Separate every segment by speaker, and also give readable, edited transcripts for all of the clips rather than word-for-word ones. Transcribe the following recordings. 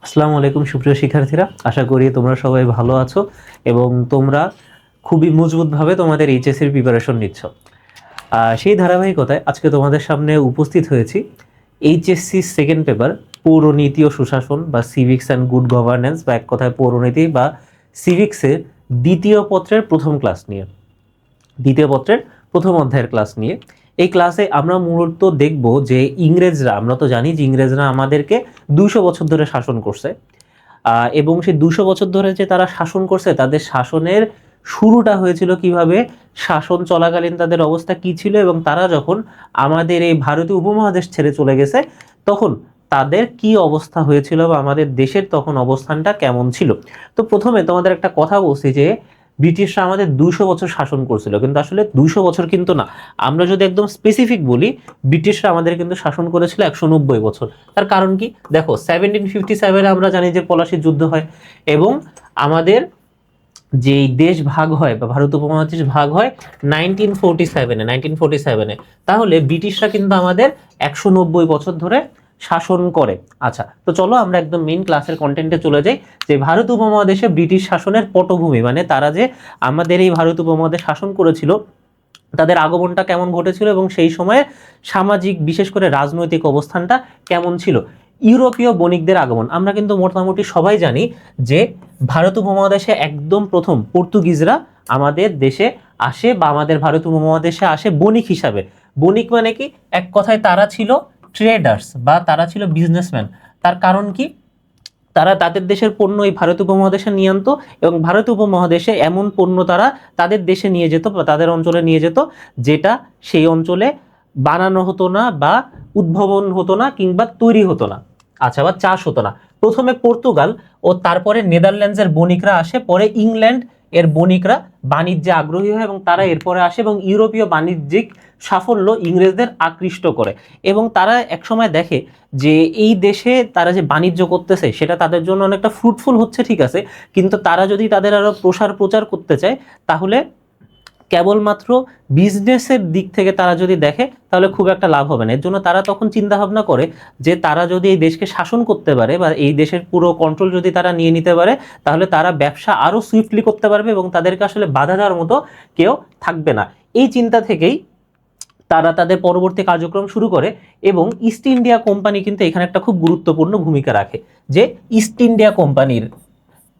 Speaker 1: আসসালামু আলাইকুম সুপ্রিয় শিক্ষার্থীরা, আশা করি তোমরা সবাই ভালো আছো এবং তোমরা খুবই মজবুতভাবে তোমাদের এইচএসসির প্রিপারেশন নিচ্ছ। সেই ধারাবাহিকতায় আজকে তোমাদের সামনে উপস্থিত হয়েছি এইচএসসি সেকেন্ড পেপার পৌরনীতি ও সুশাসন বা সিভিক্স অ্যান্ড গুড গভর্নেন্স, বা এক কথায় পৌরনীতি বা সিভিক্সের দ্বিতীয় পত্রের প্রথম ক্লাস নিয়ে, দ্বিতীয় পত্রের প্রথম অধ্যায়ের ক্লাস নিয়ে। এই ক্লাসে আমরা মূলত দেখব যে ইংরেজরা, আমরা তো জানি যে ইংরেজরা আমাদেরকে 200 বছর ধরে শাসন করছে, এবং সেই 200 বছর ধরে যে তারা শাসন করছে, তাদের শাসনের শুরুটা হয়েছিল কিভাবে, শাসন চলাকালীন তাদের অবস্থা কি ছিল, এবং তারা যখন আমাদের এই ভারতীয় উপমহাদেশ ছেড়ে চলে গেছে তখন তাদের কি অবস্থা হয়েছিল বা আমাদের দেশের তখন অবস্থানটা কেমন ছিল। তো প্রথমে তোমাদের একটা কথা বলছি যে ব্রিটিশরা আমাদের 200 বছর শাসন করছিল, কিন্তু আসলে 200 বছর কিন্তু না। আমরা যদি একদম স্পেসিফিক বলি, ব্রিটিশরা আমাদের কিন্তু শাসন করেছিল 190 বছর। তার কারণ কি দেখো, 1757 আমরা জানি যে পলাশির যুদ্ধ হয়, এবং আমাদের যেই দেশ ভাগ হয় বা ভারত উপমহাদেশ ভাগ হয় 1947-এ। তাহলে ব্রিটিশরা কিন্তু আমাদের 190 বছর ধরে শাসন করে। আচ্ছা, তো চলো আমরা একদম মেইন ক্লাসের কন্টেন্টে চলে যাই। যে ভারত উপমহাদেশে ব্রিটিশ শাসনের পটভূমি, মানে তারা যে আমাদের এই ভারত উপমহাদেশ শাসন করেছিল, তাদের আগমনটা কেমন ঘটেছিল এবং সেই সময়ে সামাজিক বিশেষ করে রাজনৈতিক অবস্থানটা কেমন ছিল। ইউরোপীয় বণিকদের আগমন, আমরা কিন্তু মোটামুটি সবাই জানি যে ভারত উপমহাদেশে একদম প্রথম পর্তুগিজরা আমাদের দেশে আসে বা আমাদের ভারত উপমহাদেশে আসে বণিক হিসাবে। বণিক মানে কি, এক কথায় তারা ছিল ট্রেডার্স বা তারা ছিল বিজনেসম্যান। তার কারণ কি, তারা তাদের দেশের পণ্য এই ভারত উপমহাদেশে নিয়ে আনতো, এবং ভারত উপমহাদেশে এমন পণ্য তারা তাদের দেশে নিয়ে যেত বা তাদের অঞ্চলে নিয়ে যেত যেটা সেই অঞ্চলে বানানো হতো না বা উদ্ভাবন হতো না কিংবা তৈরি হতো না, আচ্ছা, বা চাষ হতো না। প্রথমে পর্তুগাল ও তারপরে নেদারল্যান্ডসের বণিকরা আসে, পরে ইংল্যান্ড এর বণিকরা বাণিজ্যে আগ্রহী হয় এবং তারা এরপরে আসে, এবং ইউরোপীয় বাণিজ্যিক সাফল্য ইংরেজদের আকৃষ্ট করে, এবং তারা একসময় দেখে যে এই দেশে তারা যে বাণিজ্য করতেছে সেটা তাদের জন্য অনেকটা ফ্রুটফুল হচ্ছে, ঠিক আছে, কিন্তু তারা যদি তাদের আরো প্রচার করতে চায়, তাহলে কেবলমাত্র বিজনেসের দিক থেকে তারা যদি দেখে তাহলে খুব একটা লাভ হবে না। এর জন্য তারা তখন চিন্তা ভাবনা করে যে তারা যদি এই দেশকে শাসন করতে পারে বা এই দেশের পুরো কন্ট্রোল যদি তারা নিয়ে নিতে পারে, তাহলে তারা ব্যবসা আরো সুইফটলি করতে পারবে এবং তাদেরকে আসলে বাধা দেওয়ার মতো কেউ থাকবে না। এই চিন্তা থেকেই তারা তাদের পরবর্তী কার্যক্রম শুরু করে, এবং ইস্ট ইন্ডিয়া কোম্পানি কিন্তু এখানে একটা খুব গুরুত্বপূর্ণ ভূমিকা রাখে। যে ইস্ট ইন্ডিয়া কোম্পানির,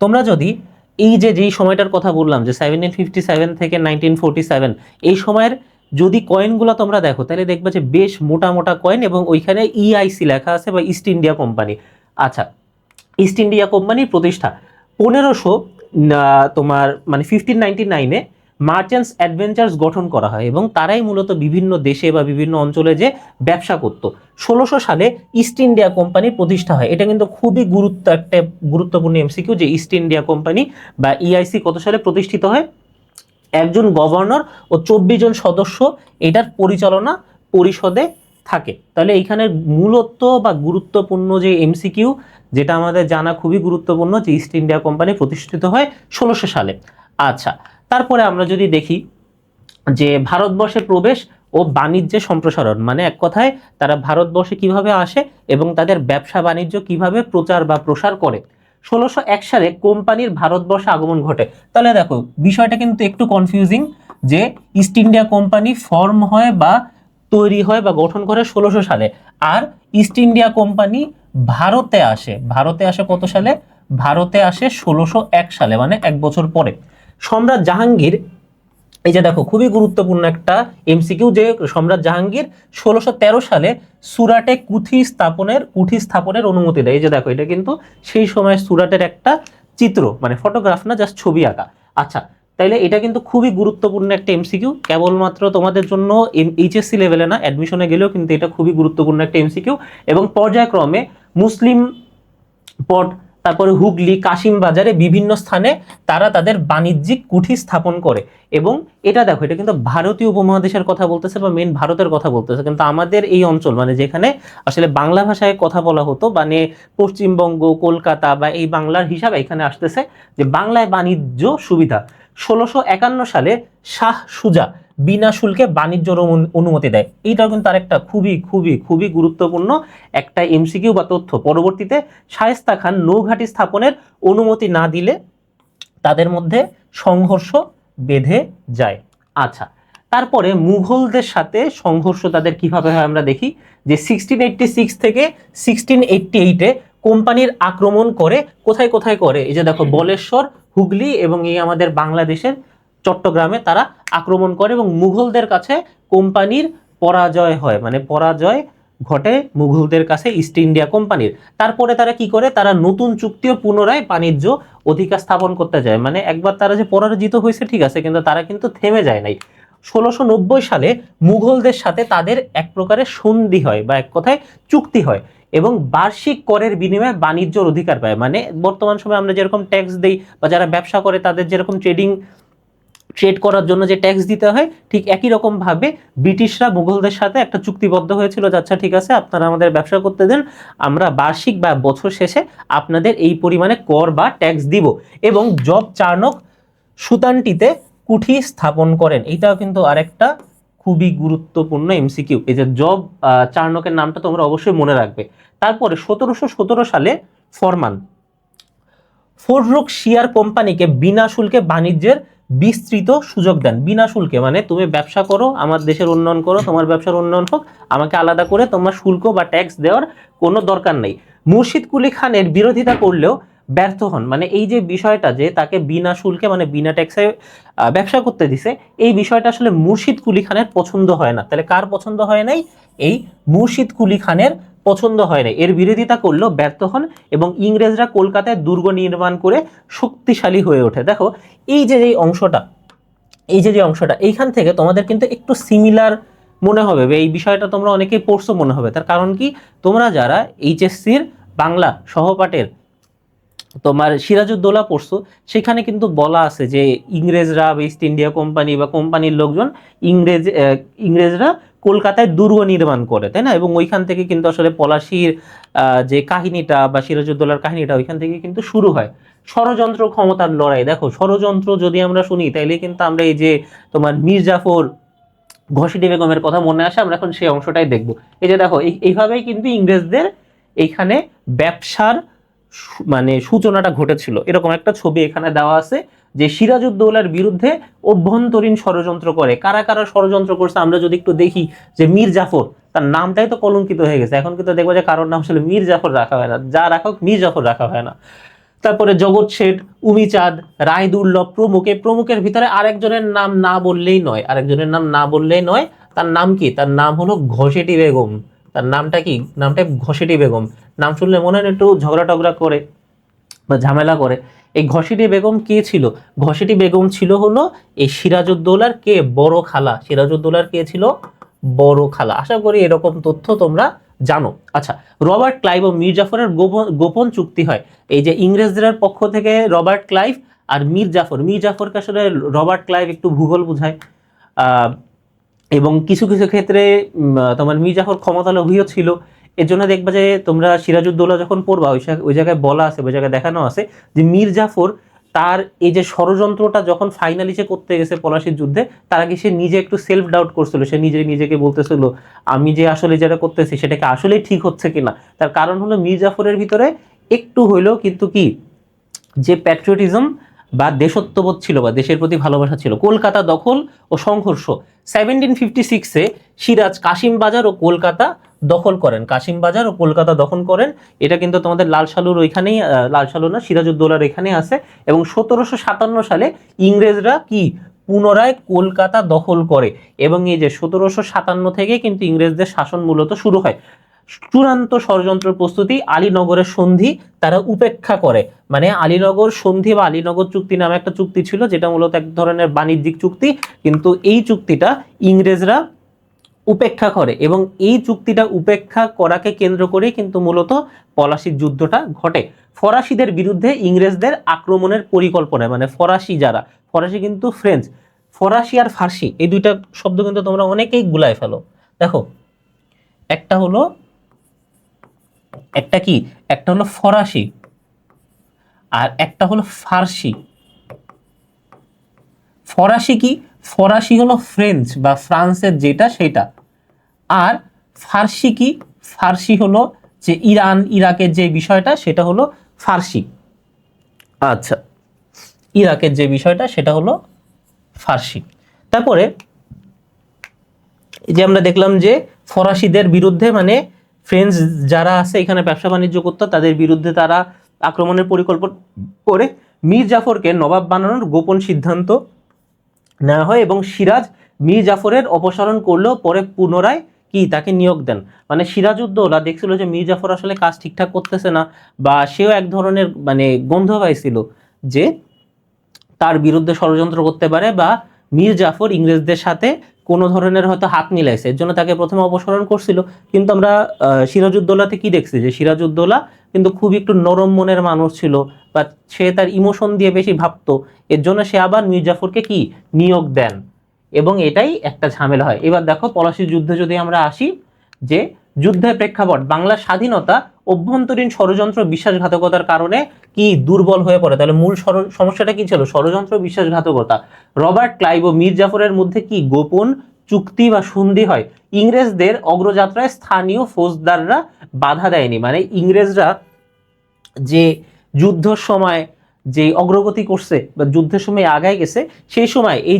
Speaker 1: তোমরা যদি এই যে যেই সময়টার কথা বললাম যে 1757 থেকে 1947, এই সময়ের যদি কয়েনগুলো তোমরা দেখো তাহলে দেখবে যে বেশ মোটা মোটা কয়েন, এবং ওইখানে ইআইসি লেখা আছে বা ইস্ট ইন্ডিয়া কোম্পানি। আচ্ছা, ইস্ট ইন্ডিয়া কোম্পানির প্রতিষ্ঠা 1500 তোমার মানে 1599-এ মার্চেন্টস অ্যাডভেঞ্চার্স গঠন করা হয়, এবং তারাই মূলত বিভিন্ন দেশে বা বিভিন্ন অঞ্চলে যে ব্যবসা করত। 1600 সালে ইস্ট ইন্ডিয়া কোম্পানির প্রতিষ্ঠা হয়। এটা কিন্তু খুবই একটা গুরুত্বপূর্ণ এমসিকিউ যে ইস্ট ইন্ডিয়া কোম্পানি বা ইআইসি কত সালে প্রতিষ্ঠিত হয়। একজন গভর্নর ও 24 জন সদস্য এটার পরিচালনা পরিষদে থাকে। তাহলে এইখানে মূলত বা গুরুত্বপূর্ণ যে এমসিকিউ, যেটা আমাদের জানা খুবই গুরুত্বপূর্ণ, যে ইস্ট ইন্ডিয়া কোম্পানি প্রতিষ্ঠিত হয় 1600 সালে। আচ্ছা, তারপরে আমরা যদি দেখি যে ভারতবর্ষে প্রবেশ ও বাণিজ্যের সম্প্রসারণ, মানে এক কথায় তারা ভারতবর্ষে কিভাবে আসে এবং তাদের ব্যবসা বাণিজ্য কিভাবে প্রচার বা প্রসার করে। 1601 সালে কোম্পানির ভারতবর্ষে আগমন ঘটে। তাহলে দেখো বিষয়টা কিন্তু একটু কনফিউজিং, যে ইস্ট ইন্ডিয়া কোম্পানি ফর্ম হয় বা তৈরি হয় বা গঠন করে 1600 সালে, আর ইস্ট ইন্ডিয়া কোম্পানি ভারতে আসে কত সালে, ভারতে আসে 1601 সালে, মানে 1 বছর পরে। সম্রাট জাহাঙ্গীর, এই যে দেখো খুবই গুরুত্বপূর্ণ একটা এমসিকিউ, যে সম্রাট জাহাঙ্গীর 1613 সালে সুরাটে কুঠি স্থাপনের অনুমতি দেয়। এই যে দেখো এটা কিন্তু সেই সময় সুরাটের একটা চিত্র, মানে ফটোগ্রাফ না, জাস্ট ছবি আঁকা। আচ্ছা, তাইলে এটা কিন্তু খুবই গুরুত্বপূর্ণ একটা এমসিকিউ, কেবলমাত্র তোমাদের জন্য এইচএসসি লেভেলে না, অ্যাডমিশনে গেলেও কিন্তু এটা খুবই গুরুত্বপূর্ণ একটা এমসিকিউ। এবং পর্যায়ক্রমে মুসলিম পট, তারপরে হুগলি, কাশিম বাজারে বিভিন্ন স্থানে তারা তাদের বাণিজ্যিক কুঠি স্থাপন করে। এবং এটা দেখো, এটা কিন্তু ভারতীয় উপমহাদেশের কথা বলতেছে বা মেন ভারতের কথা বলতেছে, কিন্তু আমাদের এই অঞ্চল মানে যেখানে আসলে বাংলা ভাষায় কথা বলা হতো, মানে পশ্চিমবঙ্গ, কলকাতা বা এই বাংলার হিসাবে এখানে আসতেছে যে বাংলায় বাণিজ্য সুবিধা। 1651 সালে শাহ সুজা বিনা শুল্কে বাণিজ্যর অনুমতি দেয়। এইটাও কিন্তু আরেকটা খুবই খুবই খুবই গুরুত্বপূর্ণ একটা এমসিকিউ বা তথ্য। পরবর্তীতে শায়েস্তা খান নৌঘাঁটি স্থাপনের অনুমতি না দিলে তাদের মধ্যে সংঘর্ষ বেঁধে যায়। আচ্ছা, তারপরে মুঘলদের সাথে সংঘর্ষ তাদের কিভাবে হয় আমরা দেখি যে 1686 থেকে 1688-এ কোম্পানির আক্রমণ করে কোথায় কোথায় করে, এই যে দেখো বলেশ্বর, হুগলি এবং এই আমাদের বাংলাদেশের চট্টগ্রামে তারা আক্রমণ করে এবং মুঘলদের কাছে কোম্পানির পরাজয় হয়, মানে পরাজয় ঘটে মুঘলদের কাছে ইস্ট ইন্ডিয়া কোম্পানির। তারপরে তারা কি করে, তারা নতুন চুক্তি ও পুনরায় বাণিজ্য অধিকার স্থাপন করতে যায়। মানে একবার তারা যে পরাজিত হয়েছে ঠিক আছে, কিন্তু তারা কিন্তু থেমে যায় নাই। 1690 সালে মুঘলদের সাথে তাদের এক প্রকারের সন্ধি হয় বা এক কথায় চুক্তি হয় এবং বার্ষিক করের বিনিময়ে বাণিজ্যর অধিকার পায়। মানে বর্তমান সময়ে আমরা যেরকম ট্যাক্স দেই বা যারা ব্যবসা করে তাদের যেরকম ট্রেড করার জন্য যে ট্যাক্স দিতে হয়, ঠিক একই রকম ভাবে ব্রিটিশরা মুঘলদের সাথে একটা চুক্তিবদ্ধ হয়েছিল যে আচ্ছা ঠিক আছে আপনারা আমাদের ব্যবসা করতে দেন, আমরা বার্ষিক বা বছর শেষে আপনাদের এই পরিমাণে কর বা ট্যাক্স দিব। এবং জব চার্নক সুতানটিতে কুঠি স্থাপন করেন। এইটাও কিন্তু আরেকটা খুবই গুরুত্বপূর্ণ এমসিকিউ। এই যে জব চার্নকের নামটা তোমরা অবশ্যই মনে রাখবে। তারপরে 1717 সালে ফরমান ফোররুক শিয়ার কোম্পানিকে বিনা শুল্কে বাণিজ্যের বিস্তৃত সুযোগ দেন। বিনা শুল্কে মানে তুমি ব্যবসা করো, আমার দেশের উন্নয়ন করো, তোমার ব্যবসার উন্নয়ন হোক, আমাকে আলাদা করে তোমার শুল্ক বা ট্যাক্স দেওয়ার কোনো দরকার নেই। মুর্শিদ কুলি খানের বিরোধিতা করলেও ব্যর্থ হন। মানে এই যে বিষয়টা যে তাকে বিনা শুল্কে মানে বিনা ট্যাক্সে ব্যবসা করতে দিছে, এই বিষয়টা আসলে মুর্শিদ কুলি খানের পছন্দ হয় না। তাহলে কার পছন্দ হয় নাই? এই মুর্শিদ কুলি খানের পছন্দ হয় না। এর বিরোধিতা করলেও ব্যর্থ হন এবং ইংরেজরা কলকাতায় দুর্গ নির্মাণ করে শক্তিশালী হয়ে ওঠে। দেখো এই যে অংশটা, এই যে অংশটা, এইখান থেকে তোমাদের কিন্তু একটু সিমিলার মনে হবে, এই বিষয়টা তোমরা অনেকেই পড়ছো মনে হবে। তার কারণ কি, তোমরা যারা এইচএসসির বাংলা সহপাঠের তোমার সিরাজউদ্দৌলা পড়ছো, সেখানে কিন্তু বলা আছে যে ইংরেজরা বা ইস্ট ইন্ডিয়া কোম্পানি বা কোম্পানির লোকজন ইংরেজরা কলকাতায় দুর্গ নির্মাণ করে, তাই না? এবং ওইখান থেকে কিন্তু আসলে পলাশীর যে কাহিনীটা বা সিরাজউদ্দৌলার কাহিনীটা ওইখান থেকে কিন্তু শুরু হয়। ষড়যন্ত্র ক্ষমতার লড়াই, দেখো ষড়যন্ত্র যদি আমরা শুনি তাইলে কিন্তু আমরা এই যে তোমার মীর জাফর, ঘসিটি বেগমের কথা মনে আসে, আমরা এখন সেই অংশটাই দেখব। এই যে দেখো এইভাবেই কিন্তু ইংরেজদের এইখানে ব্যবসার মানে সূচনাটা ঘটেছিল। এরকম একটা ছবি এখানে দেওয়া আছে যে সিরাজউদ্দৌলার বিরুদ্ধে অভ্যন্তরীণ ষড়যন্ত্র করে। কারা কারা ষড়যন্ত্র করছে আমরা যদি একটু দেখি, যে মীর জাফর, তার নামটাই তো কলঙ্কিত হয়ে গেছে। এখন কিন্তু দেখবো যে কারোর নাম আসলে মীর জাফর রাখা হয় না, যা রাখা হোক মীর জাফর রাখা হয় না। তারপরে জগৎ শেঠ, উমিচাঁদ, রায় দুর্লভ প্রমুখের ভিতরে আরেকজনের নাম না বললেই নয়, আরেকজনের নাম না বললেই নয়। তার নাম কি? তার নাম হলো ঘসেটি বেগম। তার নামটা কি? নামটা ঘসেটি বেগম। নাম শুনলে মনে হয় একটু ঝগড়া টগড়া করে বা ঝামেলা করে। এই ঘসেটি বেগম কে ছিল? ঘসেটি বেগম ছিল হলো এই সিরাজউদ্দৌলার কে বড় খালা। সিরাজউদ্দৌলার কে ছিল? বড় খালা। আশা করি এরকম তথ্য তোমরা জানো। আচ্ছা, রবার্ট ক্লাইভ ও মীর জাফরের গোপন চুক্তি হয়। এই যে ইংরেজদের পক্ষ থেকে রবার্ট ক্লাইভ আর মীর জাফরকে আসলে রবার্ট ক্লাইভ একটু ভূগোল বুঝায়, এবং কিছু কিছু ক্ষেত্রে তোমার মীর জাফর ক্ষমতা লোভীও ছিল। এর জন্য দেখবা যে তোমরা সিরাজউদ্দৌলা যখন পড়বা ওই জায়গায় বলা আছে, ওই জায়গায় দেখানো আছে যে মীর জাফর তার এই যে ষড়যন্ত্রটা যখন ফাইনালি সে করতে গেছে পলাশীর যুদ্ধে, তার আগে সে নিজে একটু সেলফ ডাউট করছিল। সে নিজেকে বলতেছিল আমি যে আসলে যেটা করতেছি সেটাকে আসলেই ঠিক হচ্ছে কিনা। তার কারণ হলো মীর জাফরের ভিতরে একটু হইলেও কিন্তু কি যে প্যাট্রিয়টিজম বা দেশত্ববোধ ছিল বা দেশের প্রতি ভালোবাসা ছিল। কলকাতা দখল ও সংঘর্ষ 1756-এ সিরাজ কাশিমবাজার ও কলকাতা দখল করেন। কাশিমবাজার ও কলকাতা দখল করেন। এটা কিন্তু তোমাদের লালসালুর ওইখানেই, লালসালু না, সিরাজউদ্দৌলার এখানে আছে। এবং 1757 সালে ইংরেজরা কি পুনরায় কলকাতা দখল করে এবং এই যে 1757 থেকে কিন্তু ইংরেজদের শাসন মূলত শুরু হয়। চূড়ান্ত ষড়যন্ত্র প্রস্তুতি, আলীনগরের সন্ধি তারা উপেক্ষা করে। মানে আলীনগর সন্ধি বা আলীনগর চুক্তি নামে একটা চুক্তি ছিল, যেটা মূলত এক ধরনের বাণিজ্যিক চুক্তি, কিন্তু এই চুক্তিটা ইংরেজরা উপেক্ষা করে এবং এই চুক্তিটা উপেক্ষা করাকে কেন্দ্র করেই কিন্তু মূলত পলাশীর যুদ্ধটা ঘটে। ফরাসিদের বিরুদ্ধে ইংরেজদের আক্রমণের পরিকল্পনায়, মানে ফরাসি যারা, ফরাসি কিন্তু ফ্রেঞ্চ, ফরাসি আর ফার্সি এই দুইটা শব্দ কিন্তু তোমরা অনেকেই গুলায় ফেলো। দেখো একটা হলো, একটা কি, একটা হলো ফরাসি আর একটা হলো ফার্সি। ফরাসি কি? ফরাসি হলো ফ্রেঞ্চ বা ফ্রান্সের যেটা সেটা, আর ফার্সি কি, ফার্সি হলো যে ইরান ইরাকের যে বিষয়টা সেটা হলো ফার্সি। আচ্ছা, ইরাকের যে বিষয়টা সেটা হলো ফার্সি। তারপরে এই যে আমরা দেখলাম যে ফরাসিদের বিরুদ্ধে মানে ফ্রেঞ্চ যারা আছে এখানে ব্যবসা বাণিজ্য করতো তাদের বিরুদ্ধে তারা আক্রমণের পরিকল্পনা করে মীর জাফরকে নবাব বানানোর গোপন সিদ্ধান্ত নেওয়া হয় এবং সিরাজ মীর জাফরের অপসারণ করলেও পরে পুনরায় কি তাকে নিয়োগ দেন। মানে সিরাজউদ্দৌলা দেখছিল যে মীর জাফর আসলে কাজ ঠিকঠাক করতেছে না, বা সেও এক ধরনের মানে গন্ধ পাইছিল যে তার বিরুদ্ধে ষড়যন্ত্র করতে পারে, বা মীর জাফর ইংরেজদের সাথে কোনো ধরনের হয়তো হাত মিলাইছে, এর জন্য তাকে প্রথমে অপসারণ করছিল। কিন্তু আমরা সিরাজউদ্দৌলাতে কি দেখছি যে সিরাজউদ্দৌলা কিন্তু খুব একটু নরম মনের মানুষ ছিল, বা সে তার ইমোশন দিয়ে বেশি ভাবতো, এর জন্য সে আবার মীর জাফরকে কি নিয়োগ দেন, এবং এটাই একটা ঝামেলা হয়। এবার দেখো পলাশীর যুদ্ধে যদি আমরা আসি, যে যুদ্ধের প্রেক্ষাপট বাংলার স্বাধীনতা অভ্যন্তরীণ ষড়যন্ত্র বিশ্বাসঘাতকতার কারণে কি দুর্বল হয়ে পড়ে। তাহলে মূল সমস্যাটা কি ছিল? ষড়যন্ত্র বিশ্বাসঘাতকতা। রবার্ট ক্লাইভ ও মীর জাফরের মধ্যে কি গোপন চুক্তি বা সন্ধি হয়। ইংরেজদের অগ্রযাত্রায় স্থানীয় ফৌজদাররা বাধা দেয়নি, মানে ইংরেজরা যে যুদ্ধের সময় যে অগ্রগতি করছে বা যুদ্ধের সময় আগায় গেছে, সেই সময় এই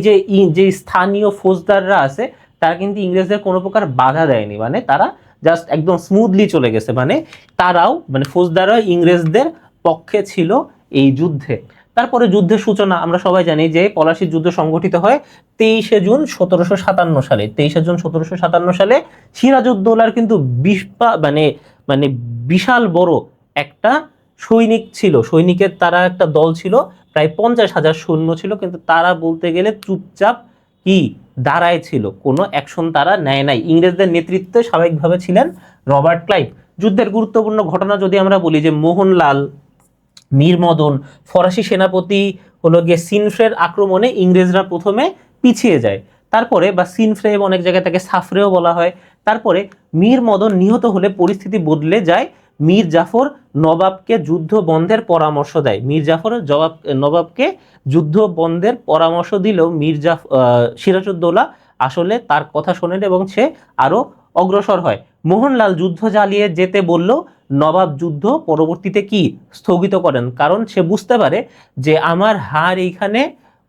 Speaker 1: যে স্থানীয় ফৌজদাররা আছে তারা কিন্তু ইংরেজদের কোনো প্রকার বাধা দেয়নি, মানে তারা জাস্ট একদম স্মুথলি চলে গেছে, মানে তারাও মানে ফৌজদাররা ইংরেজদের পক্ষে ছিল এই যুদ্ধে। তারপরে যুদ্ধের সূচনা আমরা সবাই জানি যে পলাশীর যুদ্ধ সংঘটিত হয় 23শে জুন 1757 সালে। 23শে জুন 1757 সালে সিরাজউদ্দৌলার কিন্তু মানে মানে বিশাল বড় একটা সৈনিক ছিল, সৈনিকের তারা একটা দল ছিল, প্রায় 50,000 সৈন্য ছিল, কিন্তু তারা বলতে গেলে চুপচাপ কি দাঁড়ায় ছিল, কোনো অ্যাকশন তারা নেয় নাই। ইংরেজদের নেতৃত্বে স্বাভাবিকভাবে ছিলেন রবার্ট ক্লাইভ। যুদ্ধের গুরুত্বপূর্ণ ঘটনা যদি আমরা বলি, যে মোহনলাল, মীর মদন, ফরাসি সেনাপতি হলো গিয়ে সিনফ্রের আক্রমণে ইংরেজরা প্রথমে পিছিয়ে যায়, তারপরে বা সিনফ্রে অনেক জায়গায় তাকে সাফরেও বলা হয়। তারপরে মীর মদন নিহত হলে পরিস্থিতি বদলে যায়। মীর জাফর নবাবকে যুদ্ধ বন্ধের পরামর্শ দেয়। মীর জাফর নবাবকে যুদ্ধ বন্ধের পরামর্শ দিলেও সিরাজউদ্দৌলা আসলে তার কথা শোনেন এবং সে আরো অগ্রসর হয়। মোহনলাল যুদ্ধ চালিয়ে যেতে বললেও নবাব যুদ্ধ পরবর্তীতে কি স্থগিত করেন, কারণ সে বুঝতে পারে যে আমার হার এইখানে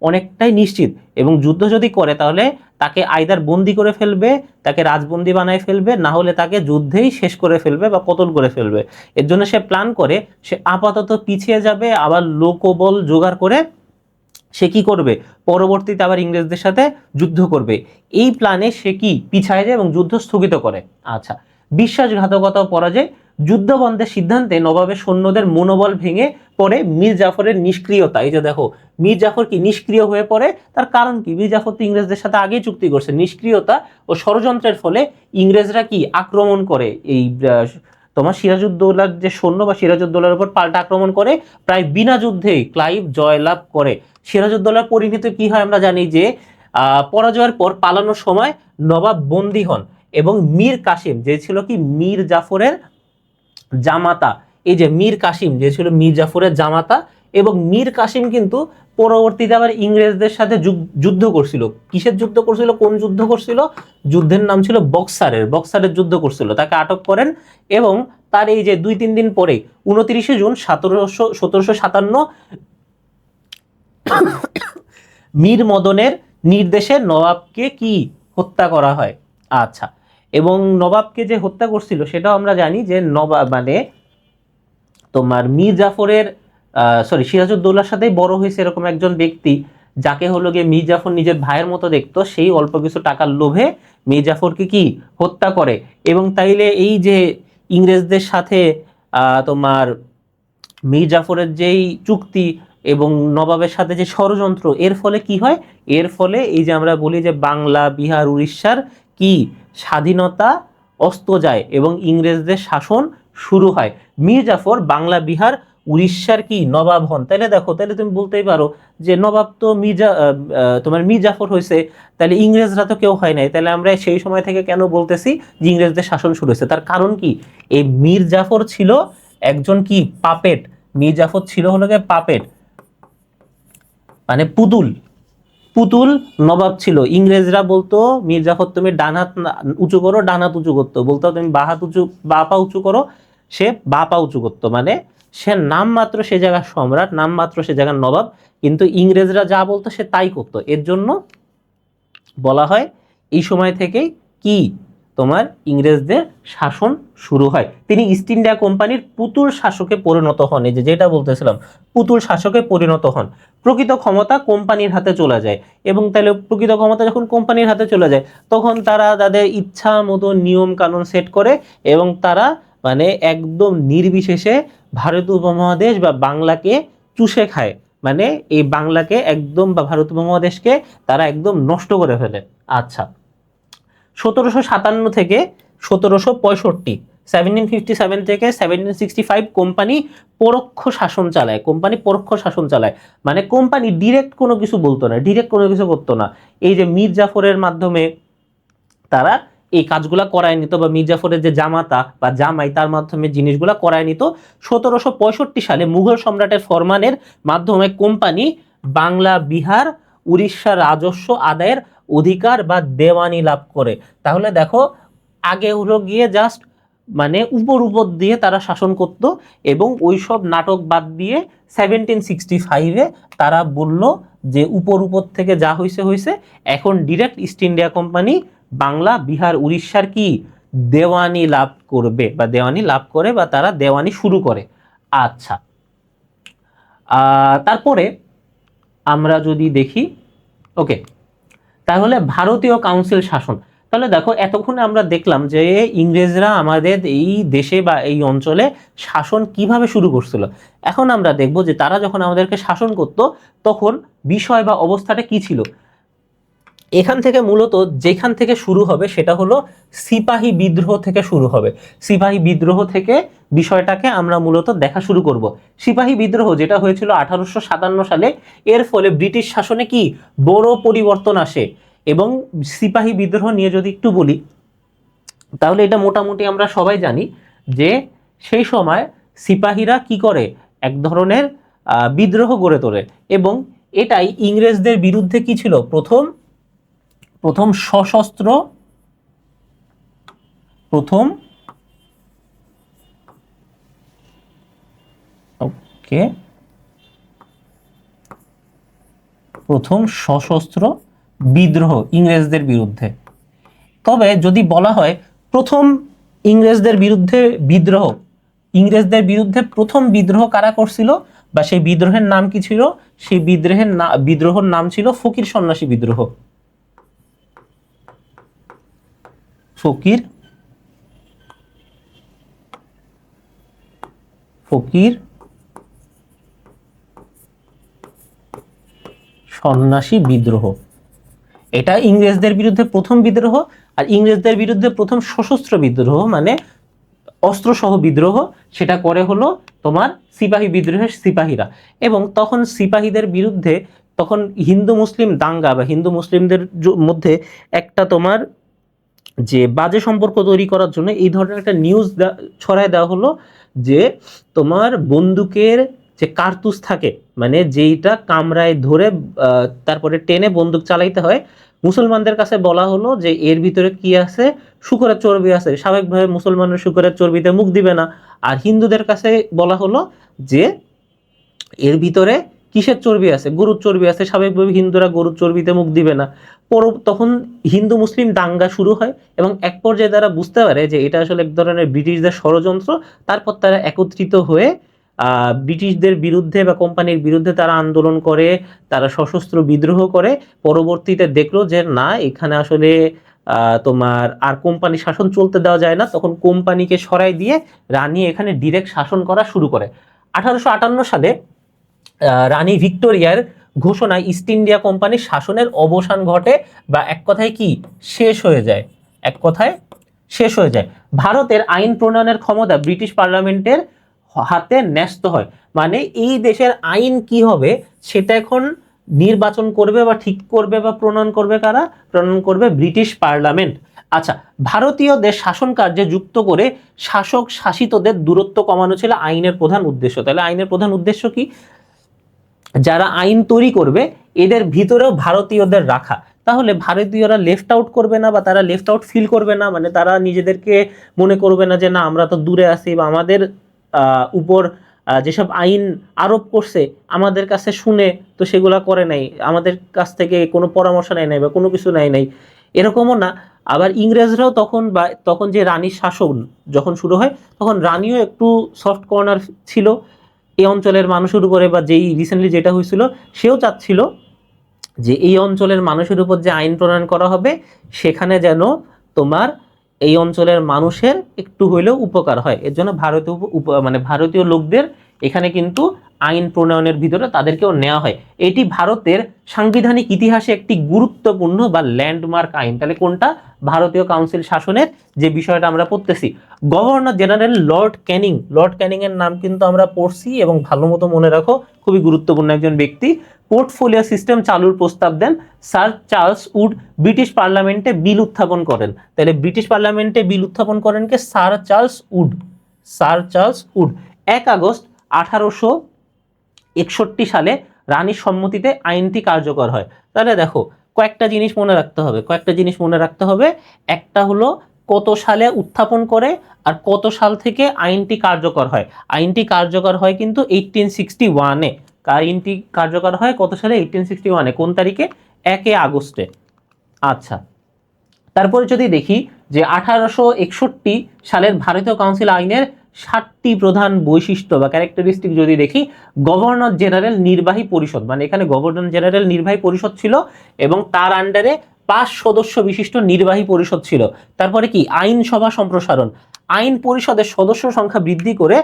Speaker 1: অনেকটাই নিশ্চিত, এবং যুদ্ধ যদি করে তাহলে তাকে আইদার বন্দি করে ফেলবে, তাকে রাজবন্দি বানায় ফেলবে, না হলে তাকে যুদ্ধেই শেষ করে ফেলবে বা কতল করে ফেলবে। এর জন্য সে প্ল্যান করে সে আপাতত পিছিয়ে যাবে, আবার লোকবল জোগাড় করে সে কি করবে, পরবর্তীতে আবার ইংরেজদের সাথে যুদ্ধ করবে। এই প্ল্যানে সে কি পিছায় যায় এবং যুদ্ধ স্থগিত করে। আচ্ছা, বিশ্বাসঘাতকতা ও পরাজয়। যুদ্ধ বন্ধের সিদ্ধান্তে নবাবের সৈন্যদের মনোবল ভেঙে পড়ে মীর জাফরের নিষ্ক্রিয়তা। এই যে দেখো মীর জাফর কি নিষ্ক্রিয় হয়ে পড়ে, তার কারণ কি? মীর জাফর তো ইংরেজদের সাথে আগেই চুক্তি করছে। নিষ্ক্রিয়তা ও ষড়যন্ত্রের ফলে ইংরেজরা কি আক্রমণ করে, এই তোমার সিরাজউদ্দৌলার যে সৈন্য বা সিরাজউদ্দৌলার উপর পাল্টা আক্রমণ করে, প্রায় বিনা যুদ্ধেই ক্লাইভ জয়লাভ করে। সিরাজউদ্দৌলার পরিণতি কি হয় আমরা জানি, যে পরাজয়ের পর পালানোর সময় নবাব বন্দী হন, এবং মীর কাসিম যে ছিল কি মীর জাফরের জামাতা, এই যে মীর কাসিম যে ছিল মীর জাফরের জামাতা, এবং মীর কাসিম কিন্তু পরবর্তীতে আবার ইংরেজদের সাথে যুদ্ধ করছিল। কিসের যুদ্ধ করছিল, কোন যুদ্ধ করছিল? যুদ্ধের নাম ছিল বক্সারের যুদ্ধ করছিল। তাকে আটক করেন, এবং তার এই যে 2-3 দিন পরে 29শে জুন 1757 মীর মদনের নির্দেশে নবাবকে কি হত্যা করা হয়। আচ্ছা, এবং নবাবকে যে হত্যা করছিল সেটাও আমরা জানি, যে নবাব মানে তোমার মীর জাফরের সিরাজউদ্দৌলার সাথেই বড় হয়েছে এরকম একজন ব্যক্তি, যাকে হলো গিয়ে মীর জাফর নিজের ভাইয়ের মতো দেখতো, সেই অল্প কিছু টাকার লোভে মীর জাফরকে কি হত্যা করে। এবং তাইলে এই যে ইংরেজদের সাথে তোমার মীর জাফরের যেই চুক্তি এবং নবাবের সাথে যে ষড়যন্ত্র, এর ফলে কি হয়? এর ফলে এই যে আমরা বলি যে বাংলা, বিহার, উড়িষ্যার কি স্বাধীনতা অস্ত যায় এবং ইংরেজদের শাসন শুরু হয়। মীর জাফর বাংলা, বিহার, উড়িষ্যার কি নবাব হন। তাহলে দেখো, তাহলে তুমি বলতেই পারো যে নবাব তো তোমার মীর জাফর হয়েছে, তাহলে ইংরেজরা তো কেউ হয় নাই, তাহলে আমরা সেই সময় থেকে কেন বলতেছি যে ইংরেজদের শাসন শুরু হয়েছে? তার কারণ কি, এই মীর জাফর ছিল একজন কি মীর জাফর ছিল হলো গিয়ে পাপেট, মানে পুতুল পুতুল নবাব ছিল। ইংরেজরা বলতো মীর জাফর তুমি ডান হাত উঁচু করো, ডান হাত উঁচু করতো, বলতো তুমি বা পা উঁচু করো, সে বা পা উঁচু করতো। মানে সে নাম মাত্র সে জায়গার সম্রাট, নাম মাত্র সে জায়গার নবাব, কিন্তু ইংরেজরা যা বলতো সে তাই করতো। এর জন্য বলা হয় এই সময় থেকেই কি তোমার ইংরেজদের শাসন শুরু হয়। তিনি ইস্ট ইন্ডিয়া কোম্পানির পুতুল শাসকে পরিণত হন। এই যেটা বলতেছিলাম, পুতুল শাসকে পরিণত হন। প্রকৃত ক্ষমতা কোম্পানির হাতে চলে যায়, এবং তাহলে প্রকৃত ক্ষমতা যখন কোম্পানির হাতে চলে যায় তখন তারা তাদের ইচ্ছা মতো নিয়ম কানুন সেট করে, এবং তারা মানে একদম নির্বিশেষে ভারত উপমহাদেশ বা বাংলাকে চুষে খায়। মানে এই বাংলাকে একদম বা ভারত উপমহাদেশকে তারা একদম নষ্ট করে ফেলে। আচ্ছা, 1757 থেকে 1765, 1757 থেকে 1765 কোম্পানি পরোক্ষ শাসন চালায়। কোম্পানি পরোক্ষ শাসন চালায় মানে কোম্পানি ডিরেক্ট কোনো কিছু বলতো না, ডিরেক্ট কোনো কিছু করতো না। এই যে মীর জাফরের মাধ্যমে তারা এই কাজগুলা করায় নিত, বা মীর জাফরের যে জামাতা বা জামাই তার মাধ্যমে জিনিসগুলা করায় নিত। 1765 সালে মুঘল সম্রাটের ফরমানের মাধ্যমে কোম্পানি বাংলা, বিহার, উড়িষ্যার রাজস্ব আদায়ের অধিকার বা দেওয়ানি লাভ করে। তাহলে দেখো, আগে হলো গিয়ে জাস্ট মানে উপর উপর দিয়ে তারা শাসন করত, এবং ওই সব নাটক বাদ দিয়ে 1765-এ তারা বলল যে উপর উপর থেকে যা হয়েছে হয়েছে, এখন direct east India company Bangla, Bihar, উড়িষ্যার কি দেওয়ানি লাভ করবে বা দেওয়ানি লাভ করে, বা তারা দেওয়ানি শুরু করে। আচ্ছা, তারপরে আমরা যদি দেখি, ওকে, তাহলে ভারতীয় কাউন্সিল শাসন। তাহলে দেখো, এতক্ষণে আমরা দেখলাম যে ইংরেজরা আমাদের এই দেশে বা এই অঞ্চলে শাসন কিভাবে শুরু করছিল। এখন আমরা দেখব যে তারা যখন আমাদেরকে শাসন করত তখন বিষয় বা অবস্থাটা কি ছিল। এখান থেকে মূলত যেখান থেকে শুরু হবে সেটা হলো সিপাহী বিদ্রোহ থেকে শুরু হবে। সিপাহী বিদ্রোহ থেকে বিষয়টাকে আমরা মূলত দেখা শুরু করব। সিপাহী বিদ্রোহ যেটা হয়েছিল 1857 সালে, এর ফলে ব্রিটিশ শাসনে কি বড় পরিবর্তন আসে। এবং সিপাহী বিদ্রোহ নিয়ে যদি একটু বলি, তাহলে এটা মোটামুটি আমরা সবাই জানি যে সেই সময় সিপাহীরা কি করে, এক ধরনের বিদ্রোহ গড়ে তোলে, এবং এটাই ইংরেজদের বিরুদ্ধে কি ছিল, প্রথম সশস্ত্র বিদ্রোহ ইংরেজদের বিরুদ্ধে। তবে যদি বলা হয় প্রথম ইংরেজদের বিরুদ্ধে প্রথম বিদ্রোহ কারা করছিল, বা সেই বিদ্রোহের নাম কি ছিল, সেই বিদ্রোহের নাম ছিল ফকির সন্ন্যাসী বিদ্রোহ। ফকির সন্ন্যাসী বিদ্রোহ, এটা ইংরেজদের বিরুদ্ধে প্রথম বিদ্রোহ। আর ইংরেজদের বিরুদ্ধে প্রথম সশস্ত্র বিদ্রোহ মানে অস্ত্রসহ বিদ্রোহ, সেটা করে হলো তোমার সিপাহী বিদ্রোহের সিপাহীরা। এবং তখন সিপাহীদের বিরুদ্ধে তখন হিন্দু মুসলিম দাঙ্গা বা হিন্দু মুসলিমদের মধ্যে একটা তোমার যে বাজে সম্পর্ক তৈরি করার জন্য এই ধরনের একটা নিউজ ছড়ায় দেওয়া হলো যে তোমার বন্দুকের যে কার্তুজ থাকে, মানে যেইটা কামরায় ধরে তারপরে টেনে বন্দুক চালাইতে হয়, মুসলমানদের কাছে বলা হলো যে এর ভিতরে কি আছে, শূকরের চর্বি আছে। স্বাভাবিকভাবে মুসলমানের শূকরের চর্বিতে মুখ দিবে না। আর হিন্দুদের কাছে বলা হলো যে এর ভিতরে কিসের চর্বি আছে, গরুর চর্বি আছে। স্বাভাবিকভাবে হিন্দুরা গরুর চর্বিতে মুখ দিবে না। তখন হিন্দু মুসলিম দাঙ্গা শুরু হয়, এবং এক পর্যায়ে তারা বুঝতে পারে যে এটা আসলে এক ধরনের ব্রিটিশদের ষড়যন্ত্র। তারপর তারা একত্রিত হয়ে ব্রিটিশদের বিরুদ্ধে বা কোম্পানির বিরুদ্ধে তারা আন্দোলন করে, তারা সশস্ত্র বিদ্রোহ করে। পরবর্তীতে দেখলো যে না, এখানে আসলে তোমার আর কোম্পানি শাসন চলতে দেওয়া যায় না, তখন কোম্পানিকে সরাই দিয়ে রানী এখানে ডিরেক্ট শাসন করা শুরু করে। 1858 সালে রানী ভিক্টোরিয়ার ঘোষণায় ইস্ট ইন্ডিয়া কোম্পানির শাসনের অবসান ঘটে, বা এক কথায় কি শেষ হয়ে যায়, ভারতের আইন প্রণয়নের ক্ষমতা ব্রিটিশ পার্লামেন্টের হাতে ন্যস্ত হয়। মানে এই দেশের আইন কি হবে সেটা এখন নির্বাচন করবে বা ঠিক করবে বা প্রণয়ন করবে কারা, প্রণয়ন করবে ব্রিটিশ পার্লামেন্ট। আচ্ছা, ভারতীয়দের শাসন কার্যে যুক্ত করে শাসক শাসিতদের দূরত্ব কমানো ছিল আইনের প্রধান উদ্দেশ্য। তাহলে আইনের প্রধান উদ্দেশ্য কি, যারা আইন তৈরি করবে এদের ভিতরেও ভারতীয়দের রাখা। তাহলে ভারতীয়রা লেফট আউট করবে না, বা তারা লেফট আউট ফিল করবে না, মানে তারা নিজেদেরকে মনে করবে না যে না আমরা তো দূরে আছি, বা আমাদের উপর যেসব আইন আরোপ করছে আমাদের কাছে শুনে তো সেগুলা করে নাই, আমাদের কাছ থেকে কোনো পরামর্শ নেয় নাই বা কোনো কিছু নেয় নাই, এরকমও না। আবার ইংরেজরাও তখন, বা তখন যে রানীর শাসন যখন শুরু হয় তখন রানীও একটু সফট কর্নার ছিল এই অঞ্চলের মানুষের উপরে, বা যেই রিসেন্টলি যেটা হয়েছিল সেও চাচ্ছিল যে এই অঞ্চলের মানুষের উপর যে আইন প্রণয়ন করা হবে সেখানে যেন তোমার এই অঞ্চলের মানুষের একটু হইলেও উপকার হয়। এর জন্য ভারতীয় মানে ভারতীয় লোকদের এখানে কিন্তু আইন প্রণয়নের ভিতরে তাদেরকেও নেওয়া হয়। এটি ভারতের সাংবিধানিক ইতিহাসে একটি গুরুত্বপূর্ণ বা ল্যান্ডমার্ক আইন। তাহলে কোনটা? ভারতীয় কাউন্সিল শাসনের যে বিষয়টা আমরা পড়তেছি। Governor general Lord Canning, Lord Canning এর নাম কিন্তু আমরা পড়ছি এবং ভালো মতো মনে রাখো, খুবই গুরুত্বপূর্ণ একজন ব্যক্তি। পোর্টফোলিও সিস্টেম চালুর প্রস্তাব দেন। স্যার চার্লস উড ব্রিটিশ পার্লামেন্টে বিল উত্থাপন করেন। তাহলে ব্রিটিশ পার্লামেন্টে বিল উত্থাপন করেন কে? Sir Charles Wood. Sir Charles Wood 1 August 1861 সালে রানীর সম্মতিতে আইনটি কার্যকর হয়। তাহলে দেখো কয়েকটা জিনিস মনে রাখতে হবে, কয়েকটা জিনিস মনে রাখতে হবে। একটা হলো কত সালে উত্থাপন করে আর কত সাল থেকে আইনটি কার্যকর হয়। আইনটি কার্যকর হয় কিন্তু 1861-এ। আইনটি কার্যকর হয় কত সালে? 1861-এ। কোন তারিখে? 1 আগস্টে। আচ্ছা, তারপরে যদি দেখি যে 1861 সালের ভারতীয় কাউন্সিল আইনের 7টি প্রধান বৈশিষ্ট্য বা ক্যারেক্টারিস্টিক যদি দেখি, গভর্নর জেনারেল নির্বাহী পরিষদ, মানে এখানে গভর্নর জেনারেল নির্বাহী পরিষদ ছিল এবং তার আন্ডারে 5 সদস্য বিশিষ্ট নির্বাহী পরিষদ ছিল। তারপরে কি? আইনসভা সম্প্রসারণ, আইন পরিষদের সদস্য সংখ্যা বৃদ্ধি করে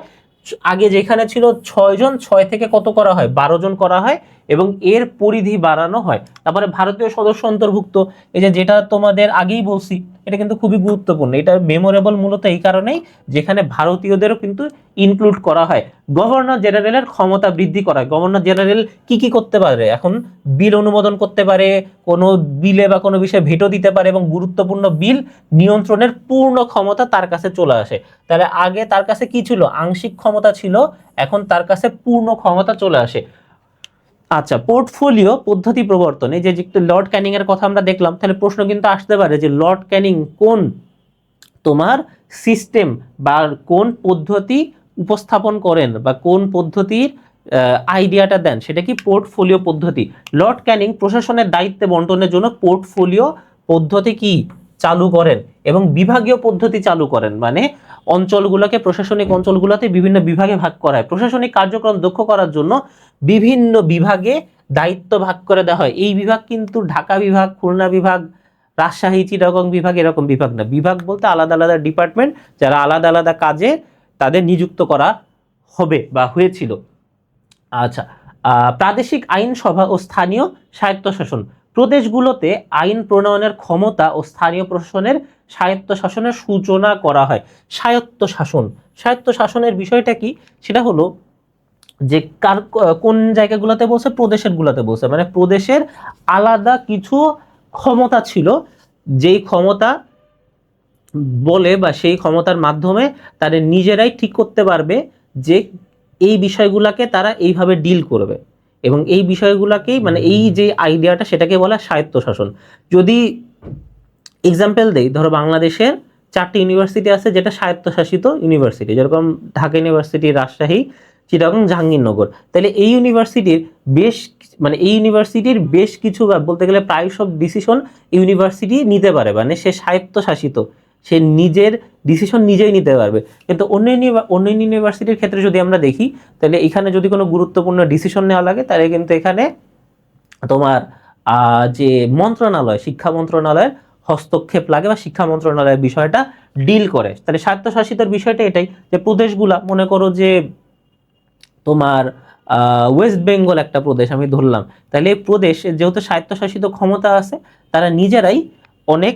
Speaker 1: আগে যেখানে ছিল 6 জন, 6 থেকে কত করা হয়? 12 জন করা হয় এবং এর পরিধি বাড়ানো হয়। তারপরে ভারতীয় সদস্য অন্তর্ভুক্ত, এই যে যেটা তোমাদের আগেই বলছি, এটা কিন্তু খুবই গুরুত্বপূর্ণ। এটা মেমোরেবল মূলত এই কারণেই যেখানে ভারতীয়দেরও কিন্তু ইনক্লুড করা হয়। গভর্নর জেনারেলের ক্ষমতা বৃদ্ধি করা হয়। গভর্নর জেনারেল কি কি করতে পারে? এখন বিল অনুমোদন করতে পারে, কোনো বিলে বা কোনো বিষয়ে ভেটো দিতে পারে এবং গুরুত্বপূর্ণ বিল নিয়ন্ত্রণের পূর্ণ ক্ষমতা তার কাছে চলে আসে। তাহলে আগে তার কাছে কি ছিল? আংশিক ক্ষমতা ছিল, এখন তার কাছে পূর্ণ ক্ষমতা চলে আসে। আচ্ছা, পোর্টফোলিও পদ্ধতি প্রবর্তন, এই যে লর্ড ক্যানিং এর কথা আমরা দেখলাম, তাহলে প্রশ্ন কিন্তু আসতে পারে যে লর্ড ক্যানিং কোন তোমার সিস্টেম বা কোন পদ্ধতি উপস্থাপন করেন বা কোন পদ্ধতির আইডিয়াটা দেন, সেটা কি? পোর্টফোলিও পদ্ধতি। লর্ড ক্যানিং প্রশাসনের দায়িত্ব বন্টনের জন্য পোর্টফোলিও পদ্ধতি কি চালু করেন এবং বিভাগীয় পদ্ধতি চালু করেন, মানে অঞ্চলগুলোকে, প্রশাসনিক অঞ্চলগুলোতে বিভিন্ন বিভাগে ভাগ করা হয়। প্রশাসনিক কার্যক্রম দক্ষ করার জন্য বিভিন্ন বিভাগে দায়িত্ব ভাগ করে দেওয়া হয়। এই বিভাগ কিন্তু ঢাকা বিভাগ, খুলনা বিভাগ, রাজশাহী, চিটাগং বিভাগ এরকম বিভাগ না। বিভাগ বলতে আলাদা আলাদা ডিপার্টমেন্ট, যারা আলাদা আলাদা কাজে তাদের নিযুক্ত করা হবে বা হয়েছিল। আচ্ছা, প্রাদেশিক আইনসভা ও স্থানীয় স্বায়ত্তশাসন, প্রদেশগুলোতে আইন প্রণয়নের ক্ষমতা ও স্থানীয় প্রশাসনের স্বায়ত্তশাসনের সূচনা করা হয়। স্বায়ত্তশাসন, স্বায়ত্তশাসনের বিষয়টা কি? সেটা হলো যে কোন জায়গাগুলোতে বলছে? প্রদেশের গুলোতে বলছে, মানে প্রদেশের আলাদা কিছু ক্ষমতা ছিল, যেই ক্ষমতা বলে বা সেই ক্ষমতার মাধ্যমে তারা নিজেরাই ঠিক করতে পারবে যে এই বিষয়গুলোকে তারা এইভাবে ডিল করবে, এবং এই বিষয়গুলোকেই, মানে এই যে আইডিয়াটা, সেটাকে বলা স্বায়ত্তশাসন। যদি এক্সাম্পল দেই, ধরো বাংলাদেশের 4টি ইউনিভার্সিটি আছে যেটা স্বায়ত্তশাসিত ইউনিভার্সিটি, যেরকম ঢাকা ইউনিভার্সিটি, রাজশাহী, চিটাগং, জাহাঙ্গীরনগর। তাহলে এই ইউনিভার্সিটির বেশ কিছু বা বলতে গেলে প্রায় সব ডিসিশন ইউনিভার্সিটি নিতে পারে, মানে সে স্বায়ত্তশাসিত, সে নিজের ডিসিশন নিজেই নিতে পারবে। কিন্তু অন্য ইউনিভার্সিটির ক্ষেত্রে যদি আমরা দেখি, তাহলে এখানে যদি কোনো গুরুত্বপূর্ণ ডিসিশন নেওয়া লাগে, তাহলে কিন্তু এখানে তোমার যে মন্ত্রণালয়, শিক্ষা মন্ত্রণালয়ের হস্তক্ষেপ লাগে বা শিক্ষা মন্ত্রণালয়ের বিষয়টা ডিল করে। তাহলে স্বায়ত্তশাসিতের বিষয়টা এটাই যে প্রদেশগুলা, মনে করো যে তোমার ওয়েস্ট বেঙ্গল একটা প্রদেশ আমি ধরলাম, তাহলে এই প্রদেশ যেহেতু স্বায়ত্তশাসিত ক্ষমতা আছে, তারা নিজেরাই অনেক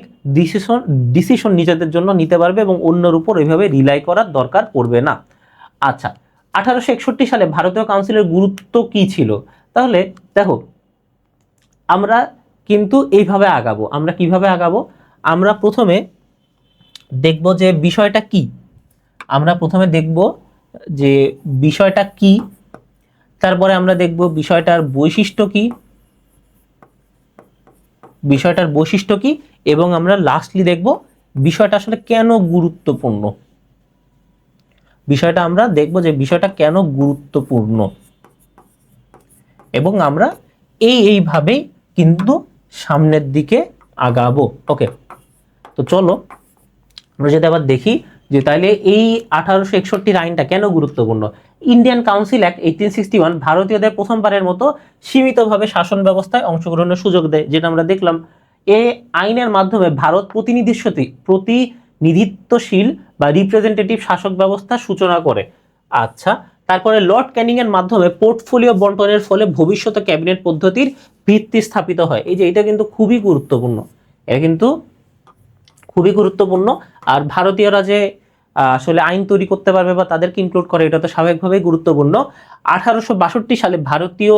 Speaker 1: ডিসিশন নিজেদের জন্য নিতে পারবে এবং অন্যের উপর এইভাবে রিলাই করার দরকার পড়বে না। আচ্ছা, 1861 সালে ভারতীয় কাউন্সিলের গুরুত্ব কি ছিল? তাহলে দেখো, আমরা কিন্তু এইভাবে আগাবো। আমরা কিভাবে আগাবো? আমরা প্রথমে দেখব যে বিষয়টা কি, আমরা প্রথমে দেখব যে বিষয়টা কি, তারপরে আমরা দেখব বিষয়টার বৈশিষ্ট্য কি, বিষয়টার বৈশিষ্ট্য কি, এবং আমরা লাস্টলি দেখব বিষয়টা আসলে কেন গুরুত্বপূর্ণ। বিষয়টা আমরা দেখব যে বিষয়টা কেন গুরুত্বপূর্ণ, এবং আমরা এইভাবেই কিন্তু সামনের দিকে আগাবো। ওকে, তো চলো আমরা যদি আবার দেখি যে তাইলে এই 1861 আইনটা কেন গুরুত্বপূর্ণ। ইন্ডিয়ান কাউন্সিল অ্যাক্ট 1861 ভারতীয়দের প্রথমবারের মতো সীমিতভাবে শাসন ব্যবস্থায় অংশগ্রহণের সুযোগ দেয়, যেটা আমরা দেখলাম। এই আইনের মাধ্যমে ভারত প্রতিনিধিত্বশীল বা রিপ্রেজেন্টেটিভ শাসক ব্যবস্থার সূচনা করে। আচ্ছা, তারপরে লর্ড ক্যানিং এর মাধ্যমে পোর্টফোলিও বন্টনের ফলে ভবিষ্যতে ক্যাবিনেট পদ্ধতির ভিত্তি স্থাপিত হয়। এই যে এটা কিন্তু খুবই গুরুত্বপূর্ণ, এটা কিন্তু খুবই গুরুত্বপূর্ণ। আর ভারতীয়রা যে আসলে আইন তৈরি করতে পারবে বা তাদেরকে ইনক্লুড করে, এটা তো স্বাভাবিকভাবেই গুরুত্বপূর্ণ। 1862 সালে ভারতীয়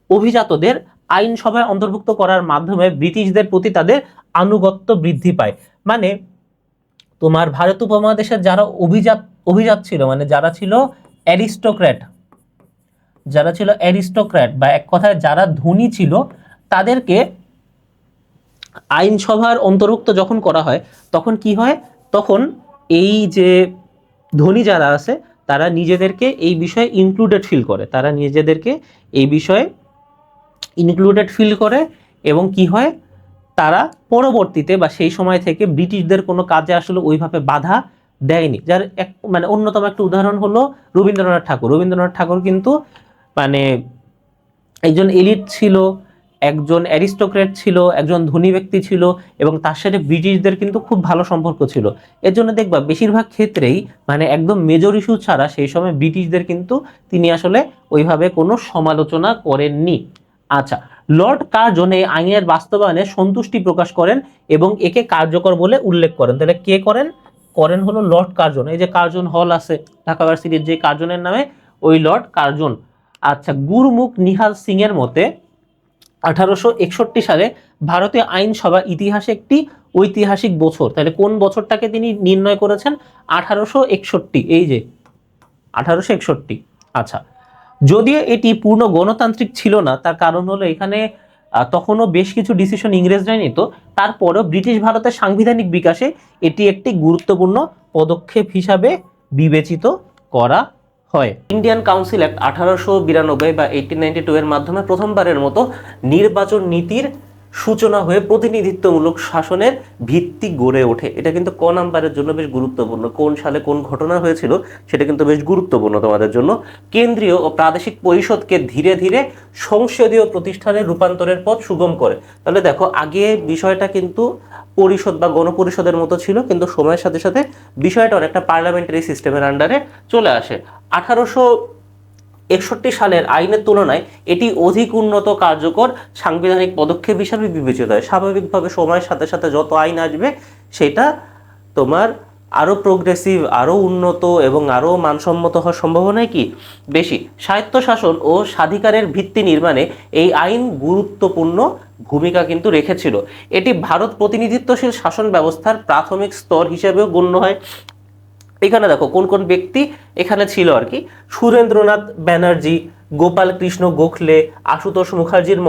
Speaker 1: অভিজাতদের আইনসভায় অন্তর্ভুক্ত করার মাধ্যমে ব্রিটিশদের প্রতি তাদের আনুগত্য বৃদ্ধি পায়। মানে তোমার ভারত উপমহাদেশের যারা অভিজাত ছিল, মানে যারা ছিল অ্যারিস্টোক্র্যাট বা এক কথায় যারা ধনী ছিল, তাদেরকে আইনসভার অন্তর্ভুক্ত যখন করা হয় তখন কি হয়, তখন এই যে ধনী যারা আছে তারা নিজেদেরকে এই বিষয়ে ইনক্লুডেড ফিল করে, এবং কি হয়, তারা পরবর্তীতে বা সেই সময় থেকে ব্রিটিশদের কোনো কাজে আসলে ওইভাবে বাধা দেয়নি। যার এক মানে অন্যতম একটা উদাহরণ হলো রবীন্দ্রনাথ ঠাকুর কিন্তু মানে একজন এলিট ছিল, একজন অ্যারিস্টোক্রেট ছিল, একজন ধনী ব্যক্তি ছিল, এবং তার সাথে ব্রিটিশদের কিন্তু খুব ভালো সম্পর্ক ছিল। এর জন্য দেখবা বেশিরভাগ ক্ষেত্রেই মানে একদম মেজর ইস্যু ছাড়া সেই সময় ব্রিটিশদের কিন্তু তিনি আসলে ওইভাবে কোনো সমালোচনা করেননি। আচ্ছা, লর্ড কার্জন এই আইনের বাস্তবায়নে সন্তুষ্টি প্রকাশ করেন এবং একে কার্যকর বলে উল্লেখ করেন। তাহলে কে করেন হলো লর্ড কার্জন। এই যে কার্জন হল আছে ঢাকা ভার্সিটির, যে কার্জনের নামে ওই লর্ড কার্জন। আচ্ছা, গুরমুখ নিহাল সিং এর মতে 1861 সালে ভারতীয় আইনসভা ইতিহাসে একটি ঐতিহাসিক বছর। তাহলে কোন বছরটাকে তিনি নির্ণয় করেছেন? 1861। এই যে 1861। আচ্ছা, যদিও এটি পূর্ণ গণতান্ত্রিক ছিল না, তার কারণ হলো এখানে তখনও বেশ কিছু ডিসিশন ইংরেজরাই নিত, তারপরেও ব্রিটিশ ভারতের সাংবিধানিক বিকাশে এটি একটি গুরুত্বপূর্ণ পদক্ষেপ হিসাবে বিবেচিত করা হয়। ইন্ডিয়ান কাউন্সিল অ্যাক্ট 1892 বা 1892 এর মাধ্যমে প্রথমবারের মতো নির্বাচন নীতির সূচনা হয়ে প্রতিনিধিত্বমূলক শাসনের ভিত্তি গড়ে ওঠে। এটা কিন্তু ক নাম্বারের জন্য বেশ গুরুত্বপূর্ণ, কোন সালে কোন ঘটনা হয়েছিল সেটা কিন্তু বেশ গুরুত্বপূর্ণ তোমাদের জন্য। কেন্দ্রীয় ও প্রাদেশিক পরিষদকে ধীরে ধীরে সংসদীয় প্রতিষ্ঠানে রূপান্তরের পথ সুগম করে। তাহলে দেখো, আগে বিষয়টা কিন্তু পরিষদ বা গণপরিষদের মতো ছিল, কিন্তু সময়ের সাথে সাথে বিষয়টা অনেকটা পার্লামেন্টারি সিস্টেমের আন্ডারে চলে আসে। 1861 সালের আইনের তুলনায় এটি অধিক উন্নত, কার্যকর সাংবিধানিক পদক্ষেপ হিসাবে বিবেচিত হয়। স্বাভাবিকভাবে সময়ের সাথে সাথে যত আইন আসবে সেটা তোমার আরো প্রোগ্রেসিভ, আরো উন্নত এবং আরো মানসম্মত হওয়ার সম্ভাবনাই কি বেশি। স্বায়ত্তশাসন ও স্বাধিকারের ভিত্তি নির্মাণে এই আইন গুরুত্বপূর্ণ ভূমিকা কিন্তু রেখেছিল। এটি ভারত প্রতিনিধিত্বশীল শাসন ব্যবস্থার প্রাথমিক স্তর হিসেবেও গণ্য হয়। এখানে দেখো কোন কোন ব্যক্তি এখানে ছিল আর কি। সুরেন্দ্রনাথ ব্যানার্জি, গোপাল কৃষ্ণ গোখলে, আশুতোষ মুখার্জির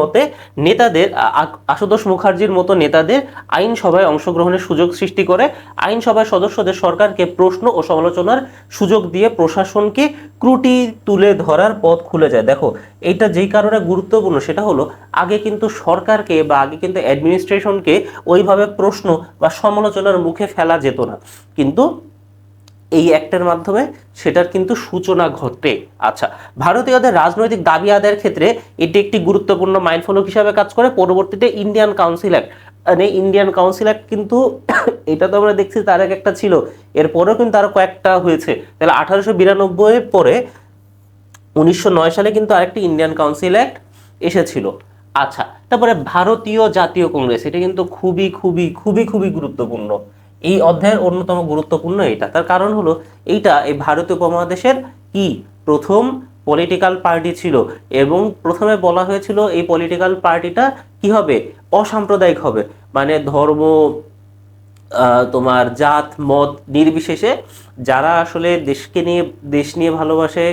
Speaker 1: মতো নেতাদের আইনসভায় অংশগ্রহণের সুযোগ সৃষ্টি করে। আইনসভার সদস্যদের সরকারকে প্রশ্ন ও সমালোচনার সুযোগ দিয়ে প্রশাসনকে ত্রুটি তুলে ধরার পথ খুলে যায়। দেখো, এইটা যেই কারণে গুরুত্বপূর্ণ সেটা হলো আগে কিন্তু সরকারকে বা আগে কিন্তু অ্যাডমিনিস্ট্রেশনকে ওইভাবে প্রশ্ন বা সমালোচনার মুখে ফেলা যেত না, কিন্তু এই অ্যাক্টের মাধ্যমে সেটার কিন্তু সূচনা ঘটে। আচ্ছা, ভারতীয়দের রাজনৈতিক দাবি আদায়ের ক্ষেত্রে এটি একটি গুরুত্বপূর্ণ মাইলফলক হিসাবে কাজ করে। পরবর্তীতে ইন্ডিয়ান কাউন্সিল অ্যাক্ট কিন্তু এটা তো আমরা দেখছি তার এক একটা ছিল, এরপরেও কিন্তু আরো কয়েকটা হয়েছে। তাহলে 1892 পরে 1909 সালে কিন্তু আরেকটি ইন্ডিয়ান কাউন্সিল অ্যাক্ট এসেছিল। আচ্ছা, তারপরে ভারতীয় জাতীয় কংগ্রেস, এটা কিন্তু খুবই খুবই খুবই খুবই গুরুত্বপূর্ণ। এই অধ্যায়ের অন্যতম গুরুত্বপূর্ণ এটা, তার কারণ হলো এইটা এই ভারতীয় উপমহাদেশের কি প্রথম পলিটিক্যাল পার্টি ছিল, এবং প্রথমে বলা হয়েছিল এই পলিটিক্যাল পার্টিটা কি হবে, অসাম্প্রদায়িক হবে। মানে ধর্ম, তোমার জাত মত নির্বিশেষে যারা আসলে দেশ নিয়ে ভালোবাসে,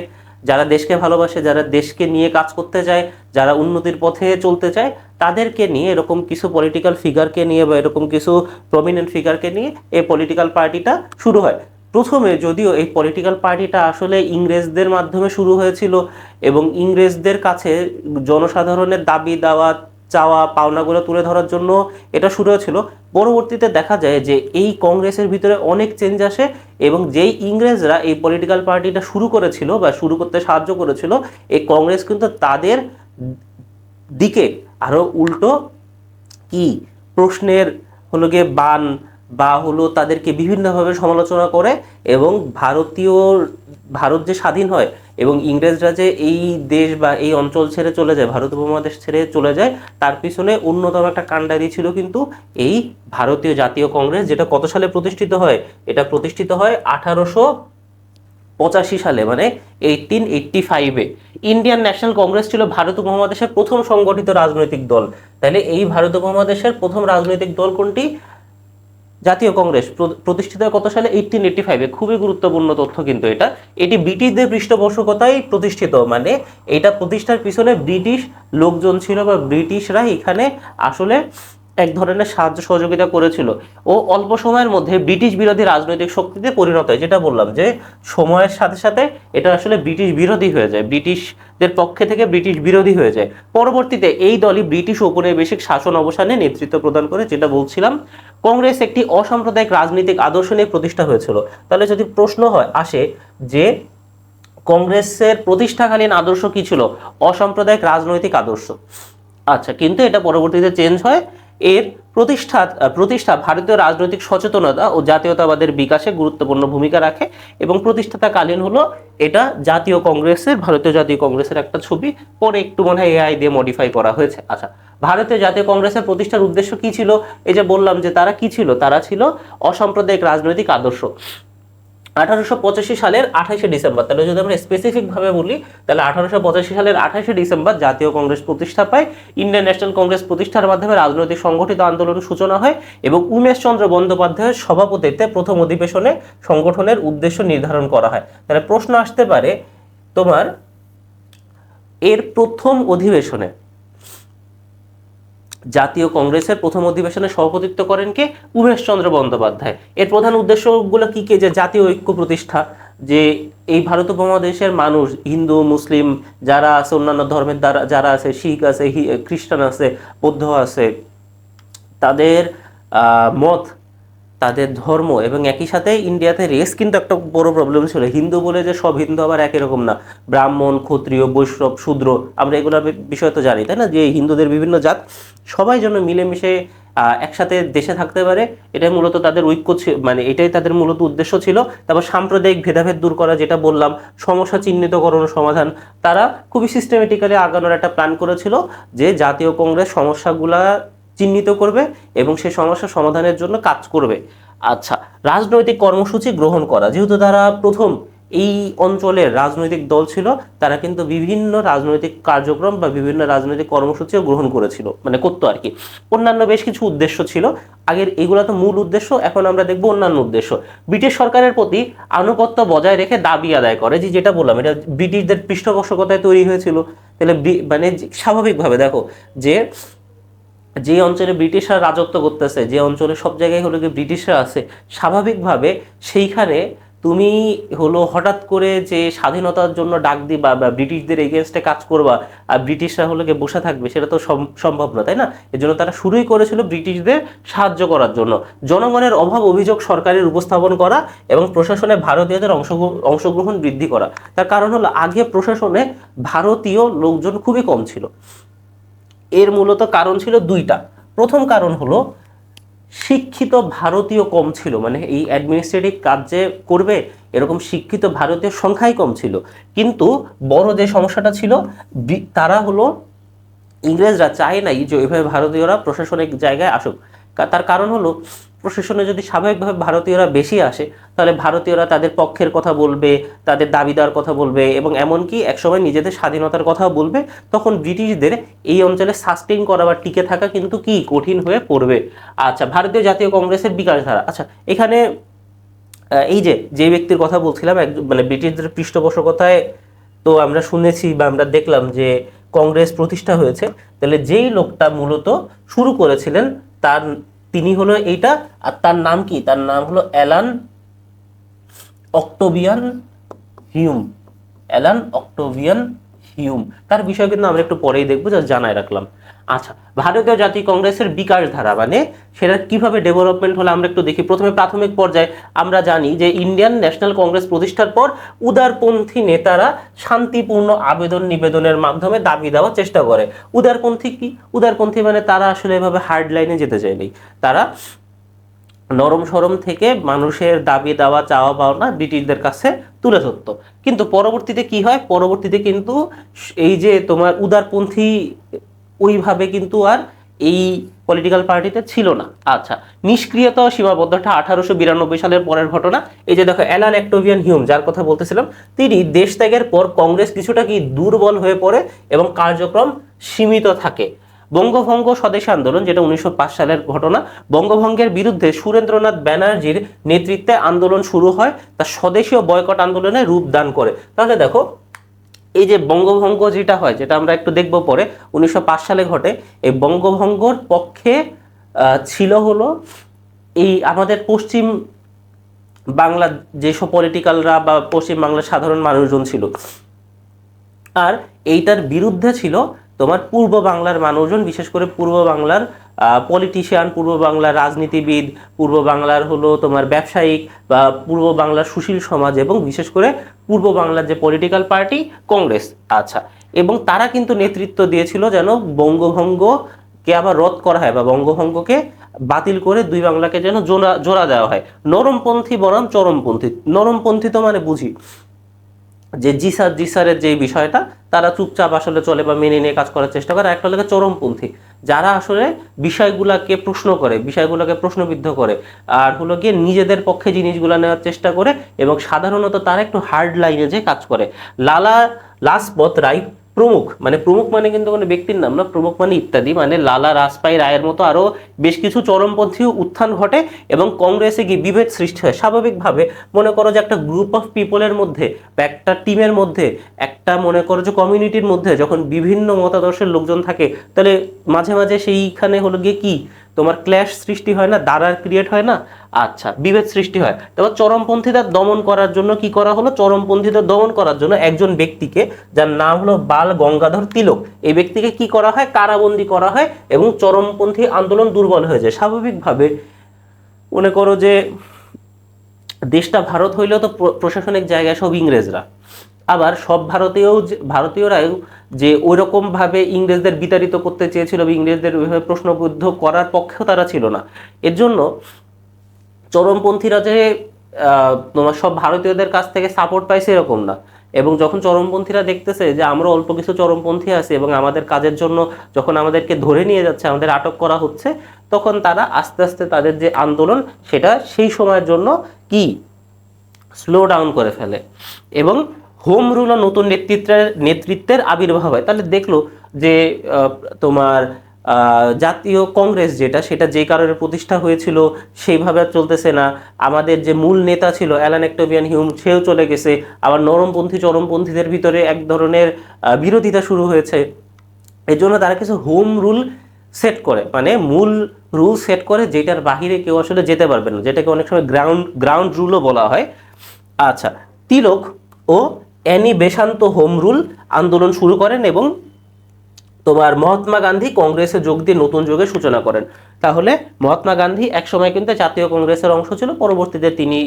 Speaker 1: যারা দেশকে ভালোবাসে, যারা দেশকে নিয়ে কাজ করতে চায়, যারা উন্নতির পথে চলতে চায়, তাদেরকে নিয়ে, এরকম কিছু পলিটিক্যাল ফিগারকে নিয়ে বা এরকম কিছু প্রমিনেন্ট ফিগারকে নিয়ে এই পলিটিক্যাল পার্টিটা শুরু হয়। প্রথমে যদিও এই পলিটিক্যাল পার্টিটা আসলে ইংরেজদের মাধ্যমে শুরু হয়েছিল এবং ইংরেজদের কাছে জনসাধারণের দাবি দাওয়া চাওয়া পাওনাগুলো তুলে ধরার জন্য এটা শুরু হয়েছিল। পরবর্তীতে দেখা যায় যে এই কংগ্রেসের ভিতরে অনেক চেঞ্জ আসে এবং যেই ইংরেজরা এই পলিটিক্যাল পার্টিটা শুরু করেছিল বা শুরু করতে সাহায্য করেছিল, এই কংগ্রেস কিন্তু তাদের দিকে আরো উল্টো কি প্রশ্নের হলো গিয়ে বান বা হলো তাদেরকে বিভিন্নভাবে সমালোচনা করে এবং ভারত যে স্বাধীন হয় এবং ইংরেজরা যে এই দেশ বা এই অঞ্চল ছেড়ে চলে যায়, ভারত উপমহাদেশ ছেড়ে চলে যায়, তার পিছনে অন্যতম একটা কাণ্ডারি ছিল কিন্তু এই ভারতীয় জাতীয় কংগ্রেস, যেটা কত সালে প্রতিষ্ঠিত হয়? এটা প্রতিষ্ঠিত হয় 1885 সালে, মানে 1885-এ। ইন্ডিয়ান ন্যাশনাল কংগ্রেস ছিল ভারত উপমহাদেশের প্রথম সংগঠিত রাজনৈতিক দল। তাহলে এই ভারত উপমহাদেশের প্রথম রাজনৈতিক দল কোনটি? জাতীয় কংগ্রেস। প্রতিষ্ঠিত হয় কত সালে? 1885-এ। খুবই গুরুত্বপূর্ণ তথ্য কিন্তু এটা। এটি ব্রিটিশদের পৃষ্ঠপোষকতায় প্রতিষ্ঠিত, মানে এটা প্রতিষ্ঠার পিছনে ব্রিটিশ লোকজন ছিল বা ব্রিটিশরা এখানে আসলে এক ধরনের সাহায্য সহযোগিতা করেছিল ও অল্প সময়ের মধ্যে ব্রিটিশ বিরোধী রাজনৈতিক শক্তিতে পরিণত হয়। যেটা বললাম যে সময়ের সাথে সাথে এটা আসলে ব্রিটিশ বিরোধী হয়ে যায়, ব্রিটিশদের পক্ষে থেকে ব্রিটিশ বিরোধী হয়ে যায়। পরবর্তীতে এই দলই ব্রিটিশ ঔপনিবেশিক শাসন অবসানে নেতৃত্ব প্রদান করে। যেটা বলছিলাম, কংগ্রেস একটি অসাম্প্রদায়িক রাজনৈতিক আদর্শ নিয়ে প্রতিষ্ঠা হয়েছিল। তাহলে যদি প্রশ্ন হয় আসে যে কংগ্রেসের প্রতিষ্ঠাকালীন আদর্শ কি ছিল? অসাম্প্রদায়িক রাজনৈতিক আদর্শ। আচ্ছা, কিন্তু এটা পরবর্তীতে চেঞ্জ হয়। এর প্রতিষ্ঠা ভারতীয় রাজনৈতিক সচেতনতা ও জাতীয়তাবাদের বিকাশে গুরুত্বপূর্ণ ভূমিকা রাখে এবং প্রতিষ্ঠাতাকালীন হলো এটা জাতীয় কংগ্রেসের, ভারতীয় জাতীয় কংগ্রেসের একটা ছবি, পরে একটু মনে হয় এআই দিয়ে মডিফাই করা হয়েছে। আচ্ছা, ভারতীয় জাতীয় কংগ্রেসের প্রতিষ্ঠার উদ্দেশ্য কি ছিল? এই যে বললাম যে তারা কি ছিল, তারা ছিল অসাম্প্রদায়িক রাজনৈতিক আদর্শ। 1885 সালের 28শে ডিসেম্বর, তাহলে যদি আমরা স্পেসিফিক ভাবে বলি তাহলে 1885 সালের 28শে ডিসেম্বর জাতীয় কংগ্রেস প্রতিষ্ঠা পায়। ইন্ডিয়ান ন্যাশনাল কংগ্রেস প্রতিষ্ঠার মাধ্যমে রাজনৈতিক সংগঠিত আন্দোলনের সূচনা হয় এবং উমেশ চন্দ্র বন্দ্যোপাধ্যায়ের সভাপতিত্বে প্রথম অধিবেশনে সংগঠনের উদ্দেশ্য নির্ধারণ করা হয়। তাহলে প্রশ্ন আসতে পারে তোমার, এর প্রথম অধিবেশনে জাতীয় কংগ্রেসের প্রথম অধিবেশনে সভাপতিত্ব করেন কে? উমেশ চন্দ্র বন্দ্যোপাধ্যায়। এর প্রধান উদ্দেশ্যগুলো কি কি? যে জাতীয় ঐক্য প্রতিষ্ঠা, যে এই ভারত উপমহাদেশের মানুষ, হিন্দু মুসলিম যারা আছে, অন্যান্য ধর্মের যারা আছে, শিখ আছে, খ্রিস্টান আছে, বৌদ্ধ আছে, তাদের মত, তাদের ধর্ম এবং একই সাথে ইন্ডিয়াতে রেস কিন্তু একটা বড় প্রবলেম ছিল। হিন্দু বলে যে সব হিন্দু আবার একই রকম না, ব্রাহ্মণ, ক্ষত্রিয়, বৈষ্ণব, শূদ্র, আমরা এগুলোর বিষয় তো জানি, তাই না? যে হিন্দুদের বিভিন্ন জাত, সবাই যেন মিলেমিশে একসাথে দেশে থাকতে পারে, এটাই মূলত তাদের ঐক্য, মানে এটাই তাদের মূলত উদ্দেশ্য ছিল। তারপর সাম্প্রদায়িক ভেদাভেদ দূর করা, যেটা বললাম, সমস্যা চিহ্নিতকরণ সমাধান, তারা খুবই সিস্টেমেটিক্যালি আগানোর একটা প্ল্যান করেছিল যে জাতীয় কংগ্রেস সমস্যাগুলা চিহ্নিত করবে এবং সেই সমস্যা সমাধানের জন্য কাজ করবে। আচ্ছা, রাজনৈতিক কর্মসূচি গ্রহণ করা, যেহেতু তারা প্রথম এই অঞ্চলের রাজনৈতিক দল ছিল, তারা কিন্তু বিভিন্ন রাজনৈতিক কার্যক্রম বা বিভিন্ন রাজনৈতিক কর্মসূচিও গ্রহণ করেছিল, মানে করতো আর কি। অন্যান্য বেশ কিছু উদ্দেশ্য ছিল আগের, এগুলো তো মূল উদ্দেশ্য, এখন আমরা দেখবো অন্যান্য উদ্দেশ্য। ব্রিটিশ সরকারের প্রতি আনুগত্য বজায় রেখে দাবি আদায় করে, যেটা বললাম এটা ব্রিটিশদের পৃষ্ঠপোষকতায় তৈরি হয়েছিল। তাহলে মানে স্বাভাবিকভাবে দেখো যে অঞ্চলে ব্রিটিশরা রাজত্ব করতেছে, যে অঞ্চলে সব জায়গায় হলো গিয়ে ব্রিটিশরা আছে, স্বাভাবিকভাবে সেইখানে তুমি হলো হঠাৎ করে যে স্বাধীনতার জন্য ডাক দিবা বা ব্রিটিশদের এগেনস্টে কাজ করবা আর ব্রিটিশরা হলো গিয়ে বসে থাকবে, সেটা তো সম্ভব না, তাই না? এর জন্য তারা শুরুই করেছিল ব্রিটিশদের সাহায্য করার জন্য। জনগণের অভাব অভিযোগ সরকারের উপস্থাপন করা এবং প্রশাসনে ভারতীয়দের অংশগ্রহণ বৃদ্ধি করা। তার কারণ হলো আগে প্রশাসনে ভারতীয় লোকজন খুবই কম ছিল। এর মূলত কারণ ছিল দুইটা। প্রথম কারণ হলো শিক্ষিত ভারতীয় কম ছিল, মানে এই অ্যাডমিনিস্ট্রেটিভ কাজ যে করবে এরকম শিক্ষিত ভারতীয় সংখ্যাই কম ছিল। কিন্তু বড় যে সমস্যাটা ছিল, তারা হলো ইংরেজরা চায় নাই যে ওইভাবে ভারতীয়রা প্রশাসনিক জায়গায় আসুক। তার কারণ হলো প্রশাসনে যদি স্বাভাবিকভাবে ভারতীয়রা বেশি আসে, তাহলে ভারতীয়রা তাদের পক্ষের কথা বলবে, তাদের দাবি দেওয়ার কথা বলবে এবং এমনকি একসময় নিজেদের স্বাধীনতার কথাও বলবে। তখন ব্রিটিশদের এই অঞ্চলে সাস্টেইন করা বা টিকে থাকা কিন্তু কি কঠিন হয়ে পড়বে। আচ্ছা, ভারতীয় জাতীয় কংগ্রেসের বিকাশধারা। আচ্ছা, এখানে এই যে ব্যক্তির কথা বলছিলাম, মানে ব্রিটিশদের পৃষ্ঠপোষকতায়, তো আমরা শুনেছি বা আমরা দেখলাম যে কংগ্রেস প্রতিষ্ঠা হয়েছে, তাহলে যেই লোকটা মূলত শুরু করেছিলেন তিনি হলো এইটা। আর তার নাম কি? তার নাম হলো Alan Octavian Hume. Alan Octavian Hume, তার বিষয় কিন্তু আমরা একটু পরেই দেখবো, যা জানাই রাখলাম। আচ্ছা, ভারতীয় জাতীয় কংগ্রেসের বিকাশ ধারা মানে সেটা কিভাবে ডেভেলপমেন্ট হলো আমরা একটু দেখি। প্রথমে প্রাথমিক পর্যায়ে আমরা জানি যে ইন্ডিয়ান ন্যাশনাল কংগ্রেস প্রতিষ্ঠার পর উদারপন্থী নেতারা শান্তিপূর্ণ আবেদন নিবেদনের মাধ্যমে দাবি দেওয়ার চেষ্টা করে। উদারপন্থী কি? উদারপন্থী মানে তারা আসলে এভাবে হার্ড লাইনে যেতে চায়নি, তারা নরম সরম থেকে মানুষের দাবি দেওয়া চাওয়া পাওনা ব্রিটিশদের কাছে তুলে ধরতো। কিন্তু পরবর্তীতে কি হয়? পরবর্তীতে কিন্তু এই যে তোমার উদারপন্থী ওইভাবে কিন্তু আর এই পলিটিক্যাল পার্টিতে ছিল না। আচ্ছা, নিষ্ক্রিয়তা ও সীমাবদ্ধতা 1892 সালের পরের ঘটনা। এই যে দেখো, অ্যালান অক্টোভিয়ান হিউম যার কথা বলতেছিলাম, তিনি দেশ ত্যাগের পর কংগ্রেস কিছুটা কি দুর্বল হয়ে পড়ে এবং কার্যক্রম সীমিত থাকে। বঙ্গভঙ্গ স্বদেশী আন্দোলন, যেটা 1905 সালের ঘটনা, বঙ্গভঙ্গের বিরুদ্ধে সুরেন্দ্রনাথ ব্যানার্জির নেতৃত্বে আন্দোলন শুরু হয়, তা স্বদেশীয় বয়কট আন্দোলনে রূপ দান করে। তাহলে দেখো, এই যে বঙ্গভঙ্গ যেটা হয়, যেটা আমরা একটু দেখবো পরে, 1905 সালে ঘটে, এই বঙ্গভঙ্গর পক্ষে ছিল হলো এই আমাদের পশ্চিম বাংলা যেসব পলিটিক্যালরা বা পশ্চিম বাংলার সাধারণ মানুষজন ছিল, আর এইটার বিরুদ্ধে ছিল তোমার পূর্ব বাংলার মানুষজন, বিশেষ করে পূর্ব বাংলার পলিটিশিয়ান, পূর্ব বাংলার রাজনীতিবিদ, পূর্ব বাংলার হলো তোমার ব্যবসায়িক বা পূর্ব বাংলার সুশীল সমাজ, এবং বিশেষ করে পূর্ব বাংলার যে পলিটিক্যাল পার্টি কংগ্রেস। আচ্ছা, এবং তারা কিন্তু নেতৃত্ব দিয়েছিল যেন বঙ্গভঙ্গকে আবার রদ করা হয় বা বঙ্গভঙ্গকে বাতিল করে দুই বাংলাকে যেন জোড়া দেওয়া হয়। নরমপন্থী বনাম চরমপন্থী। নরমপন্থী তো মানে বুঝি যে জিসারের যে বিষয়টা, তারা চুপচাপ আসলে চলে বা মেনে নিয়ে কাজ করার চেষ্টা করে। একটা হলো চরমপন্থী, যারা আসলে বিষয়গুলোকে প্রশ্ন করে, বিষয়গুলোকে প্রশ্নবিদ্ধ করে, আর হলো গিয়ে নিজেদের পক্ষে জিনিসগুলো নেওয়ার চেষ্টা করে, এবং সাধারণত তারা একটু হার্ড লাইনে যে কাজ করে। লালা লাজপত রায় প্রমুখ, মানে প্রমুখ মানে কিন্তু কোনো ব্যক্তির নাম না, প্রমুখ মানে ইত্যাদি, মানে লালা রাজপাই রায়ের মতো আরো বেশ কিছু চরমপন্থী উত্থান ঘটে এবং কংগ্রেসে গিয়ে বিভেদ সৃষ্টি হয়। স্বাভাবিকভাবে মনে করো যে একটা গ্রুপ অফ পিপলের মধ্যে বা একটা টিমের মধ্যে, একটা মনে করো যে কমিউনিটির মধ্যে যখন বিভিন্ন মতাদর্শের লোকজন থাকে, তাহলে মাঝে মাঝে সেইখানে হলো গিয়ে কি তোমার ক্ল্যাশ সৃষ্টি হয় না, দাঁড়ার ক্রিয়েট হয় না। আচ্ছা, বিভেদ সৃষ্টি হয়। তারপর চরমপন্থীদের দমন করার জন্য কি করা হলো? চরমপন্থীদের দমন করার জন্য একজন ব্যক্তিকে, যার নাম হলো বাল গঙ্গাধর তিলক, এই ব্যক্তিকে কি করা হয়? কারাবন্দী করা হয় এবং চরমপন্থী আন্দোলন দুর্বল হয়ে যায়। স্বাভাবিকভাবে মনে করো যে দেশটা ভারত হইলেও তো প্রশাসনিক জায়গায় সব ইংরেজরা, আবার সব ভারতীয়রাও যে ওইরকম ভাবে ইংরেজদের বিতাড়িত করতে চেয়েছিল, ইংরেজদের ওইভাবে প্রশ্নবুদ্ধ করার পক্ষেও তারা ছিল না। এর জন্য চরমপন্থীরা যে তোমার সব ভারতীয়দের কাছ থেকে সাপোর্ট পাইছে এরকম না। এবং যখন চরমপন্থীরা দেখতেছে যে আমরা অল্প কিছু চরমপন্থী আছি এবং আমাদের কাজের জন্য যখন আমাদেরকে ধরে নিয়ে যাচ্ছে, আমাদের আটক করা হচ্ছে, তখন তারা আস্তে আস্তে তাদের যে আন্দোলন সেটা সেই সময়ের জন্য কি স্লো ডাউন করে ফেলে এবং হোম রুল ও নতুন নেতৃত্বের আবির্ভাব হয়। তাহলে দেখলো যে তোমার জাতীয় কংগ্রেস যেটা, সেটা যে কারণে প্রতিষ্ঠা হয়েছিল সেইভাবে আর চলতেছে না। আমাদের যে মূল নেতা ছিল অ্যালান অক্টোভিয়ান হিউম, সেও চলে গেছে। আবার নরমপন্থী চরমপন্থীদের ভিতরে এক ধরনের বিরোধিতা শুরু হয়েছে। এই জন্য তারা কিছু হোম রুল সেট করে, মানে মূল রুল সেট করে, যেটার বাহিরে কেউ আসলে যেতে পারবে না, যেটাকে অনেক সময় গ্রাউন্ড রুলও বলা হয়। আচ্ছা, তিলক ও অ্যানি বেসান্ত হোম রুল আন্দোলন শুরু করেন এবং তোমার মহাত্মা গান্ধী কংগ্রেসে যোগ দিয়ে নতুন যুগের সূচনা করেন। তাহলে মহাত্মা গান্ধী একসময় কিন্তু জাতীয় কংগ্রেসের অংশ ছিল, পরবর্তীতে তিনি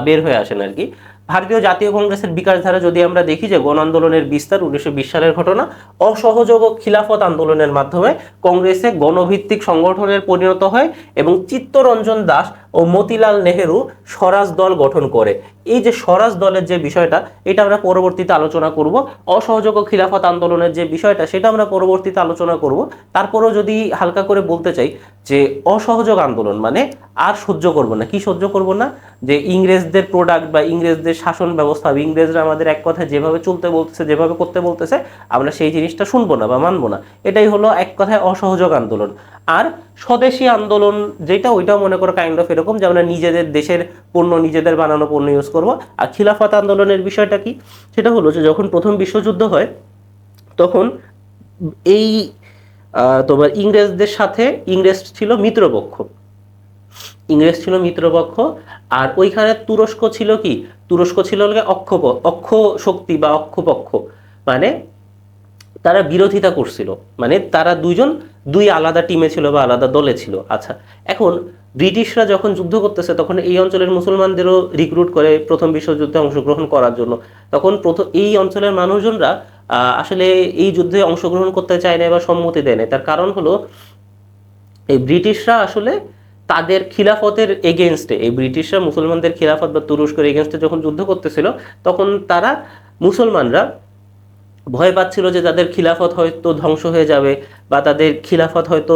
Speaker 1: বের হয়ে আসেন আর কি। ভারতীয় জাতীয় কংগ্রেসের বিকাশ ধারা যদি আমরা দেখি, যে গণ আন্দোলনের বিস্তার 1920 সালের ঘটনা, অসহযোগ ও খিলাফত আন্দোলনের মাধ্যমে কংগ্রেসে গণভিত্তিক সংগঠনের পরিণত হয় এবং চিত্তরঞ্জন দাস ও মতিলাল নেহেরু স্বরাজ দল গঠন করে। এই যে স্বরাজ দলের যে বিষয়টা, এটা আমরা পরবর্তীতে আলোচনা করব। অসহযোগ ও খিলাফত আন্দোলনের যে বিষয়টা, সেটা আমরা পরবর্তীতে আলোচনা করব। তারপরেও যদি হালকা করে বলতে চাই যে অসহযোগ আন্দোলন মানে আর সহ্য করব না। কি সহ্য করব না? যে ইংরেজদের প্রোডাক্ট বা ইংরেজদের শাসন ব্যবস্থা, ইংরেজরা আমাদের এক কথায় যেভাবে চলতে বলতেছে, যেভাবে করতে বলতেছে, আমরা সেই জিনিসটা শুনবো না বা মানবো না। এটাই হলো এক কথায় অসহযোগ আন্দোলন। আর স্বদেশী আন্দোলন যেটা, ওইটাও মনে করো কাইন্ড অফ এরকম, যে আমরা নিজেদের দেশের পণ্য, নিজেদের বানানো পণ্য ইউজ করব। আর খিলাফত আন্দোলনের বিষয়টা কি? সেটা হলো যে যখন প্রথম বিশ্বযুদ্ধ হয়, তখন এই তোমার ইংরেজদের সাথে ইংরেজ ছিল মিত্রপক্ষ, ইংরেজ ছিল মিত্রপক্ষ। আর ওইখানে তুরস্ক ছিল কি, তুরস্ক ছিল অক্ষ শক্তি বা অক্ষপক্ষ, মানে তারা বিরোধিতা করছিল, মানে তারা দুই আলাদা টিমে ছিল বা আলাদা দলে ছিল। আচ্ছা, এখন ব্রিটিশরা যখন যুদ্ধ করতেছে তখন এই অঞ্চলের মুসলমানদেরও রিক্রুট করে প্রথম বিশ্বযুদ্ধে অংশগ্রহণ করার জন্য। তখন এই অঞ্চলের মানুষজনরা আসলে এই যুদ্ধে অংশগ্রহণ করতে চায় না বা সম্মতি দেয় না। তার কারণ হলো এই ব্রিটিশরা আসলে তাদের খিলাফতের এগেনস্টে, এই ব্রিটিশরা মুসলমানদের খিলাফত বা তুরস্কের এগেনস্টে যখন যুদ্ধ করতেছিল তখন তারা মুসলমানরা ভয় পাচ্ছিল যে তাদের খিলাফত হয়তো ধ্বংস হয়ে যাবে বা তাদের খিলাফত হয়তো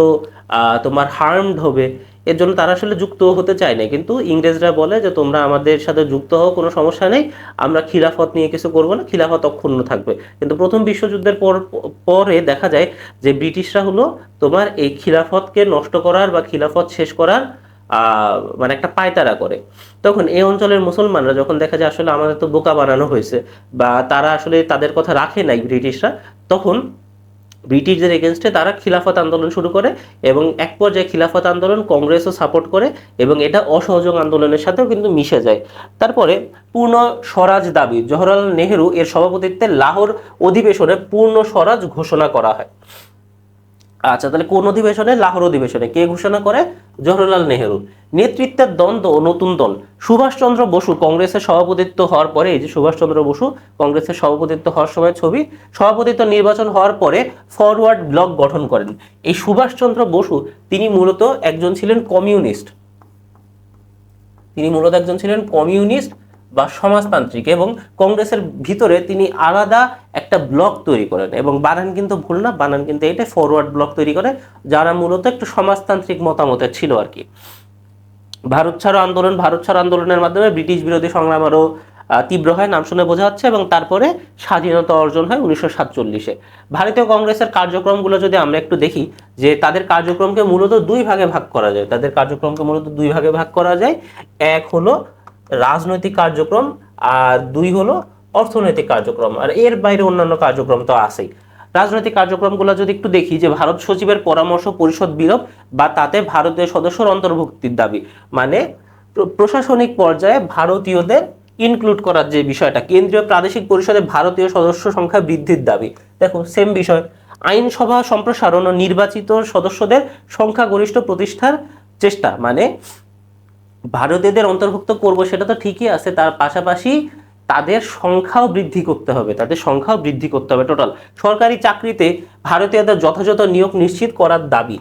Speaker 1: তোমার হার্মড হবে, এর জন্য তারা আসলে যুক্ত হতে চায় না। কিন্তু ইংরেজরা বলে যে তোমরা আমাদের সাথে যুক্ত হও, কোনো সমস্যা নেই, আমরা খিলাফত নিয়ে কিছু করবো না, খিলাফত অক্ষুণ্ণ থাকবে। কিন্তু প্রথম বিশ্বযুদ্ধের পরে দেখা যায় যে ব্রিটিশরা হলো তোমার এই খিলাফতকে নষ্ট করার বা খিলাফত শেষ করার মানে একটা পায়তারা করে। তখন এই অঞ্চলের মুসলমানরা যখন দেখা যায় আসলে আমাদের তো বোকা বানানো হয়েছে বা তারা আসলে তাদের কথা রাখে নাই ব্রিটিশরা, তখন ব্রিটিশদের এগেনস্টে তারা খিলাফত আন্দোলন শুরু করে এবং এক পর্যায়ে খিলাফত আন্দোলন কংগ্রেসও সাপোর্ট করে এবং এটা অসহযোগ আন্দোলনের সাথেও কিন্তু মিশে যায়। তারপরে পূর্ণ স্বরাজ দাবি, জওহরলাল নেহেরু এর সভাপতিত্বে লাহোর অধিবেশনে পূর্ণ স্বরাজ ঘোষণা করা হয়। আচ্ছা, তাহলে কোন অধিবেশনে? লাহোর অধিবেশনে। কে ঘোষণা করে? জওহরলাল নেহেরু। নেতৃত্বের দ্বন্দ্ব ও নতুন দল, সুভাষচন্দ্র বসু কংগ্রেসের সভাপতিত্ব হওয়ার পরে, এই যে সুভাষচন্দ্র বসু কংগ্রেসের সভাপতিত্ব হওয়ার সময় ছবি, সভাপতিত্ব নির্বাচন হওয়ার পরে ফরওয়ার্ড ব্লক গঠন করেন। এই সুভাষচন্দ্র বসু তিনি মূলত একজন ছিলেন কমিউনিস্ট, তিনি মূলত একজন ছিলেন কমিউনিস্ট বা সমাজতান্ত্রিক, এবং কংগ্রেসের ভিতরে তিনি আলাদা একটা ব্লক তৈরি করেন, এবং বানান কিন্তু ভুল না, বানান কিন্তু এটা ফরওয়ার্ড ব্লক তৈরি করে, যারা মূলত একটু সমাজতান্ত্রিক মতামতের ছিল আর কি। ভারত ছাড়ো আন্দোলন, ভারত ছাড়ো আন্দোলনের মাধ্যমে ব্রিটিশ বিরোধী সংগ্রাম আরো তীব্র হয়, নাম শুনে বোঝা যাচ্ছে, এবং তারপরে স্বাধীনতা অর্জন হয় 1947-এ। ভারতীয় কংগ্রেসের কার্যক্রমগুলো যদি আমরা একটু দেখি, যে তাদের কার্যক্রমকে মূলত দুই ভাগে ভাগ করা যায়, তাদের কার্যক্রমকে মূলত দুই ভাগে ভাগ করা যায়। এক হলো রাজনৈতিক কার্যক্রম আর দুই হলো অর্থনৈতিক কার্যক্রম, আর এর বাইরে অন্যান্য কার্যক্রম তো আছেই। রাজনৈতিক কার্যক্রমগুলো যদি একটু দেখি, যে ভারত সচিবের পরামর্শ পরিষদ বিলোপ বা তাতে ভারতীয় সদস্যর অন্তর্ভুক্তির দাবি, মানে প্রশাসনিক পর্যায়ে ভারতীয়দের ইনক্লুড করার যে বিষয়টা, কেন্দ্রীয় প্রাদেশিক পরিষদে ভারতীয় সদস্য সংখ্যা বৃদ্ধির দাবি। দেখো সেম বিষয়। আইনসভা সম্প্রসারণ ও নির্বাচিত সদস্যদের সংখ্যাগরিষ্ঠ প্রতিষ্ঠার চেষ্টা, মানে ভারতীয়দের অন্তর্ভুক্ত করব সেটা তো ঠিকই আছে, তার পাশাপাশি তাদের সংখ্যাও বৃদ্ধি করতে হবে, তাদের সংখ্যাও বৃদ্ধি করতে হবে। টোটাল সরকারি চাকরিতে ভারতীয়দের যথাযথ নিয়োগ নিশ্চিত করার দাবি।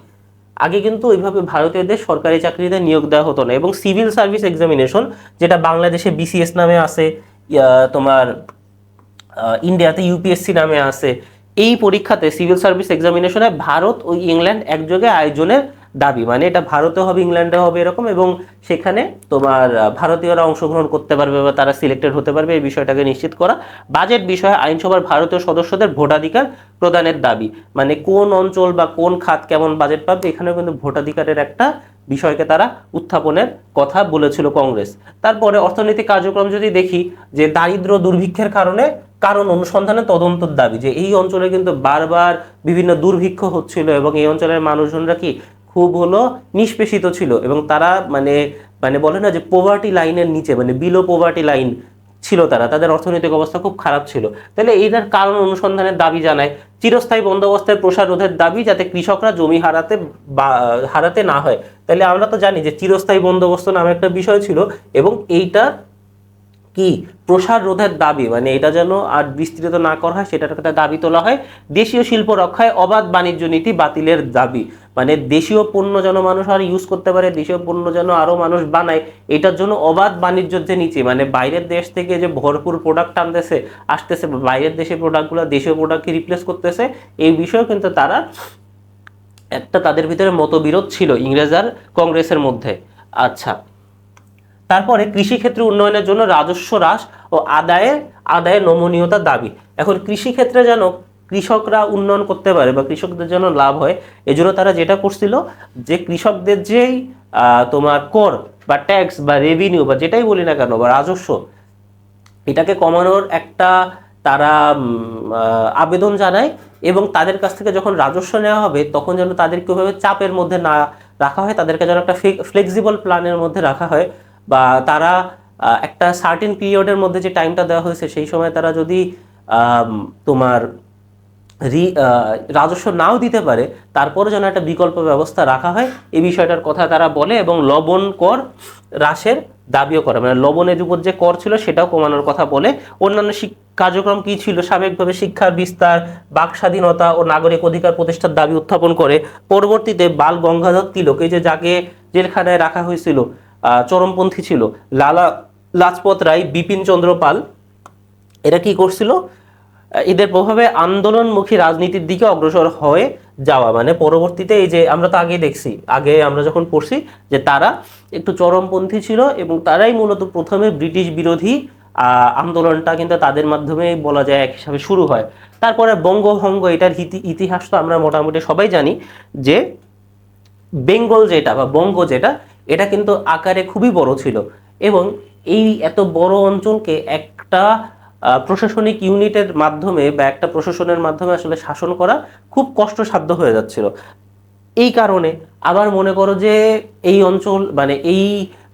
Speaker 1: আগে কিন্তু ওইভাবে ভারতীয়দের সরকারি চাকরিতে নিয়োগ দেওয়া হতো না, এবং সিভিল সার্ভিস এক্সামিনেশন, যেটা বাংলাদেশে বিসিএস নামে আছে, তোমার ইন্ডিয়াতে ইউপিএসসি নামে আছে, এই পরীক্ষাতে সিভিল সার্ভিস এক্সামিনেশনে ভারত ও ইংল্যান্ড একযোগে আয়োজনের দাবি, মানে এটা ভারতে হবে ইংল্যান্ডে হবে এরকম, এবং সেখানে তোমার ভারতীয়রা অংশগ্রহণ করতে পারবে বা তারা সিলেক্টেড হতে পারবে, এই বিষয়টাকে নিশ্চিত করা। বাজেট বিষয়ে আইনসভার ভারতীয় সদস্যদের ভোটাধিকার প্রদানের দাবি, মানে কোন অঞ্চল বা কোন খাত কেমন বাজেট পাবে, এখানেও কিন্তু ভোটাধিকারের একটা বিষয়কে তারা উত্থাপনের কথা বলেছিল কংগ্রেস। তারপরে অর্থনৈতিক কার্যক্রম যদি দেখি, যে দারিদ্র দুর্ভিক্ষের কারণ অনুসন্ধানে তদন্তের দাবি, যে এই অঞ্চলে কিন্তু বারবার বিভিন্ন দুর্ভিক্ষ হচ্ছিল এবং এই অঞ্চলের মানুষজনরা কি খুব হলো নিষ্পেষিত ছিল, এবং তারা মানে মানে বলে না যে পোভার্টি লাইনের নিচে, মানে বিলো পোভার্টি লাইন ছিল, তাদের অর্থনৈতিক অবস্থা খুব খারাপ ছিল। তাহলে এইটার কারণ অনুসন্ধানের দাবি জানায়। চিরস্থায়ী বন্দোবস্তের প্রসার রোধের দাবি, যাতে কৃষকরা জমি হারাতে না হয়। তাহলে আমরা তো জানি যে চিরস্থায়ী বন্দোবস্ত নামে একটা বিষয় ছিল, এবং এইটা কি প্রসার রোধের দাবি, মানে এটা যেন আর বিস্তৃত না করা হয় সেটার একটা দাবি তোলা হয়। দেশীয় শিল্প রক্ষায় অবাধ বাণিজ্য নীতি বাতিলের দাবি, মানে দেশীয় পণ্য যেন মানুষ আর ইউজ করতে পারে, দেশীয় পণ্য যেন আরো মানুষ বানায়, এটার জন্য অবাধ বাণিজ্যের যে নীতি, মানে বাইরের দেশ থেকে যে ভরপুর প্রোডাক্ট আসতেছে, বাইরের দেশের প্রোডাক্টগুলো দেশীয় প্রোডাক্টকে রিপ্লেস করতেছে, এই বিষয়েও কিন্তু তারা একটা তাদের ভিতরে মতবিরোধ ছিল ইংরেজ আর কংগ্রেসের মধ্যে। আচ্ছা, তারপরে কৃষিক্ষেত্রে উন্নয়নের জন্য রাজস্ব হ্রাস ও আদায়ে নমনীয়তার দাবি। এখন কৃষিক্ষেত্রে যেন কৃষকরা উন্নয়ন করতে পারে বা কৃষকদের যেন লাভ হয়, এজন্য তারা যেটা করছিল, যে কৃষকদের যেই তোমার কর বা ট্যাক্স বা রেভিনিউ বা যেটাই বলি না কেন বা রাজস্ব, এটাকে কমানোর একটা তারা আবেদন জানায় এবং তাদের কাছ থেকে যখন রাজস্ব নেওয়া হবে তখন যেন তাদেরকে ওইভাবে চাপের মধ্যে না রাখা হয়, তাদেরকে যেন একটা ফ্লেক্সিবল প্ল্যানের মধ্যে রাখা হয়, বা তারা একটা সার্টেন পিরিয়ডের মধ্যে যে টাইমটা দেওয়া হয়েছে সেই সময় তারা যদি তোমার রাজস্ব নাও দিতে পারে, তারপরে যেন একটা বিকল্প ব্যবস্থা রাখা হয়, এই বিষয়টার কথা তারা বলে। এবং লবণ কর হ্রাসের দাবিও করে, মানে লবণের উপর যে কর ছিল সেটাও কমানোর কথা বলে। অন্যান্য কার্যক্রম কি ছিল, স্বাভাবিকভাবে শিক্ষার বিস্তার, বাক স্বাধীনতা ও নাগরিক অধিকার প্রতিষ্ঠার দাবি উত্থাপন করে। পরবর্তীতে বাল গঙ্গাধর তিলক, এই যে যাকে জেলখানায় রাখা হয়েছিল, চরমপন্থী ছিল, লালা লাজপত রায়, বিপিন চন্দ্র পাল, এরা কি করছিল, এদের প্রভাবে আন্দোলনমুখী রাজনীতির দিকে অগ্রসর হয়ে যাওয়া। মানে পরবর্তীতে এই যে আমরা তো আগে দেখছি, আগে আমরা যখন পড়ছি যে তারা একটু চরমপন্থী ছিল এবং তারাই মূলত প্রথমে ব্রিটিশ বিরোধী আন্দোলনটা কিন্তু তাদের মাধ্যমে বলা যায় এক হিসাবে শুরু হয়। তারপরে বঙ্গভঙ্গ, এটার ইতিহাস তো আমরা মোটামুটি সবাই জানি যে বেঙ্গল যেটা বা বঙ্গ যেটা, এটা কিন্তু আকারে খুবই বড় ছিল এবং এই এত বড় অঞ্চলকে একটা প্রশাসনিক ইউনিটের মাধ্যমে বা একটা প্রশাসনের মাধ্যমে আসলে শাসন করা খুব কষ্টসাধ্য হয়ে যাচ্ছিল। এই কারণে আবার মনে করো যে এই অঞ্চল মানে এই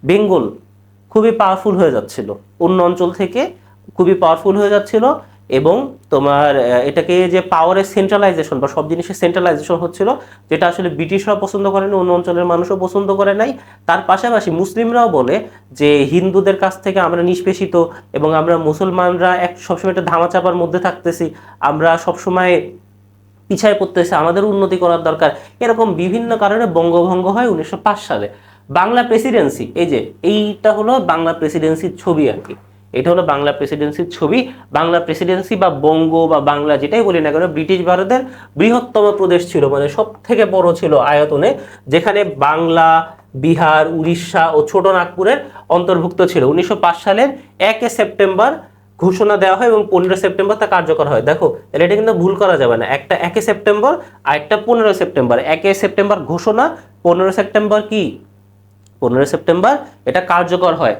Speaker 1: বেঙ্গল খুবই পাওয়ারফুল হয়ে যাচ্ছিল, অন্য অঞ্চল থেকে খুবই পাওয়ারফুল হয়ে যাচ্ছিল। এবং তোমার এটাকে যে পাওয়ারের সেন্ট্রালাইজেশন বা সব জিনিসের সেন্ট্রালাইজেশন হচ্ছিল, যেটা আসলে ব্রিটিশরাও পছন্দ করেনি, অন্য অঞ্চলের মানুষও পছন্দ করে নাই। তার পাশাপাশি মুসলিমরাও বলে যে হিন্দুদের কাছ থেকে আমরা নিষ্পেষিত এবং আমরা মুসলমানরা সবসময় একটা ধামাচাপার মধ্যে থাকতেছি, আমরা সবসময় পিছায় পড়তেছে, আমাদের উন্নতি করার দরকার। এরকম বিভিন্ন কারণে বঙ্গভঙ্গ হয় 1905 সালে। বাংলা প্রেসিডেন্সি, এই যে এইটা হলো বাংলা প্রেসিডেন্সির ছবি আর কি, এটা হলো বাংলা প্রেসিডেন্সির ছবি। বাংলা প্রেসিডেন্সি বা বঙ্গ বা বাংলা যেটাই বলি না কেন, ব্রিটিশ ভারতের বৃহত্তম প্রদেশ ছিল, মানে সব থেকে বড় ছিল আয়তনে, যেখানে বাংলা, বিহার, উড়িষ্যা ও ছোট নাগপুরের অন্তর্ভুক্ত ছিল। 1905 সালের 1 সেপ্টেম্বর ঘোষণা দেওয়া হয় এবং 15 সেপ্টেম্বর তা কার্যকর হয়। দেখো তাহলে এটা কিন্তু ভুল করা যাবে না, একটা 1 সেপ্টেম্বর আর একটা 15 সেপ্টেম্বর। 1 সেপ্টেম্বর ঘোষণা, 15 সেপ্টেম্বর কি, 15 সেপ্টেম্বর এটা কার্যকর হয়।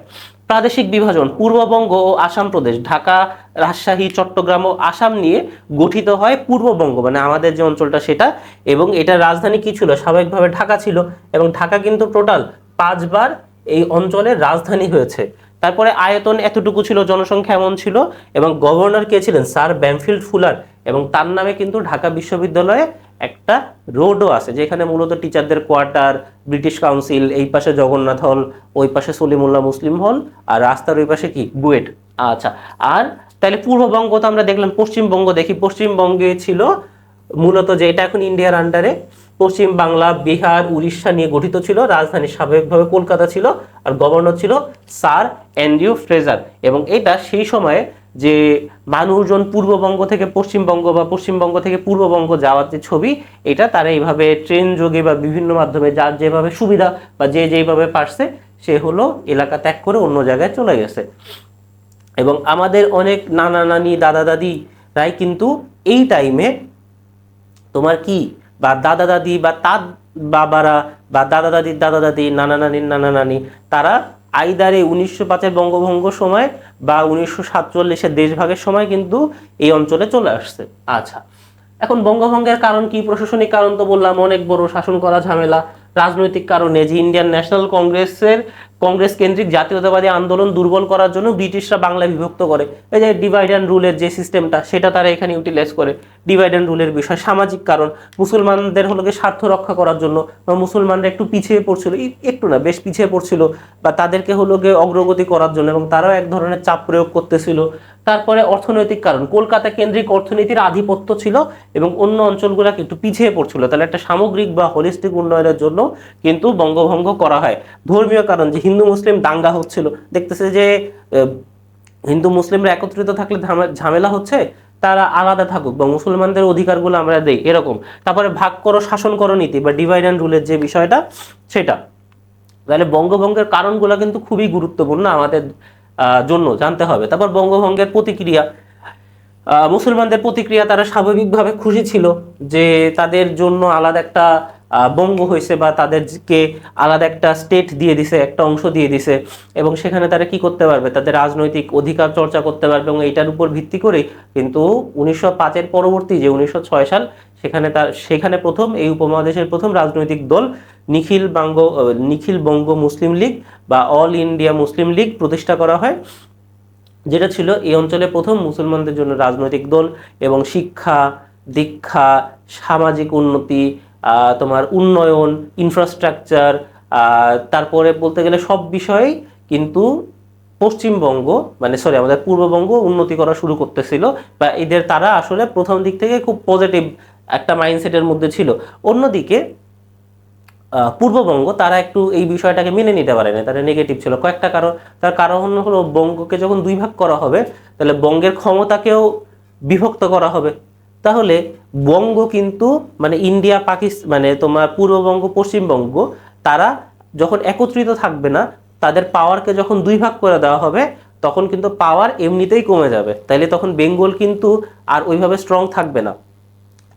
Speaker 1: প্রাদেশিক বিভাজন, পূর্ববঙ্গ ও আসাম প্রদেশ, ঢাকা, রাজশাহী, চট্টগ্রাম ও আসাম নিয়ে গঠিত হয় পূর্ববঙ্গ, মানে আমাদের যে অঞ্চলটা সেটা। এবং এটার রাজধানী কি ছিল, স্বাভাবিকভাবে ঢাকা ছিল, এবং ঢাকা কিন্তু টোটাল 5 বার এই অঞ্চলের রাজধানী হয়েছে। তারপরে আয়তন এতটুকু ছিল, জনসংখ্যা এমন ছিল, এবং গভর্নর কে ছিলেন, স্যার ব্যামফিল্ড ফুলার, এবং তার নামে কিন্তু ঢাকা বিশ্ববিদ্যালয়ে একটা রোডও আছে, যেখানে মূলত টিচারদের কোয়ার্টার, ব্রিটিশ কাউন্সিল, এই পাশে জগন্নাথ হল, ওই পাশে সলিমুল্লাহ মুসলিম হল, আর রাস্তার ওই পাশে কি বুয়েট। আচ্ছা, আর তাহলে পূর্ববঙ্গ তো আমরা দেখলাম, পশ্চিমবঙ্গ দেখি। পশ্চিমবঙ্গে ছিল মূলত যে এটা এখন ইন্ডিয়ার আন্ডারে, পশ্চিম বাংলা, বিহার, উড়িষ্যা নিয়ে গঠিত ছিল। রাজধানী স্বাভাবিকভাবে কলকাতা ছিল, আর গভর্নর ছিল স্যার অ্যান্ড্রিউ ফ্রেজার। এবং এটা সেই সময়ে যে মানুষজন পূর্ববঙ্গ থেকে পশ্চিমবঙ্গ বা পশ্চিমবঙ্গ থেকে পূর্ববঙ্গ যাওয়ার যে ছবি, এটা তারা এইভাবে ট্রেন যোগে বা বিভিন্ন মাধ্যমে যার যেভাবে সুবিধা বা যে যেভাবে পারছে সে হলো এলাকা ত্যাগ করে অন্য জায়গায় চলে গেছে। এবং আমাদের অনেক নানা নানি, দাদা দাদিরাই কিন্তু এই টাইমে তোমার কি বা দাদা দাদি বা তার বাবারা বা দাদা দাদির দাদা দাদি, নানা নানির নানা নানি, তারা আইদারে 1905-এর বঙ্গভঙ্গ সময় বা 1947-এর দেশভাগের সময় কিন্তু এই অঞ্চলে চলে আসছে। আচ্ছা, এখন বঙ্গভঙ্গের কারণ কি? প্রশাসনিক কারণ তো বললাম, অনেক বড় শাসন করা ঝামেলা। রাজনৈতিক কারণে যে ইন্ডিয়ান ন্যাশনাল কংগ্রেস কেন্দ্রিক জাতীয়তাবাদী আন্দোলন দুর্বল করার জন্য ব্রিটিশরা বাংলা বিভক্ত করে। এই যে ডিভাইড অ্যান্ড রুলের যে সিস্টেমটা, সেটা তারা এখানে ইউটিলাইজ করে। ডিভাইড অ্যান্ড রুলের বিষয়, সামাজিক কারণ, মুসলমানদের হলো স্বার্থ রক্ষা করার জন্য, বা মুসলমানরা একটু পিছিয়ে পড়ছিল, একটু না বেশ পিছিয়ে পড়ছিল, বা তাদেরকে হলো অগ্রগতি করার জন্য, এবং তারাও এক ধরনের চাপ প্রয়োগ করতেছিল। তারপরে অর্থনৈতিক কারণ, কলকাতা কেন্দ্রিক অর্থনীতির আধিপত্য ছিল এবং অন্য অঞ্চলগুলো একটু পিছিয়ে পড়ছিল, তাহলে একটা সামগ্রিক বা হোলিস্টিক উন্নয়নের জন্য কিন্তু বঙ্গভঙ্গ করা হয়। ধর্মীয় কারণ, যে হিন্দু মুসলিম দাঙ্গা হচ্ছিল, দেখতেছে যে হিন্দু মুসলিমরা একত্রিত থাকলে ঝামেলা হচ্ছে, তারা আলাদা থাকুক বা মুসলমানদের অধিকারগুলো আমরা দেই, এরকম। তারপরে ভাগ করো শাসন করো নীতি বা ডিভাইড অ্যান্ড রুলের যে বিষয়টা সেটা। তাহলে বঙ্গভঙ্গের কারণগুলো কিন্তু খুবই গুরুত্বপূর্ণ আমাদের জন্য জানতে হবে। তারপর বঙ্গভঙ্গের প্রতিক্রিয়া, মুসলমানদের প্রতিক্রিয়া, তারা স্বাভাবিকভাবে খুশি ছিল যে তাদের জন্য আলাদা একটা বঙ্গ হয়েছে বা তাদেরকে আলাদা একটা স্টেট দিয়ে দিছে, একটা অংশ দিয়ে দিছে, এবং সেখানে তারা কি করতে পারবে, তাদের রাজনৈতিক অধিকার চর্চা করতে পারবে, এবং এইটার উপর ভিত্তি করে কিন্তু 1905-এর পরবর্তী যে 1906 সাল, সেখানে প্রথম এই উপমহাদেশের প্রথম রাজনৈতিক দল নিখিল বঙ্গ মুসলিম লীগ বা অল ইন্ডিয়া মুসলিম লীগ প্রতিষ্ঠা করা হয়, যেটা ছিল এই অঞ্চলে প্রথম মুসলমানদের জন্য রাজনৈতিক দল। এবং শিক্ষা, দীক্ষা, সামাজিক উন্নতি, তোমার উন্নয়ন, ইনফ্রাস্ট্রাকচার, তারপরে বলতে গেলে সব বিষয়েই কিন্তু পশ্চিমবঙ্গ আমাদের পূর্ববঙ্গ উন্নতি করা শুরু করতেছিল, বা তারা আসলে প্রথম দিক থেকে খুব পজিটিভ একটা মাইন্ডসেটের মধ্যে ছিল। অন্যদিকে পূর্ববঙ্গ তারা একটু এই বিষয়টাকে মেনে নিতে পারে না, তারা নেগেটিভ ছিল। কয়েকটা কারণ, তার কারণ হলো বঙ্গকে যখন দুই ভাগ করা হবে তাহলে বঙ্গের ক্ষমতাকেও বিভক্ত করা হবে। তাহলে বঙ্গ কিন্তু ইন্ডিয়া পাকিস্তান তোমার পূর্ববঙ্গ পশ্চিমবঙ্গ তারা যখন একত্রিত থাকবে না, তাদের পাওয়ারকে যখন দুই ভাগ করে দেওয়া হবে তখন কিন্তু পাওয়ার এমনিতেই কমে যাবে, তাইলে তখন বেঙ্গল কিন্তু আর ওইভাবে স্ট্রং থাকবে না।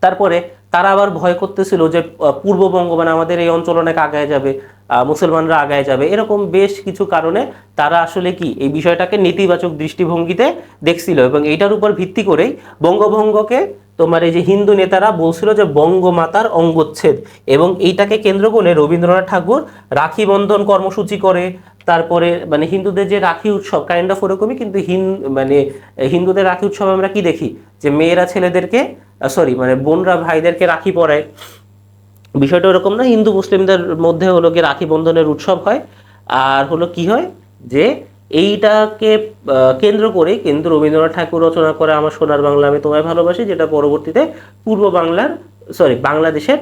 Speaker 1: তারপরে তারা আবার ভয় করতেছিল যে পূর্ববঙ্গ আমাদের এই অঞ্চল অনেক আগায় যাবে, মুসলমানরা আগায় যাবে, এরকম বেশ কিছু কারণে তারা আসলে কি এই বিষয়টাকে নেতিবাচক দৃষ্টিভঙ্গিতে দেখছিল। এবং এইটার উপর ভিত্তি করেই বঙ্গভঙ্গকে তোমার এই যে হিন্দু নেতারা বলছিল যে বঙ্গমাতার অঙ্গচ্ছেদ, এবং এইটাকে কেন্দ্র করে রবীন্দ্রনাথ ঠাকুর রাখি বন্ধন কর্মসূচি করে। তারপরে হিন্দুদের যে রাখি উৎসব কাইন্ড অফ ওরকমই, কিন্তু হিন্দুদের রাখি উৎসব আমরা কি দেখি যে মেয়েরা ছেলেদেরকে বোনরা ভাইদেরকে রাখি পরায়। বিষয়টা ওরকম না, হিন্দু মুসলিমদের মধ্যে হলো কি রাখি বন্ধনের উৎসব হয়। আর হলো কি হয় যে এইটাকে কেন্দ্র করে কিন্তু রবীন্দ্রনাথ ঠাকুর রচনা করে আমার সোনার বাংলা আমি তোমায় ভালোবাসি, যেটা পরবর্তীতে বাংলাদেশের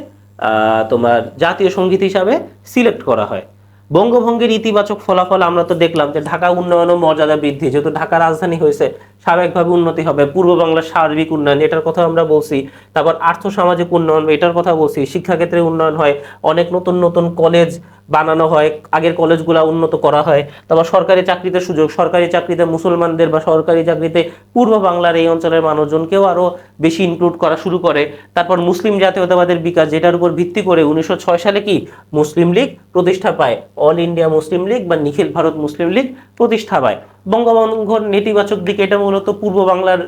Speaker 1: তোমার জাতীয় সঙ্গীত হিসাবে সিলেক্ট করা হয়। বঙ্গভঙ্গের ইতিবাচক ফলাফল আমরা তো দেখলাম যে ঢাকা উন্নয়ন ও মর্যাদা বৃদ্ধি, যেহেতু ঢাকা রাজধানী হয়েছে স্বাভাবিকভাবে উন্নতি হবে। পূর্ব বাংলার সার্বিক উন্নয়ন, এটার কথা আমরা বলছি। তারপর আর্থ সামাজিক উন্নয়ন, এটার কথা বলছি। শিক্ষাক্ষেত্রে উন্নয়ন হয়, অনেক নতুন নতুন কলেজ বানানো হয়, আগের কলেজগুলো উন্নত করা হয়। তারপর সরকারি চাকরিতে সুযোগ, সরকারি চাকরিতে মুসলমানদের বা সরকারি চাকরিতে পূর্ব বাংলার এই অঞ্চলের মানুষজনকেও আরো বেশি ইনক্লুড করা শুরু করে। তারপর মুসলিম জাতীয়তাবাদের বিকাশ, যেটার উপর ভিত্তি করে 1906 সালে কি মুসলিম লীগ প্রতিষ্ঠা পায়, অল ইন্ডিয়া মুসলিম লীগ বা নিখিল ভারত মুসলিম লীগ প্রতিষ্ঠা পায়। বঙ্গভঙ্গের নেতিবাচক দিকে এটা মূলত পূর্ব বাংলার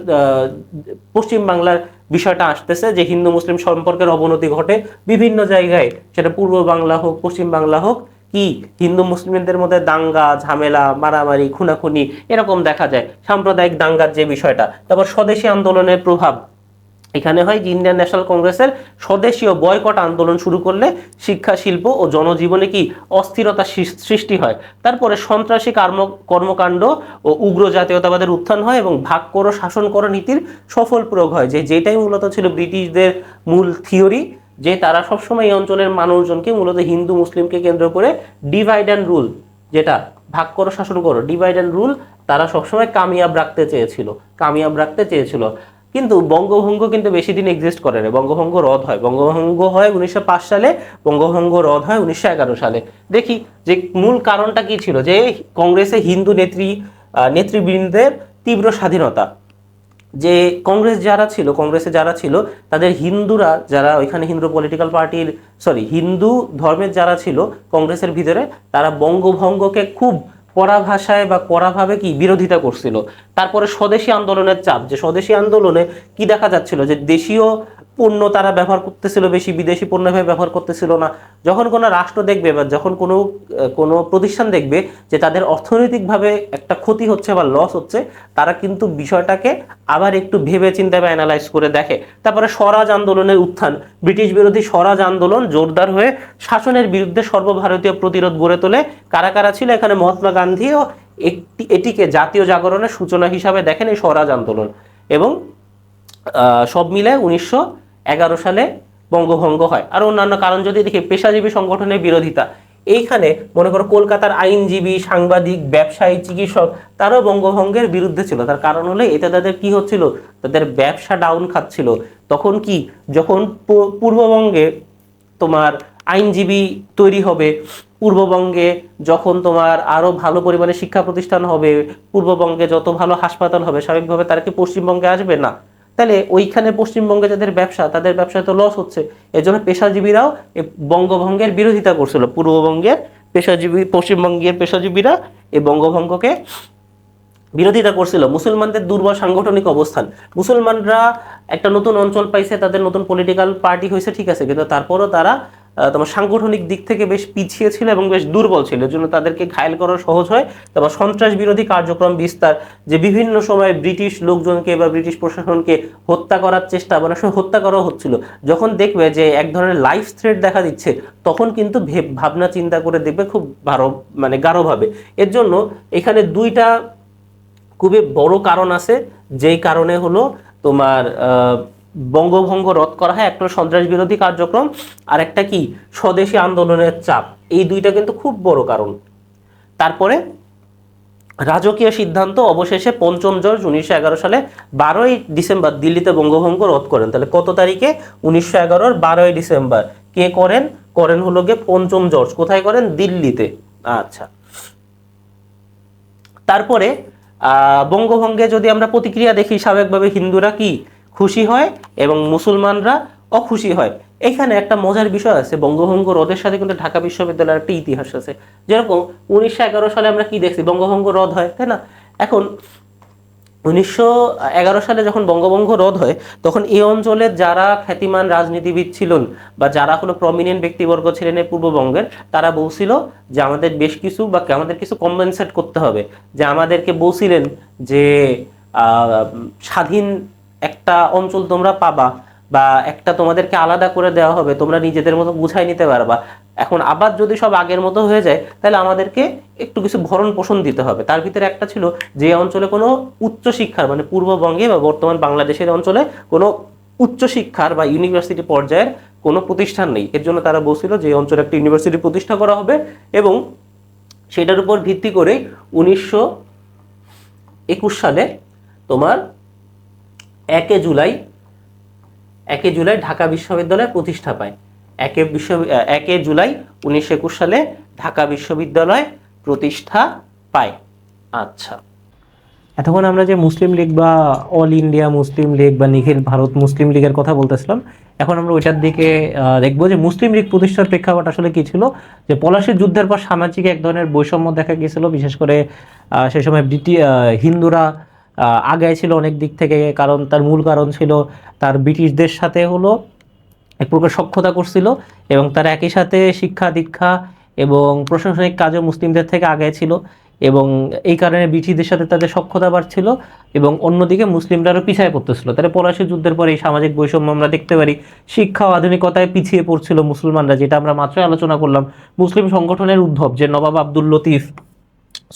Speaker 1: পশ্চিম বাংলার বিষয়টা আসতেছে, যে হিন্দু মুসলিম সম্পর্কের অবনতি ঘটে বিভিন্ন জায়গায়, সেটা পূর্ব বাংলা হোক পশ্চিম বাংলা হোক, কি হিন্দু মুসলিমদের মধ্যে দাঙ্গা ঝামেলা মারামারি খুনাখুনি এরকম দেখা যায়, সাম্প্রদায়িক দাঙ্গার যে বিষয়টা। তারপর স্বদেশী আন্দোলনের প্রভাব এখানে হয় যে ইন্ডিয়ান ন্যাশনাল কংগ্রেসের স্বদেশীয় বয়কট আন্দোলন শুরু করলে শিক্ষা, শিল্প ও জনজীবনে কি অস্থিরতা সৃষ্টি হয়। তারপরে সন্ত্রাসী কর্মকাণ্ড ও উগ্র জাতীয়তাবাদের উত্থান হয়, এবং ভাগ করো শাসন করো নীতির সফল প্রয়োগ হয়, যেটাই মূলত ছিল ব্রিটিশদের মূল থিওরি, যে তারা সবসময় এই অঞ্চলের মানুষজনকে মূলত হিন্দু মুসলিমকে কেন্দ্র করে ডিভাইড অ্যান্ড রুল, যেটা ভাগ করো শাসন করো, ডিভাইড অ্যান্ড রুল, তারা সবসময় কামিয়াব রাখতে চেয়েছিল। কিন্তু বঙ্গভঙ্গ কিন্তু বেশি দিন এক্সিস্ট করে না, বঙ্গভঙ্গ রদ হয়। বঙ্গভঙ্গ হয় 1905 সালে, বঙ্গভঙ্গ রদ হয় 1911 সালে। দেখি যে মূল কারণটা কি ছিল, যে কংগ্রেসে হিন্দু নেতৃবৃন্দের তীব্র স্বাধীনতা, যে কংগ্রেসে যারা ছিল তাদের হিন্দুরা যারা ওইখানে হিন্দু ধর্মের যারা ছিল কংগ্রেসের ভিতরে, তারা বঙ্গভঙ্গকে খুব কড়া ভাষায় বা কড়াভাবে কি বিরোধিতা করছিল। তারপরে স্বদেশী আন্দোলনের চাপ, যে স্বদেশী আন্দোলনে কি দেখা যাচ্ছিল, যে দেশীয় পণ্য তারা ব্যবহার করতেছিল বেশি, বিদেশি পণ্য ব্যবহার করতেছিল না। যখন কোনো রাষ্ট্র দেখবে বা যখন কোনো প্রতিষ্ঠান দেখবে যে তাদের অর্থনৈতিকভাবে একটা ক্ষতি হচ্ছে বা লস হচ্ছে, তারা কিন্তু বিষয়টাকে আবার একটু ভেবে চিন্তে বা অ্যানালাইজ করে দেখে। তারপরে স্বরাজ আন্দোলনের উত্থান, ব্রিটিশ বিরোধী স্বরাজ আন্দোলন জোরদার হয়ে শাসনের বিরুদ্ধে সর্বভারতীয় প্রতিরোধ গড়ে তোলে। কারা কারা ছিল এখানে? মহাত্মা গান্ধীও এটিকে জাতীয় জাগরণের সূচনা হিসাবে দেখেন এই স্বরাজ আন্দোলন। এবং সব মিলে 1911 সালে বঙ্গভঙ্গ হয়। আর অন্যান্য কারণ যদি দেখি, পেশাজীবী সংগঠনের বিরোধিতা, এইখানে মনে করো কলকাতার আইনজীবী, সাংবাদিক, ব্যবসায়ী, চিকিৎসক তারাও বঙ্গভঙ্গের বিরুদ্ধে ছিল। তার কারণ হলো এতে তাদের কি হচ্ছিল, তাদের ব্যবসা ডাউন খাচ্ছিল। তখন কি, যখন পূর্ববঙ্গে তোমার আইনজীবী তৈরি হবে, পূর্ববঙ্গে যখন তোমার আরো ভালো পরিমাণে শিক্ষা প্রতিষ্ঠান হবে, পূর্ববঙ্গে যত ভালো হাসপাতাল হবে, স্বাভাবিকভাবে তারা কি পশ্চিমবঙ্গে আসবে না, তাহলে ওইখানে পশ্চিমবঙ্গে যাদের ব্যবসা, তাদের ব্যবসায় তো লস হচ্ছে। এর জন্য পেশাজীবীরাও এই বঙ্গভঙ্গের বিরোধিতা করছিল। পূর্ববঙ্গের পেশাজীবী, পশ্চিমবঙ্গের পেশাজীবীরা এই বঙ্গভঙ্গকে বিরোধিতা করছিল। মুসলমানদের দুর্বল সাংগঠনিক অবস্থান, মুসলমানরা একটা নতুন অঞ্চল পাইছে, তাদের নতুন পলিটিক্যাল পার্টি হয়েছে, ঠিক আছে, কিন্তু তারপরও তারা তোমার সাংগঠনিক দিক থেকে বেশ পিছিয়ে ছিল এবং বেশ দুর্বল ছিল। এর জন্য তাদেরকে ঘায়েল করা সহজ হয়। তারপর সন্ত্রাস বিরোধী কার্যক্রম বিস্তার, যে বিভিন্ন সময় ব্রিটিশ লোকজনকে বা ব্রিটিশ প্রশাসনকে হত্যা করার চেষ্টা, মানে হত্যা করা হচ্ছিল। যখন দেখবে যে এক ধরনের লাইফ থ্রেট দেখা দিচ্ছে, তখন কিন্তু ভাবনা চিন্তা করে দেখবে খুব মানে গাঢ়ভাবে। এর জন্য এখানে দুইটা খুবই বড় কারণ আছে, যেই কারণে হলো তোমার বঙ্গভঙ্গ রদ করা হয়। একটা সন্ত্রাস বিরোধী কার্যক্রম, আর একটা কি স্বদেশী আন্দোলনের চাপ। এই দুইটা কিন্তু খুব বড় কারণ। তারপরে রাজকীয় সিদ্ধান্ত, অবশেষে পঞ্চম জর্জ 1911 সালে 12ই ডিসেম্বর দিল্লিতে বঙ্গভঙ্গ রদ করেন। তাহলে কত তারিখে? 1911 12ই ডিসেম্বর। কে করেন? করেন হলো গিয়ে পঞ্চম জর্জ। কোথায় করেন? দিল্লিতে। আচ্ছা, তারপরে বঙ্গভঙ্গে যদি আমরা প্রতিক্রিয়া দেখি, স্বাভাবিকভাবে হিন্দুরা কি খুশি হয় এবং মুসলমানরা অখুশি হয়। এখানে একটা মজার বিষয় আছে, বঙ্গভঙ্গ রদের সাথে কিন্তু ঢাকা বিশ্ববিদ্যালয়ের একটা ইতিহাস আছে। যেরকম 1911 সালে আমরা কি দেখছি, বঙ্গভঙ্গ রদ হয়, তাই না? এখন 1911 সালে যখন বঙ্গভঙ্গ রদ হয়, তখন এই অঞ্চলের যারা খ্যাতিমান রাজনীতিবিদ ছিলেন বা যারা কোনো প্রমিনেন্ট ব্যক্তিবর্গ ছিলেন এই পূর্ববঙ্গের, তারা বলছিল যে আমাদের বেশ কিছু বা আমাদের কিছু কম্পেনসেট করতে হবে। যে আমাদেরকে বলছিলেন যে স্বাধীন একটা অঞ্চল তোমরা পাবা, বা একটা তোমাদেরকে আলাদা করে দেওয়া হবে, তোমরা নিজেদের মতো গুছাই নিতে পারবা। এখন আবার যদি সব আগের মতো হয়ে যায়, তাহলে আমাদেরকে একটু কিছু ভরণ পোষণ দিতে হবে। তার ভিতরে একটা ছিল যে অঞ্চলে কোনো উচ্চশিক্ষার, মানে পূর্ববঙ্গে বা বর্তমান বাংলাদেশের অঞ্চলে কোনো উচ্চশিক্ষার বা ইউনিভার্সিটি পর্যায়ের কোনো প্রতিষ্ঠান নেই। এর জন্য তারা বলছিল যে অঞ্চলে একটা ইউনিভার্সিটি প্রতিষ্ঠা করা হবে, এবং সেটার উপর ভিত্তি করে 1921 সালে তোমার 1 জুলাই ঢাকা বিশ্ববিদ্যালয় প্রতিষ্ঠা পায়। 1 জুলাই 1921 সালে ঢাকা বিশ্ববিদ্যালয় প্রতিষ্ঠা পায়। আচ্ছা, এতক্ষণ আমরা যে মুসলিম লীগ বা অল ইন্ডিয়া মুসলিম লীগ বা নিখিল ভারত মুসলিম লীগের কথা বলতেছিলাম, এখন আমরা ওইটার দিকে দেখবো যে মুসলিম লীগ প্রতিষ্ঠার প্রেক্ষাপট আসলে কি ছিল। যে পলাশীর যুদ্ধের পর সামাজিক এক ধরনের বৈষম্য দেখা গিয়েছিল, বিশেষ করে সেই সময় হিন্দুরা আগায় ছিল অনেক দিক থেকে। কারণ তার মূল কারণ ছিল তার ব্রিটিশদের সাথে হলো এক প্রকার সখ্যতা করছিল, এবং তারা একই সাথে শিক্ষা দীক্ষা এবং প্রশাসনিক কাজও মুসলিমদের থেকে আগে ছিল, এবং এই কারণে ব্রিটিশদের সাথে তাদের সখ্যতা বাড়ছিল, এবং অন্যদিকে মুসলিমরা আরও পিছিয়ে পড়তেছিল। তাহলে পলাশী যুদ্ধের পরে এই সামাজিক বৈষম্য আমরা দেখতে পারি। শিক্ষা ও আধুনিকতায় পিছিয়ে পড়ছিল মুসলমানরা, যেটা আমরা মাত্রই আলোচনা করলাম। মুসলিম সংগঠনের উদ্ভব, যে নবাব আব্দুল লতিফ,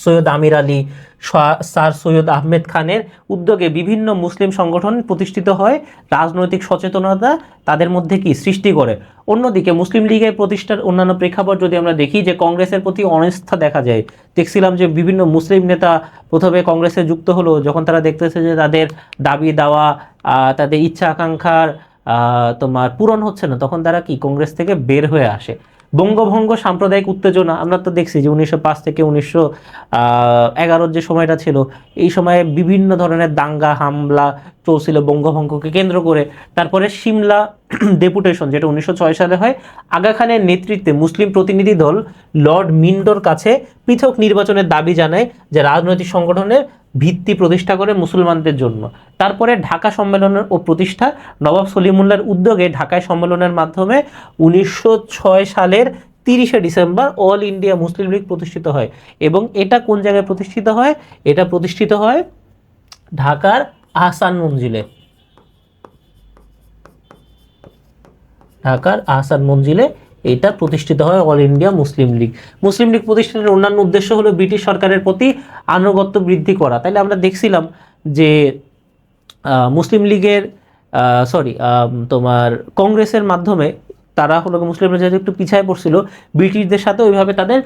Speaker 1: সৈয়দ আমির আলী, স্যার সৈয়দ আহমেদ খানের উদ্যোগে বিভিন্ন মুসলিম সংগঠন প্রতিষ্ঠিত হয়, রাজনৈতিক সচেতনতা তাদের মধ্যে কি সৃষ্টি করে। অন্যদিকে মুসলিম লীগের প্রতিষ্ঠার অন্যান্য প্রেক্ষাপট যদি আমরা দেখি, যে কংগ্রেসের প্রতি অনাস্থা দেখা যায়। দেখছিলাম যে বিভিন্ন মুসলিম নেতা প্রথমে কংগ্রেসে যুক্ত হলো যখন তারা দেখতেছে যে তাদের দাবি দাওয়া, তাদের ইচ্ছা আকাঙ্ক্ষার তোমার পূরণ হচ্ছে না, তখন তারা কি কংগ্রেস থেকে বের হয়ে আসে। বঙ্গভঙ্গ সাম্প্রদায়িক উত্তেজনা, আমরা তো দেখছি যে 1905 থেকে 1911 যে সময়টা ছিল, এই সময়ে বিভিন্ন ধরনের দাঙ্গা হামলা চলছিল বঙ্গভঙ্গকে কেন্দ্র করে। তারপরে সিমলা ডেপুটেশন, যেটা 1906 সালে হয়, আগা খানের নেতৃত্বে মুসলিম প্রতিনিধি দল লর্ড মিন্টোর কাছে পৃথক নির্বাচনের দাবি জানায়, যে রাজনৈতিক সংগঠনের ভিত্তি প্রতিষ্ঠা করে মুসলমানদের জন্য। তারপরে ঢাকা সম্মেলনের ও প্রতিষ্ঠা, নবাব সলিমুল্লাহর উদ্যোগে ঢাকায় সম্মেলনের মাধ্যমে 1906 সালের 30শে December All India Muslim League প্রতিষ্ঠিত হয়। এবং এটা কোন জায়গায় প্রতিষ্ঠিত হয়? এটা প্রতিষ্ঠিত হয় ঢাকার আহসান মঞ্জিলে। ঢাকার আহসান মঞ্জিলে এটা প্রতিষ্ঠিত হয় অল ইন্ডিয়া মুসলিম লীগ। মুসলিম লীগ প্রতিষ্ঠানের অন্যান্য উদ্দেশ্য হলো ব্রিটিশ সরকারের প্রতি আনুগত্য বৃদ্ধি করা। তাইলে আমরা দেখছিলাম যে মুসলিম লীগের তোমার কংগ্রেসের মাধ্যমে তারা হলো মুসলিমরা যেহেতু একটু পিছায় পড়ছিল, ব্রিটিশদের সাথে ওইভাবে তাদের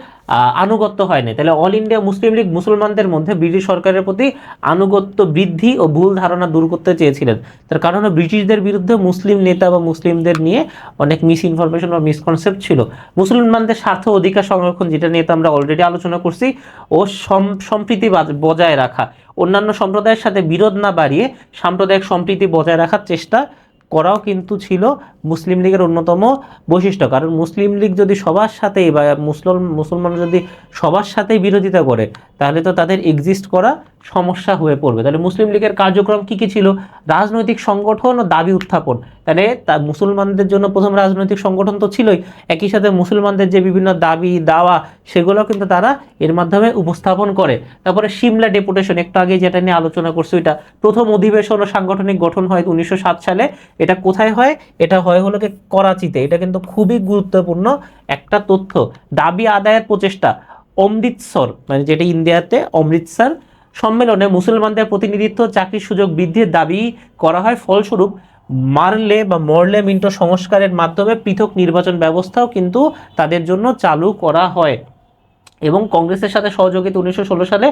Speaker 1: আনুগত্য হয়নি। তাহলে অল ইন্ডিয়া মুসলিম লীগ মুসলমানদের মধ্যে ব্রিটিশ সরকারের প্রতি আনুগত্য বৃদ্ধি ও ভুল ধারণা দূর করতে চেয়েছিলেন। তার কারণ ব্রিটিশদের বিরুদ্ধে মুসলিম নেতা বা মুসলিমদের নিয়ে অনেক মিস ইনফরমেশন বা মিসকনসেপ্ট ছিল। মুসলমানদের স্বার্থ অধিকার সংরক্ষণ, যেটা নিয়ে তো আমরা অলরেডি আলোচনা করছি, ও সম্প্রীতি বজায় রাখা, অন্যান্য সম্প্রদায়ের সাথে বিরোধ না বাড়িয়ে সাম্প্রদায়িক সম্প্রীতি বজায় রাখার চেষ্টা করাও কিন্তু ছিল মুসলিম লীগের অন্যতম বৈশিষ্ট্য। কারণ মুসলিম লীগ যদি সবার সাথেই বা মুসলমান যদি সবার সাথেই বিরোধিতা করে, তাহলে তো তাদের এক্সিস্ট করা সমস্যা হয়ে পড়বে। তাহলে মুসলিম লীগের কার্যক্রম কি কি ছিল? রাজনৈতিক সংগঠন ও দাবি উত্থাপন। তাহলে মুসলমানদের জন্য প্রথম রাজনৈতিক সংগঠন তো ছিলই, একই সাথে মুসলমানদের যে বিভিন্ন দাবি দাওয়া সেগুলো কিন্তু তারা এর মাধ্যমে উপস্থাপন করে। তারপরে সিমলা ডেপুটেশন, একটু আগে যেটা নিয়ে আলোচনা করছি, এটা প্রথম অধিবেশন ও সাংগঠনিক গঠন হয় 1907 সালে। এটা কোথায় হয়? এটা হয় হলো কি করাচিতে। এটা কিন্তু খুবই গুরুত্বপূর্ণ একটা তথ্য। দাবি আদায়ের প্রচেষ্টা, অমৃতসর মানে যেটা ইন্ডিয়াতে, অমৃতসর সম্মেলনে মুসলমানদের প্রতিনিধিত্ব, চাকরির সুযোগ বৃদ্ধির দাবি করা হয়। ফলস্বরূপ মরলে মিন্টো সংস্কারের মাধ্যমে পৃথক নির্বাচন ব্যবস্থাও কিন্তু তাদের জন্য চালু করা হয়। এবং কংগ্রেসের সাথে সহযোগিতা 1916 সালে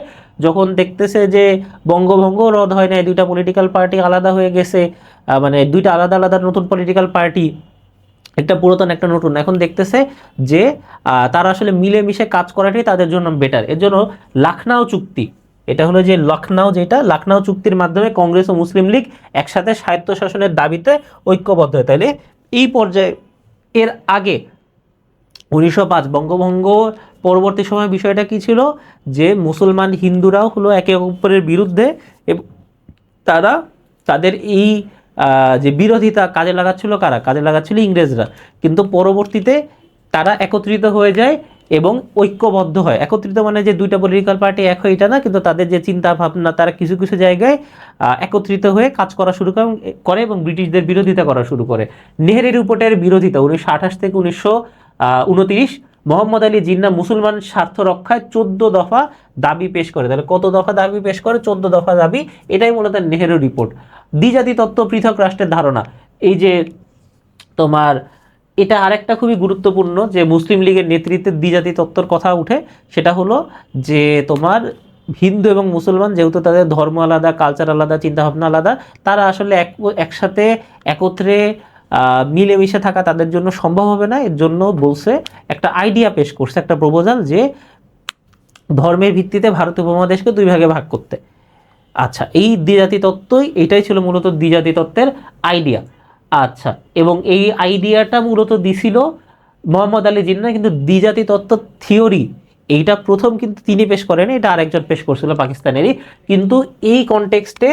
Speaker 1: যখন দেখতেছে যে বঙ্গভঙ্গ রদ হয় না, দুইটা পলিটিক্যাল পার্টি আলাদা হয়ে গেছে, মানে দুইটা আলাদা আলাদা নতুন পলিটিক্যাল পার্টি, একটা পুরাতন একটা নতুন, এখন দেখতেছে যে তারা আসলে মিলেমিশে কাজ করাটাই তাদের জন্য বেটার। এর জন্য লখনউ চুক্তি, এটা হলো যে লখনউ চুক্তির মাধ্যমে কংগ্রেস ও মুসলিম লীগ একসাথে স্বায়ত্তশাসনের দাবিতে ঐক্যবদ্ধ হয়। তাইলে এই পর্যায়ে এর আগে 1905 বঙ্গভঙ্গ পরবর্তী সময় বিষয়টা কি ছিল, যে মুসলমান হিন্দুরাও হলো একে অপরের বিরুদ্ধে, এবং তারা তাদের এই যে বিরোধিতা কাজে লাগাচ্ছিল কারা? কাজে লাগাচ্ছিল ইংরেজরা। কিন্তু পরবর্তীতে তারা একত্রিত হয়ে যায় এবং ঐক্যবদ্ধ হয়। একত্রিত মানে যে দুইটা পলিটিক্যাল পার্টি এক হয় এটা না, কিন্তু তাদের যে চিন্তা ভাবনা, তারা কিছু কিছু জায়গায় একত্রিত হয়ে কাজ করা শুরু করে এবং ব্রিটিশদের বিরোধিতা করা শুরু করে। নেহেরু রিপোর্টের বিরোধিতা 1928 থেকে 1929, মোহাম্মদ আলী জিন্নাহ মুসলমান স্বার্থ রক্ষায় 14 দফা দাবি পেশ করে। তাহলে কত দফা দাবি পেশ করে? 14 দফা দাবি। এটাই মূলত নেহেরু রিপোর্ট। দ্বিজাতি তত্ত্ব, পৃথক রাষ্ট্রের ধারণা, এই যে তোমার এটা আরেকটা খুবই গুরুত্বপূর্ণ, যে মুসলিম লীগের নেতৃত্বে দ্বিজাতি তত্ত্বর কথা উঠে। সেটা হলো যে তোমার হিন্দু এবং মুসলমান যেহেতু তাদের ধর্ম আলাদা, কালচার আলাদা, চিন্তাভাবনা আলাদা, তারা আসলে একসাথে একত্রে মিলেমিশে থাকা তাদের জন্য সম্ভব হবে না। এর জন্য বলছে, একটা আইডিয়া পেশ করছে, একটা প্রপোজাল, যে ধর্মের ভিত্তিতে ভারতীয় উপমহাদেশকে দুই ভাগে ভাগ করতে। আচ্ছা, এই দ্বিজাতি তত্ত্বই, এটাই ছিল মূলত দ্বিজাতি তত্ত্বের আইডিয়া। আচ্ছা, এবং এই আইডিয়াটা মূলত দিছিল মোহাম্মদ আলী জিন্নাহ, কিন্তু দ্বিজাতি তত্ত্ব থিওরি এইটা প্রথম কিন্তু তিনি পেশ করেন, এটা আরেকজন পেশ করছিল পাকিস্তানেরই। কিন্তু এই কনটেক্সটে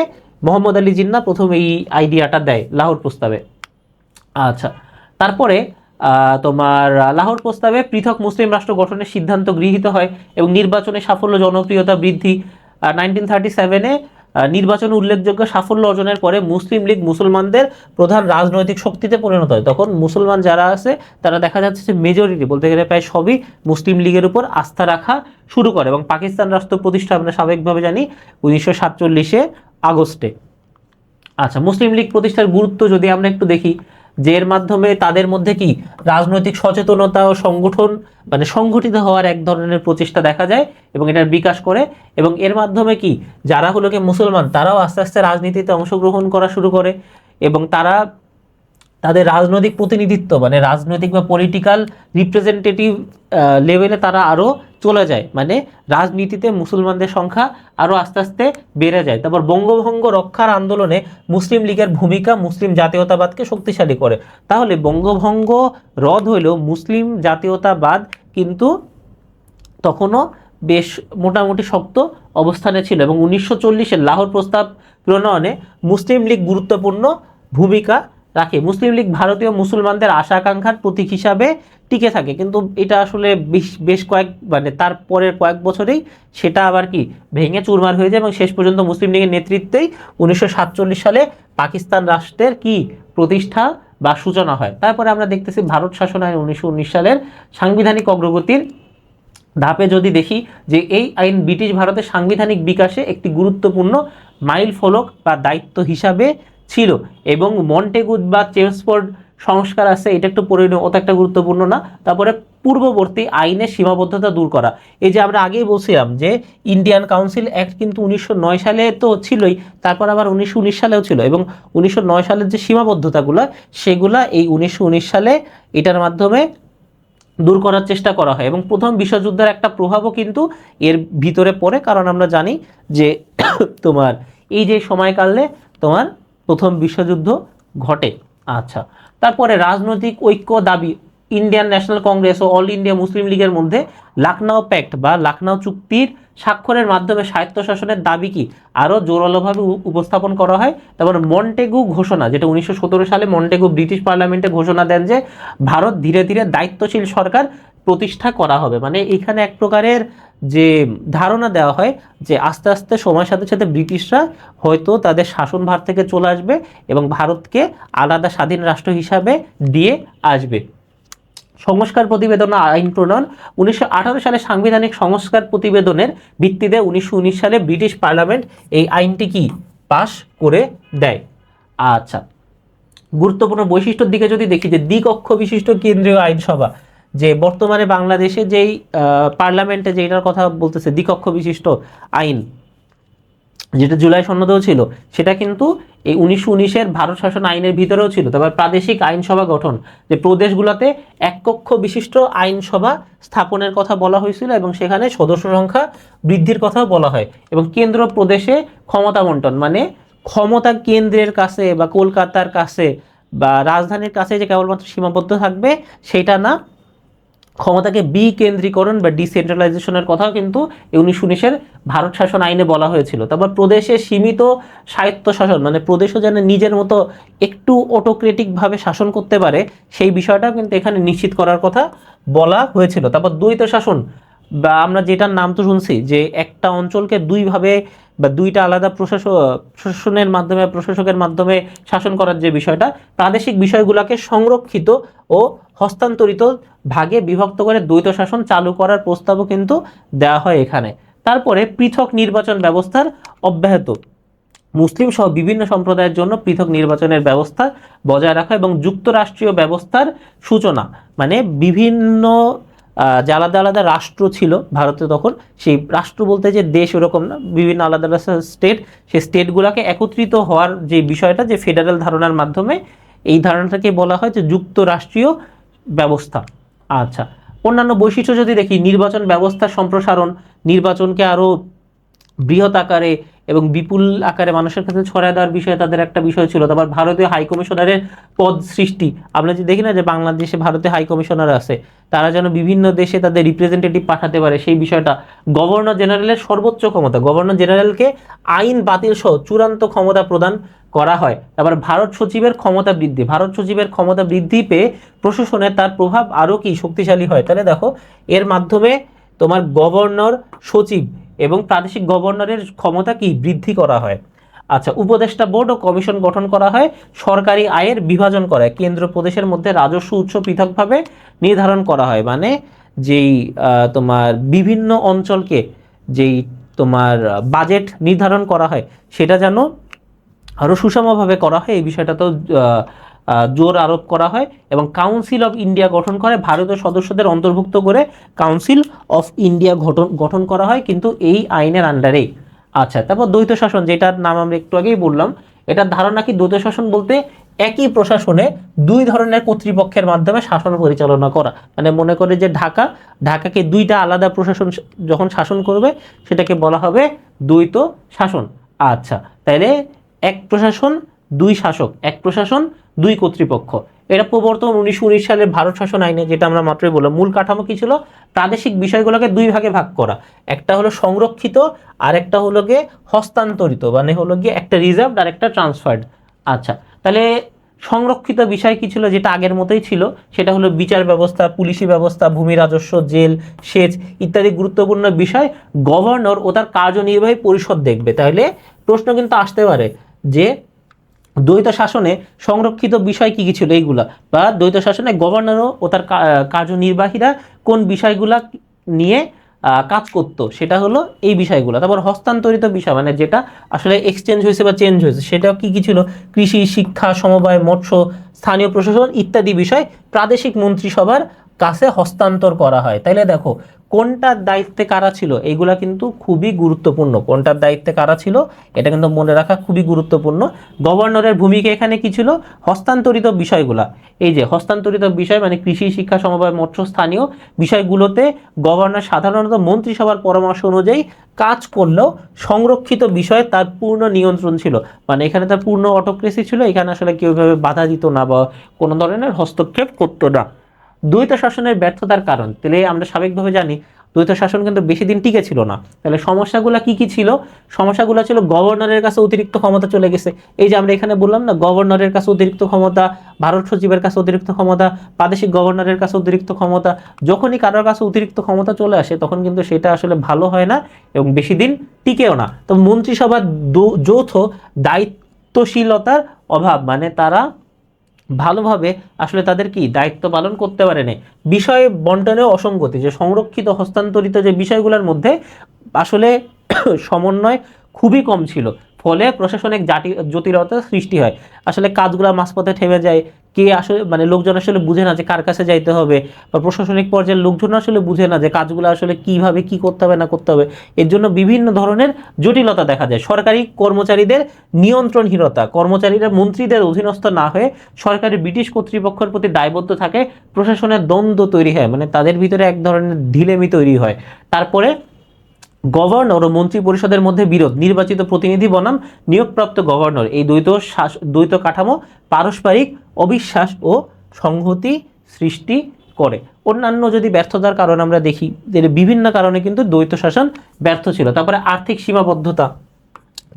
Speaker 1: মোহাম্মদ আলী জিন্নাহ প্রথম এই আইডিয়াটা দেয় লাহোর প্রস্তাবে। আচ্ছা, তারপরে তোমার লাহোর প্রস্তাবে পৃথক মুসলিম রাষ্ট্র গঠনের সিদ্ধান্ত গৃহীত হয় এবং নির্বাচনে সাফল্য, জনপ্রিয়তা বৃদ্ধি। 1937-এ নির্বাচনে উল্লেখযোগ্য সাফল্য অর্জনের পরে মুসলিম লীগ মুসলমানদের প্রধান রাজনৈতিক শক্তিতে পরিণত হয়। তখন মুসলমান যারা আছে তারা দেখা যাচ্ছে যে মেজরিটি বলতে গেলে প্রায় সবই মুসলিম লীগের উপর আস্থা রাখা শুরু করে, এবং পাকিস্তান রাষ্ট্র প্রতিষ্ঠা আমরা স্বাভাবিকভাবে জানি 1947 আগস্টে। আচ্ছা, মুসলিম লীগ প্রতিষ্ঠার গুরুত্ব যদি আমরা একটু দেখি, যে এর মাধ্যমে তাদের মধ্যে কি রাজনৈতিক সচেতনতা ও সংগঠন মানে সংগঠিত হওয়ার এক ধরনের প্রচেষ্টা দেখা যায় এবং এটার বিকাশ করে। এবং এর মাধ্যমে কি যারা হলো কি মুসলমান, তারাও আস্তে আস্তে রাজনীতিতে অংশগ্রহণ করা শুরু করে, এবং তারা তাদের রাজনৈতিক প্রতিনিধিত্ব মানে রাজনৈতিক বা পলিটিক্যাল রিপ্রেজেন্টেটিভ লেভেলে তারা আরও চলে যায়, মানে রাজনীতিতে মুসলমানদের সংখ্যা আরও আস্তে আস্তে বেড়ে যায়। তারপর বঙ্গভঙ্গ রক্ষার আন্দোলনে মুসলিম লীগের ভূমিকা মুসলিম জাতীয়তাবাদকে শক্তিশালী করে। তাহলে বঙ্গভঙ্গ রদ হইলেও মুসলিম জাতীয়তাবাদ কিন্তু তখনও বেশ মোটামুটি শক্ত অবস্থানে ছিল, এবং 1940-এর লাহোর প্রস্তাব প্রণয়নে মুসলিম লীগ গুরুত্বপূর্ণ ভূমিকা রাখে। মুসলিম লীগ ভারতীয় মুসলমানদের আশা আকাঙ্ক্ষার প্রতীক হিসাবে টিকে থাকে, কিন্তু এটা আসলে বেশ মানে তার পরের কয়েক বছরেই সেটা আবার কি ভেঙে চুরমার হয়ে যায়, এবং শেষ পর্যন্ত মুসলিম লীগের নেতৃত্বেই 1947 সালে পাকিস্তান রাষ্ট্রের কি প্রতিষ্ঠা বা সূচনা হয়। তারপরে আমরা দেখতেছি ভারত শাসন আইন 1919 সালের সাংবিধানিক অগ্রগতির ধাপে যদি দেখি, যে এই আইন ব্রিটিশ ভারতের সাংবিধানিক বিকাশে একটি গুরুত্বপূর্ণ মাইল ফলক বা দায়িত্ব হিসাবে ছিল, এবং মন্টেগু বা চেমসফোর্ড সংস্কার আছে, এটা একটু পড়ে নিও, অত একটা গুরুত্বপূর্ণ না। তারপরে পূর্ববর্তী আইনের সীমাবদ্ধতা দূর করা, এই যে আমরা আগেই বলছিলাম যে ইন্ডিয়ান কাউন্সিল অ্যাক্ট কিন্তু 1909 সালে তো ছিলই, তারপর আবার 1919 সালেও ছিল, এবং 1909 সালের যে সীমাবদ্ধতাগুলো সেগুলা এই 1919 সালে এটার মাধ্যমে দূর করার চেষ্টা করা হয়। এবং প্রথম বিশ্বযুদ্ধের একটা প্রভাবও কিন্তু এর ভিতরে পড়ে, কারণ আমরা জানি যে তোমার এই যে সময়কালে তোমার প্রথম বিশ্বযুদ্ধ ঘটে। আচ্ছা, তারপরে রাজনৈতিক ঐক্য দাবি, ইন্ডিয়ান ন্যাশনাল কংগ্রেস ও অল ইন্ডিয়া মুসলিম লীগের মধ্যে লাকনাউ প্যাক্ট বা লাকনাউ চুক্তির স্বাক্ষরের মাধ্যমে স্বায়ত্তশাসনের দাবি কি আরও জোরালোভাবে উপস্থাপন করা হয়। তারপর মন্টেগু ঘোষণা, যেটা 1917 সালে মন্টেগু ব্রিটিশ পার্লামেন্টে ঘোষণা দেন যে ভারত ধীরে ধীরে দায়িত্বশীল সরকার প্রতিষ্ঠা করা হবে। মানে এখানে এক প্রকারের যে ধারণা দেওয়া হয় যে আস্তে আস্তে সময়ের সাথে সাথে ব্রিটিশরা হয়তো তাদের শাসনভার থেকে চলে আসবে এবং ভারতকে আলাদা স্বাধীন রাষ্ট্র হিসাবে দিয়ে আসবে। সংস্কার প্রতিবেদন আইন প্রণয়ন, 1918 সালে সাংবিধানিক সংস্কার প্রতিবেদনের ভিত্তিতে 1919 সালে ব্রিটিশ পার্লামেন্ট এই আইনটি কি পাশ করে দেয়। আচ্ছা, গুরুত্বপূর্ণ বৈশিষ্ট্যের দিকে যদি দেখি, যে দ্বিকক্ষ বিশিষ্ট কেন্দ্রীয় আইনসভা, যে বর্তমানে বাংলাদেশে যেই পার্লামেন্টে যেটার কথা বলতেছে দ্বিকক্ষ বিশিষ্ট আইন, যেটা জুলাই সনদেও ছিল, সেটা কিন্তু এই 1919-এর ভারত শাসন আইনের ভিতরেও ছিল। তারপর প্রাদেশিক আইনসভা গঠন, যে প্রদেশগুলোতে এক কক্ষ বিশিষ্ট আইনসভা স্থাপনের কথা বলা হয়েছিল এবং সেখানে সদস্য সংখ্যা বৃদ্ধির কথাও বলা হয়। এবং কেন্দ্র প্রদেশে ক্ষমতা বন্টন, মানে ক্ষমতা কেন্দ্রের কাছে বা কলকাতার কাছে বা রাজধানীর কাছে যে কেবলমাত্র সীমাবদ্ধ থাকবে সেটা না, ক্ষমতাকে বিকেন্দ্রীকরণ বা ডিসেন্ট্রালাইজেশনের কথাও কিন্তু 1919-এর ভারত শাসন আইনে বলা হয়েছিল। তারপর প্রদেশে সীমিত স্বায়ত্তশাসন, মানে প্রদেশও যেন নিজের মতো একটু অটোক্রেটিকভাবে শাসন করতে পারে সেই বিষয়টাও কিন্তু এখানে নিশ্চিত করার কথা বলা হয়েছিল। তারপর দ্বৈত শাসন, বা আমরা যেটার নাম তো শুনছি যে একটা অঞ্চলকে দুইভাবে বা দুইটা আলাদা প্রশাসনের মাধ্যমে প্রশাসকের মাধ্যমে শাসন করার যে বিষয়টা, প্রাদেশিক বিষয়গুলোকে সংরক্ষিত ও হস্তান্তরিত ভাগে বিভক্ত করে দ্বৈত শাসন চালু করার প্রস্তাবও কিন্তু দেওয়া হয় এখানে। তারপরে পৃথক নির্বাচন ব্যবস্থার অব্যাহত, মুসলিম সহ বিভিন্ন সম্প্রদায়ের জন্য পৃথক নির্বাচনের ব্যবস্থা বজায় রাখা এবং যুক্তরাষ্ট্রীয় ব্যবস্থার সূচনা, মানে বিভিন্ন যে আলাদা আলাদা রাষ্ট্র ছিল ভারতে তখন, সেই রাষ্ট্র বলতে যে দেশ ওরকম না, বিভিন্ন আলাদা আলাদা স্টেট, সেই স্টেটগুলোকে একত্রিত হওয়ার যে বিষয়টা, যে ফেডারেল ধারণার মাধ্যমে, এই ধারণাটাকে বলা হয় যে যুক্তরাষ্ট্রীয় ব্যবস্থা। আচ্ছা, অন্যান্য বৈশিষ্ট্য যদি দেখি, নির্বাচন ব্যবস্থার সম্প্রসারণ, নির্বাচনকে আরও বৃহৎ আকারে এবং বিপুল আকারে মানুষের কাছে ছড়ায় দেওয়ার বিষয়ে তাদের একটা বিষয় ছিল। তারপর ভারতীয় হাই কমিশনারের পদ সৃষ্টি, আমরা যে দেখি না যে বাংলাদেশে ভারতে হাই কমিশনার আছে, তারা যেন বিভিন্ন দেশে তাদের রিপ্রেজেন্টেটিভ পাঠাতে পারে সেই বিষয়টা। গভর্নর জেনারেলের সর্বোচ্চ ক্ষমতা, গভর্নর জেনারেলকে আইন বাতিল সহ চূড়ান্ত ক্ষমতা প্রদান করা হয়। তারপর ভারত সচিবের ক্ষমতা বৃদ্ধি, ভারত সচিবের ক্ষমতা বৃদ্ধি পেয়ে প্রশাসনে তার প্রভাব আরও কি শক্তিশালী হয়। তাহলে দেখো, এর মাধ্যমে তোমার গভর্নর, সচিব এবং প্রাদেশিক গভর্নরের ক্ষমতা কি বৃদ্ধি করা হয়। আচ্ছা, উপদেষ্টা বোর্ড ও কমিশন গঠন করা হয়, সরকারি আয়ের বিভাজন করা হয়, কেন্দ্র প্রদেশের মধ্যে রাজস্ব উৎস পৃথকভাবে নির্ধারণ করা হয়, মানে যেই তোমার বিভিন্ন অঞ্চলকে যেই তোমার বাজেট নির্ধারণ করা হয় সেটা যেন আরও সুষমভাবে করা হয়, এই বিষয়টা তো জোর আরোপ করা হয়। এবং কাউন্সিল অফ ইন্ডিয়া গঠন করে, ভারতের সদস্যদের অন্তর্ভুক্ত করে কাউন্সিল অফ ইন্ডিয়া গঠন করা হয় কিন্তু এই আইনের আন্ডারেই। আচ্ছা, তারপর দ্বৈত শাসন, যেটার নাম আমরা একটু আগেই বললাম, এটার ধারণা কি, দ্বৈত শাসন বলতে একই প্রশাসনে দুই ধরনের কর্তৃপক্ষের মাধ্যমে শাসন পরিচালনা করা। মানে মনে করে যে ঢাকাকে দুইটা আলাদা প্রশাসন যখন শাসন করবে সেটাকে বলা হবে দ্বৈত শাসন। আচ্ছা, তাইলে এক প্রশাসন দুই শাসক, এক প্রশাসন দুই কর্তৃপক্ষ, এটা প্রবর্তন 1919 সালের ভারত শাসন আইনে, যেটা আমরা মাত্রই বললাম। মূল কাঠামো কি ছিল, প্রাদেশিক বিষয়গুলোকে দুই ভাগে ভাগ করা, একটা হলো সংরক্ষিত আর একটা হলো গিয়ে হস্তান্তরিত, মানে হলো গিয়ে একটা রিজার্ভড আর একটা ট্রান্সফার্ড। আচ্ছা, তাহলে সংরক্ষিত বিষয় কি ছিল, যেটা আগের মতোই ছিল, সেটা হলো বিচার ব্যবস্থা, পুলিশি ব্যবস্থা, ভূমি রাজস্ব, জেল, সেচ ইত্যাদি গুরুত্বপূর্ণ বিষয় গভর্নর ও তার কার্যনির্বাহী পরিষদ দেখবে। তাহলে প্রশ্ন কিন্তু আসতে পারে যে দ্বৈত শাসনে সংরক্ষিত বিষয় কি কি ছিল এইগুলা, বা দ্বৈত শাসনে গভর্নর ও তার কার্যনির্বাহীরা কোন বিষয়গুলা নিয়ে কাজ করত, সেটা হলো এই বিষয়গুলো। তারপর হস্তান্তরিত বিষয়, মানে যেটা আসলে এক্সচেঞ্জ হয়েছে বা চেঞ্জ হয়েছে, সেটা কি কি ছিল, কৃষি, শিক্ষা, সমবায়, মৎস্য, স্থানীয় প্রশাসন ইত্যাদি বিষয় প্রাদেশিক মন্ত্রিসভার কাছে হস্তান্তর করা হয়। তাইলে দেখো কোনটার দায়িত্বে কারা ছিল, এইগুলা কিন্তু খুবই গুরুত্বপূর্ণ। কোনটার দায়িত্বে কারা ছিল এটা কিন্তু মনে রাখা খুবই গুরুত্বপূর্ণ। গভর্নরের ভূমিকা এখানে কি ছিল, হস্তান্তরিত বিষয়গুলা, এই যে হস্তান্তরিত বিষয় মানে কৃষি, শিক্ষা, সমবায়, মৎস্য, স্থানীয় বিষয়গুলোতে গভর্নর সাধারণত মন্ত্রিসভার পরামর্শ অনুযায়ী কাজ করলেও সংরক্ষিত বিষয়ে তার পূর্ণ নিয়ন্ত্রণ ছিল। মানে এখানে তার পূর্ণ অটোক্রেসি ছিল, এখানে আসলে কেউ ভাবে বাধা দিত না বা কোনো ধরনের হস্তক্ষেপ করতো না। দ্বৈত শাসনের ব্যর্থতার কারণ, তাহলে আমরা স্বাভাবিকভাবে জানি দ্বৈত শাসন কিন্তু বেশি দিন টিকে ছিল না। তাহলে সমস্যাগুলো কি কি ছিল, সমস্যাগুলো ছিল গভর্নরের কাছে অতিরিক্ত ক্ষমতা চলে গেছে। এই যে আমরা এখানে বললাম না, গভর্নরের কাছে অতিরিক্ত ক্ষমতা, ভারত সচিবের কাছে অতিরিক্ত ক্ষমতা, প্রাদেশিক গভর্নরের কাছে অতিরিক্ত ক্ষমতা। যখনই কারোর কাছে অতিরিক্ত ক্ষমতা চলে আসে তখন কিন্তু সেটা আসলে ভালো হয় না এবং বেশি দিন টিকেও না। তো মন্ত্রিসভার যৌথ দায়িত্বশীলতার অভাব, মানে তারা ভালোভাবে আসলে তাদের কি দায়িত্ব পালন করতে পারেনি। বিষয় বন্টনেও অসঙ্গতি, যে সংরক্ষিত হস্তান্তরিত যে বিষয়গুলোর মধ্যে আসলে সমন্বয় খুবই কম ছিল, ফলে প্রশাসনিক জটিলতা সৃষ্টি হয়। আসলে কাজগুলো মাঝপথে থেমে যায়, কে আসলে মানে লোকজন আসলে বুঝে না যে কার কাছে যাইতে হবে, বা প্রশাসনিক পর্যায়ের লোকজন আসলে বুঝে না যে কাজগুলো আসলে কিভাবে কি করতে হবে না করতে হবে। এর জন্য বিভিন্ন ধরনের জটিলতা দেখা যায়। সরকারি কর্মচারীদের নিয়ন্ত্রণহীনতা, কর্মচারীরা মন্ত্রীদের অধীনস্থ না হয়ে সরকারি ব্রিটিশ কর্তৃপক্ষের প্রতি দায়বদ্ধ থাকে, প্রশাসনের দ্বন্দ্ব তৈরি হয়, মানে তাদের ভিতরে এক ধরনের ঢিলেমি তৈরি হয়। তারপরে গভর্নর ও মন্ত্রী পরিষদের মধ্যে বিরোধ, নির্বাচিত প্রতিনিধি বনাম নিয়োগপ্রাপ্ত গভর্নর, এই দ্বৈত কাঠামো পারস্পরিক অবিশ্বাস ও সংহতি সৃষ্টি করে। অন্যান্য যদি ব্যর্থতার কারণ আমরা দেখি, বিভিন্ন কারণে কিন্তু দ্বৈত শাসন ব্যর্থ ছিল। তারপরে আর্থিক সীমাবদ্ধতা,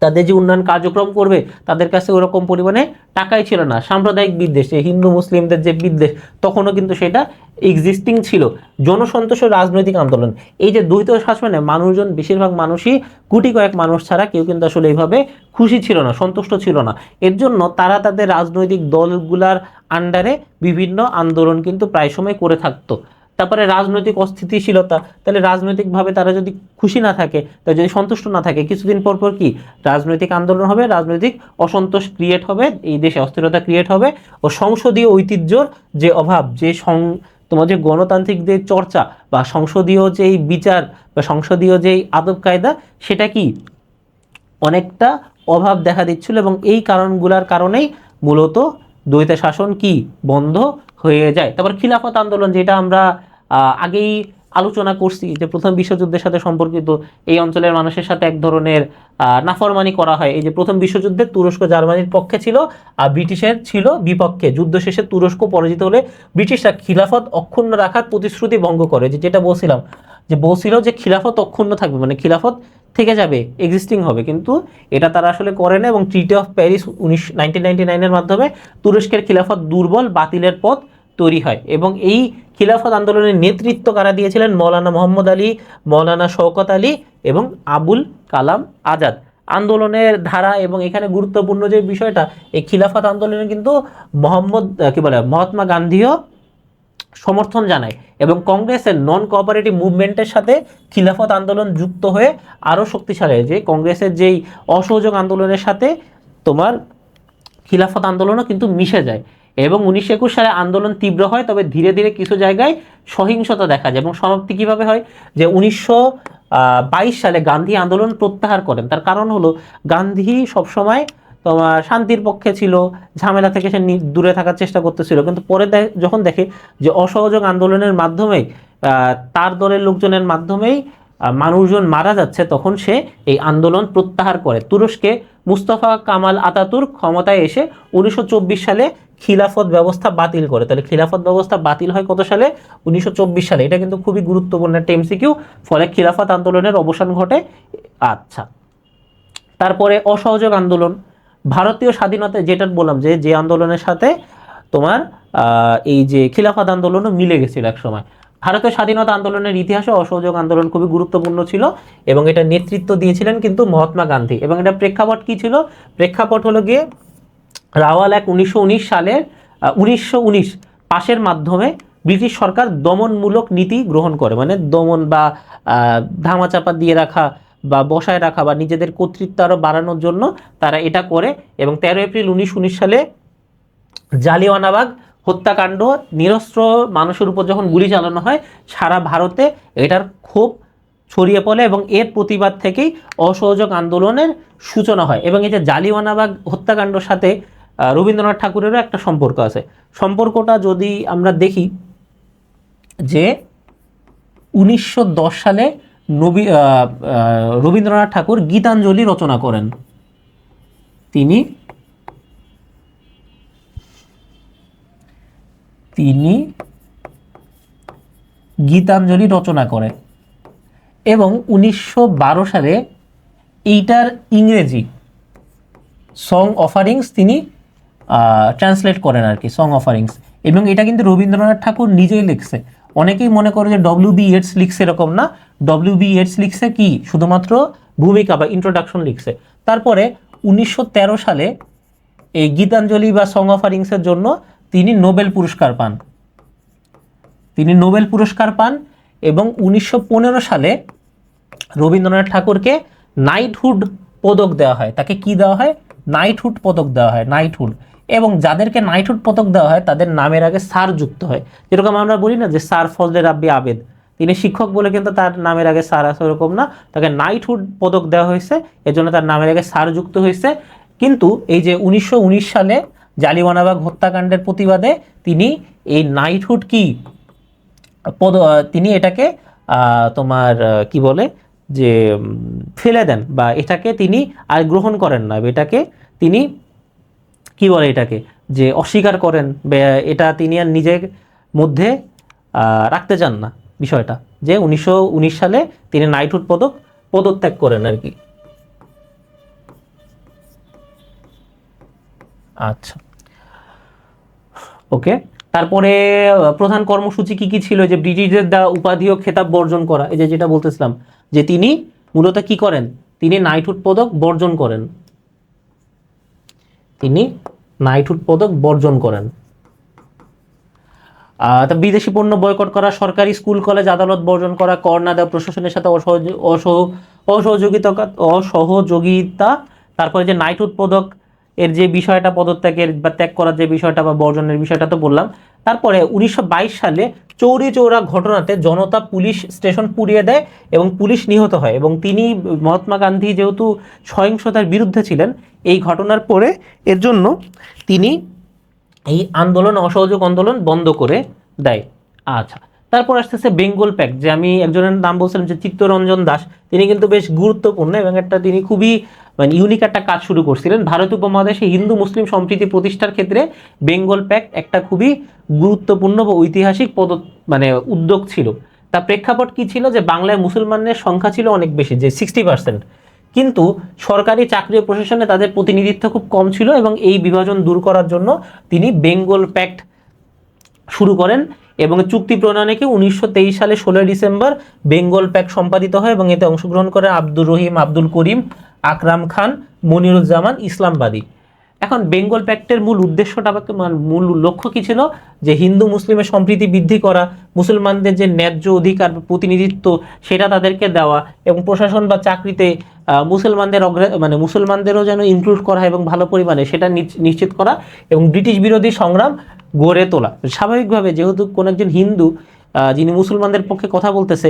Speaker 1: তাদের যে উন্নয়ন কার্যক্রম করবে তাদের কাছে ওরকম পরিমাণে টাকাই ছিল না। সাম্প্রদায়িক বিদ্বেষ, হিন্দু মুসলিমদের যে বিদ্বেষ তখনও কিন্তু সেটা এক্সিস্টিং ছিল। জনসন্তোষ ও রাজনৈতিক আন্দোলন, এই যে দ্বৈত শাসনে মানুষজন, বেশিরভাগ মানুষই গুটি কয়েক মানুষ ছাড়া কেউ কিন্তু আসলে এইভাবে খুশি ছিল না, সন্তুষ্ট ছিল না। এর জন্য তারা তাদের রাজনৈতিক দলগুলার আন্ডারে বিভিন্ন আন্দোলন কিন্তু প্রায় সময় করে থাকতো। তারপরে রাজনৈতিক অস্থিতিশীলতা, তাহলে রাজনৈতিকভাবে তারা যদি খুশি না থাকে, তারা যদি সন্তুষ্ট না থাকে, কিছুদিন পর পর কি রাজনৈতিক আন্দোলন হবে, রাজনৈতিক অসন্তোষ ক্রিয়েট হবে, এই দেশে অস্থিরতা ক্রিয়েট হবে। ও সংসদীয় ঐতিহ্যর যে অভাব, যে তোমার যে গণতান্ত্রিক যে চর্চা বা সংসদীয় যেই বিচার বা সংসদীয় যেই আদব কায়দা, সেটা কি অনেকটা অভাব দেখা দিচ্ছিল, এবং এই কারণগুলোর কারণেই মূলত দ্বৈত শাসন কি বন্ধ হয়ে যায়। তারপর খিলাফত আন্দোলন, যেটা আমরা আগেই আলোচনা করছি, যে প্রথম বিশ্বযুদ্ধের সাথে সম্পর্কিত, এই অঞ্চলের মানুষের সাথে এক ধরনের নাফরমানি করা হয়। এই যে প্রথম বিশ্বযুদ্ধে তুরস্ক জার্মানির পক্ষে ছিল আর ব্রিটিশের ছিল বিপক্ষে। যুদ্ধ শেষে তুরস্ক পরাজিত হলে ব্রিটিশরা খিলাফত অক্ষুণ্ণ রাখার প্রতিশ্রুতি ভঙ্গ করে, যেটা বলছিলাম, যে বলছিল যে খিলাফত অক্ষুণ্ণ থাকবে, মানে খিলাফত থেকে যাবে, এক্সিস্টিং হবে, কিন্তু এটা তারা আসলে করে না। এবং ট্রিটি অফ প্যারিস 1999-এর মাধ্যমে তুরস্কের খিলাফত দুর্বল বাতিলের পথ তৈরি হয়। এবং এই খিলাফত আন্দোলনের নেতৃত্ব কারা দিয়েছিলেন, মৌলানা মোহাম্মদ আলী, মৌলানা শওকত আলী এবং আবুল কালাম আজাদ। আন্দোলনের ধারা এবং এখানে গুরুত্বপূর্ণ যে বিষয়টা, এই খিলাফত আন্দোলনে কিন্তু মহাত্মা গান্ধীও সমর্থন জানায়, এবং কংগ্রেসের নন কোঅপারেটিভ মুভমেন্টের সাথে খিলাফত আন্দোলন যুক্ত হয়ে আরও শক্তিশালী, যে কংগ্রেসের যেই অসহযোগ আন্দোলনের সাথে তোমার খিলাফত আন্দোলনও কিন্তু মিশে যায়। এবং 1921 সালে আন্দোলন তীব্র হয়, তবে ধীরে ধীরে কিছু জায়গায় সহিংসতা দেখা যায়। এবং সমাপ্তি কিভাবে হয়, যে 1922 সালে গান্ধী আন্দোলন প্রত্যাহার করেন। তার কারণ হলো গান্ধী সবসময় তোমার শান্তির পক্ষে ছিল, ঝামেলা থেকে সে দূরে থাকার চেষ্টা করতেছিল, কিন্তু পরে যখন দেখে যে অসহযোগ আন্দোলনের মাধ্যমেই তার দলের লোকজনের মাধ্যমেই মানুষজন মারা যাচ্ছে, তখন সে এই আন্দোলন প্রত্যাহার করে। তুরস্কে মুস্তফা কামাল আতাতুর্ক ক্ষমতায় এসে 1924 সালে খিলাফত ব্যবস্থা বাতিল করে। তাহলে খিলাফত ব্যবস্থা বাতিল হয় কত সালে, 1924 সালে। এটা কিন্তু খুবই গুরুত্বপূর্ণ একটা এমসিকিউ। ফলে খিলাফত আন্দোলনের অবসান ঘটে। আচ্ছা, তারপরে অসহযোগ আন্দোলন, ভারতীয় স্বাধীনতা, যেটা বললাম যে আন্দোলনের সাথে তোমার এই যে খিলাফত আন্দোলনও মিলে গেছিল এক সময়। ভারতের স্বাধীনতা আন্দোলনের ইতিহাসে অসহযোগ আন্দোলন খুবই গুরুত্বপূর্ণ ছিল, এবং এটা নেতৃত্ব দিয়েছিলেন কিন্তু মহাত্মা গান্ধী। এবং এটা প্রেক্ষাপট কি ছিল, প্রেক্ষাপট হলো গিয়ে রাওয়াল এক 1919 সালের 1919 পাশের মাধ্যমে ব্রিটিশ সরকার দমনমূলক নীতি গ্রহণ করে, মানে দমন বা ধামাচাপা দিয়ে রাখা বা বসায় রাখা বা নিজেদের কর্তৃত্ব আরও বাড়ানোর জন্য তারা এটা করে। এবং 13 এপ্রিল 1919 সালে জালিয়ানওয়ালাবাগ হত্যাকাণ্ড, নিরস্ত্র মানুষের উপর যখন গুলি চালানো হয় সারা ভারতে এটার ক্ষোভ ছড়িয়ে পড়ে এবং এর প্রতিবাদ থেকেই অসহযোগ আন্দোলনের সূচনা হয়। এবং এই যে জালিয়ানওয়ালাবাগ হত্যাকাণ্ডের সাথে রবীন্দ্রনাথ ঠাকুরেরও একটা সম্পর্ক আছে। সম্পর্কটা যদি আমরা দেখি যে 1910 সালে রবীন্দ্রনাথ ঠাকুর গীতাঞ্জলি রচনা করেন। তিনি গীতাঞ্জলি রচনা করেন এবং 1912 সালে এইটার ইংরেজি সং অফারিংস তিনি ট্রান্সলেট করেন আর কি, সং অফারিংস। এবং এটা কিন্তু রবীন্দ্রনাথ ঠাকুর নিজেই লিখছে। অনেকেই মনে করে যে ডব্লিউ.বি. ইয়েটস লিখছে, এরকম না। ডব্লিউ.বি. ইয়েটস লিখছে কি শুধুমাত্র ভূমিকা বা ইন্ট্রোডাকশন লিখছে। তারপরে 1913 সালে এই গীতাঞ্জলি বা সং অফারিংসের জন্য তিনি নোবেল পুরস্কার পান। এবং 1915 সালে রবীন্দ্রনাথ ঠাকুরকে নাইটহুড পদক দেওয়া হয়। তাকে কি দেওয়া হয়? নাইটহুড পদক দেওয়া হয়, নাইটহুড। এবং যাদেরকে নাইটহুড পদক দেওয়া হয় তাদের নামের আগে স্যার যুক্ত হয়। যেরকম আমরা বলি না যে স্যার ফজলে রাব্বি আবেদ, তিনি শিক্ষক বলে কিন্তু তার নামের আগে স্যার আছে, ওরকম না, তাকে নাইটহুড পদক দেওয়া হয়েছে, এজন্য তার নামের আগে স্যার যুক্ত হয়েছে। কিন্তু এই যে 1919 সালে জালিয়ানওয়ালাবাগ হত্যাকাণ্ডের প্রতিবাদে তিনি এই নাইটহুড তিনি এটাকে তোমার কি বলে যে ফেলে দেন, বা এটাকে তিনি আর গ্রহণ করেন না, এটাকে তিনি কি বলে এটাকে যে অস্বীকার করেন, এটা তিনি আর নিজের মধ্যে রাখতে চান না বিষয়টা, যে 1919 সালে তিনি নাইটহুড পদত্যাগ করেন আর কি। আচ্ছা, ওকে। তারপরে প্রধান কর্মসূচি কি কি ছিল? যে ব্রিটিশদের দেওয়া উপাধি ও খেতাব বর্জন করা। এই যে যেটা বলতেছিলাম যে তিনি মূলত কি করেন, তিনি নাইটহুড পদক বর্জন করেন। তা বিদেশি পণ্য বয়কট করা, সরকারি স্কুল কলেজ আদালত বর্জন করা, কর না দেওয়া, প্রশাসনের সাথে অসহযোগিতা। তারপরে যে নাইটহুড পদক এর যে বিষয়টা, পদত্যাগের বা ত্যাগ করার যে বিষয়টা বা বর্জনের বিষয়টা তো বললাম। তারপরে 1922 সালে চৌরি চৌরা ঘটনাতে জনতা পুলিশ স্টেশন পুড়িয়ে দেয় এবং পুলিশ নিহত হয়। এবং তিনি, মহাত্মা গান্ধী যেহেতু সহিংসতার বিরুদ্ধে ছিলেন এই ঘটনার পরে, এর জন্য তিনি এই অসহযোগ আন্দোলন বন্ধ করে দেয়। আচ্ছা, তারপর আসতেছে বেঙ্গল প্যাক্ট। যে আমি একজনের নাম বলছিলাম যে চিত্তরঞ্জন দাস, তিনি কিন্তু বেশ গুরুত্বপূর্ণ এবং তিনি খুবই ইউনিক একটা কাজ শুরু করছিলেন। ভারত উপমহাদেশে হিন্দু মুসলিম সম্প্রীতি প্রতিষ্ঠার ক্ষেত্রে বেঙ্গল প্যাক্ট একটা খুবই গুরুত্বপূর্ণ বা ঐতিহাসিক উদ্যোগ ছিল। তার প্রেক্ষাপট কি ছিল? যে বাংলায় মুসলমানের সংখ্যা ছিল অনেক বেশি, যে 60%, কিন্তু সরকারি চাকরি ও প্রশাসনে তাদের প্রতিনিধিত্ব খুব কম ছিল। এবং এই বিভাজন দূর করার জন্য তিনি বেঙ্গল প্যাক্ট শুরু করেন এবং চুক্তি প্রণয়নকে 1923 সালে 16 ডিসেম্বর বেঙ্গল প্যাক্ট সম্পাদিত হয় এবং এতে অংশগ্রহণ করে আব্দুর রহিম, আব্দুল করিম, আকরাম খান, মনিরুজ্জামান ইসলামবাদী। এখন বেঙ্গল প্যাক্টের মূল উদ্দেশ্যটা বা মূল লক্ষ্য কি ছিল? যে হিন্দু মুসলিমের সম্প্রীতি বৃদ্ধি করা, মুসলমানদের যে ন্যায্য অধিকার প্রতিনিধিত্ব সেটা তাদেরকে দেওয়া, এবং প্রশাসন বা চাকরিতে মুসলমানদেরও যেন ইনক্লুড করা এবং ভালো পরিমাণে সেটা নিশ্চিত করা, এবং ব্রিটিশ বিরোধী সংগ্রাম গড়ে তোলা। স্বাভাবিকভাবে যেহেতু কোন একজন হিন্দু যিনি মুসলমানদের পক্ষে কথা বলতেছে,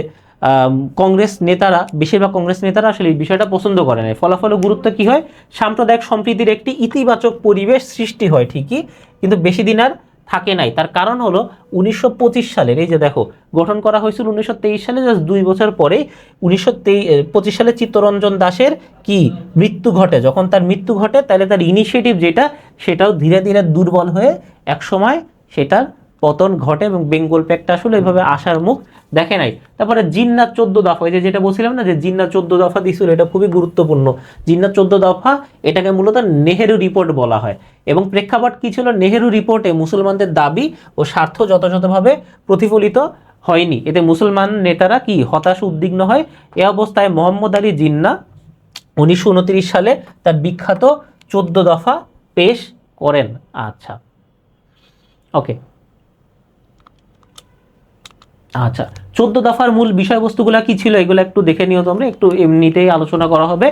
Speaker 1: বেশিরভাগ কংগ্রেস নেতারা আসলে এই বিষয়টা পছন্দ করে না। ফলাফলে গুরুত্ব কি হয়? সাম্প্রদায়িক সম্প্রীতির একটি ইতিবাচক পরিবেশ সৃষ্টি হয় ঠিকই, কিন্তু বেশি দিন আর থাকে নাই। তার কারণ হলো 1925 সালের, এই যে দেখো, গঠন করা হয়েছিল 1923 সালে, জাস্ট 2 বছর পরে 1925 সালে চিত্তরঞ্জন দাসের কি মৃত্যু ঘটে। যখন তার মৃত্যু ঘটে, তাহলে তার ইনিশিয়েটিভ সেটাও ধীরে ধীরে দুর্বল হয়ে একসময় সেটার পতন ঘটে এবং বেঙ্গল প্যাক্ট আসলে এভাবে আসার মুখ দেখে নাই। তারপরে জিন্নাত 14 দফা, এই যেটা বলছিলাম না যে জিন্নাত 14 দফা দিছিল, এটা খুবই গুরুত্বপূর্ণ। জিন্নাত 14 দফা, এটাকে মূলত নেহেরু রিপোর্ট বলা হয়। এবং প্রেক্ষাপট কি ছিল? নেহেরু রিপোর্টে মুসলমানদের দাবি ও স্বার্থ যথাযথভাবে প্রতিফলিত হয়নি। এতে মুসলমান নেতারা কি হতাশ, উদ্বিগ্ন হয়। এ অবস্থায় মোহাম্মদ আলী জিন্না 1929 সালে তার বিখ্যাত 14 দফা পেশ করেন। আচ্ছা, ওকে। আচ্ছা, দফার মূল বিষয়বস্তুগুলো কি ছিল এগুলো একটু দেখে নিও তোমরা, একটু এমনিতেই আলোচনা করা হবে।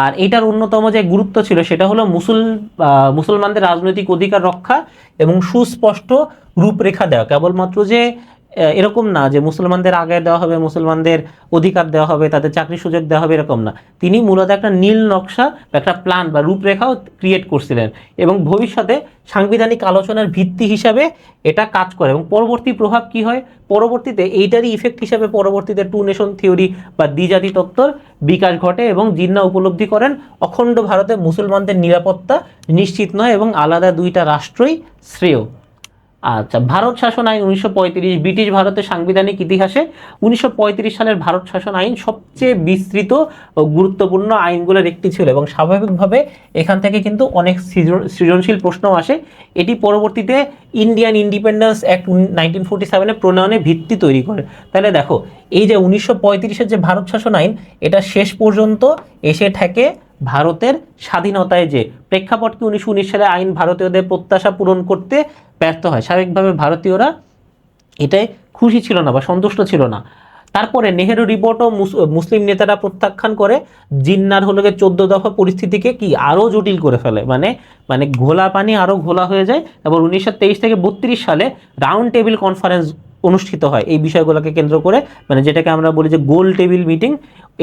Speaker 1: আর এটার অন্যতম যে গুরুত্ব ছিল সেটা হলো মুসলমানদের রাজনৈতিক অধিকার রক্ষা এবং সুস্পষ্ট রূপরেখা দেওয়া। কেবলমাত্র যে এরকম না যে মুসলমানদের আগে দেওয়া হবে, মুসলমানদের অধিকার দেওয়া হবে, তাদের চাকরি সুযোগ দেওয়া হবে, এরকম না। তিনি মূলত একটা নীল নকশা, একটা প্ল্যান বা রূপরেখাও ক্রিয়েট করছিলেন এবং ভবিষ্যতে সাংবিধানিক আলোচনার ভিত্তি হিসাবে এটা কাজ করে। এবং পরবর্তী প্রভাব কি হয়, পরবর্তীতে এইটারই ইফেক্ট হিসাবে পরবর্তীতে টু নেশন থিওরি বা দ্বিজাতি তত্ত্বর বিকাশ ঘটে এবং জিন্নাহ উপলব্ধি করেন অখণ্ড ভারতে মুসলমানদের নিরাপত্তা নিশ্চিত নয় এবং আলাদা দুইটা রাষ্ট্রই শ্রেয়। আচ্ছা, ভারত শাসন আইন 1935, ব্রিটিশ ভারতের সাংবিধানিক ইতিহাসে 1935 সালের ভারত শাসন আইন সবচেয়ে বিস্তৃত ও গুরুত্বপূর্ণ আইনগুলোর একটি ছিল এবং স্বাভাবিকভাবে এখান থেকে কিন্তু অনেক সৃজনশীল প্রশ্ন আসে। এটি পরবর্তীতে ইন্ডিয়ান ইন্ডিপেন্ডেন্স অ্যাক্ট 1947 প্রণয়নে ভিত্তি তৈরি করে। তাহলে দেখো, এই যে 1935-এর যে ভারত শাসন আইন, এটা শেষ পর্যন্ত এসে থাকে ভারতের স্বাধীনতায়। যে প্রেক্ষাপটকে 1919 সালে আইন ভারতীয়দের প্রত্যাশা পূরণ করতে ব্যর্থ হয়। স্বাভাবিকভাবে ভারতীয়রা এটাই খুশি ছিল না বা সন্তুষ্ট ছিল না। তারপরে নেহেরু রিপোর্টও মুসলিম নেতারা প্রত্যাখ্যান করে জিন্নার হলো 14 দফা পরিস্থিতিকে কি আরও জটিল করে ফেলে, মানে ঘোলা পানি আরও ঘোলা হয়ে যায়। তারপর 1923 থেকে 32 সালে রাউন্ড টেবিল কনফারেন্স অনুষ্ঠিত হয় এই বিষয়গুলোকে কেন্দ্র করে, মানে যেটাকে আমরা বলি যে গোল টেবিল মিটিং।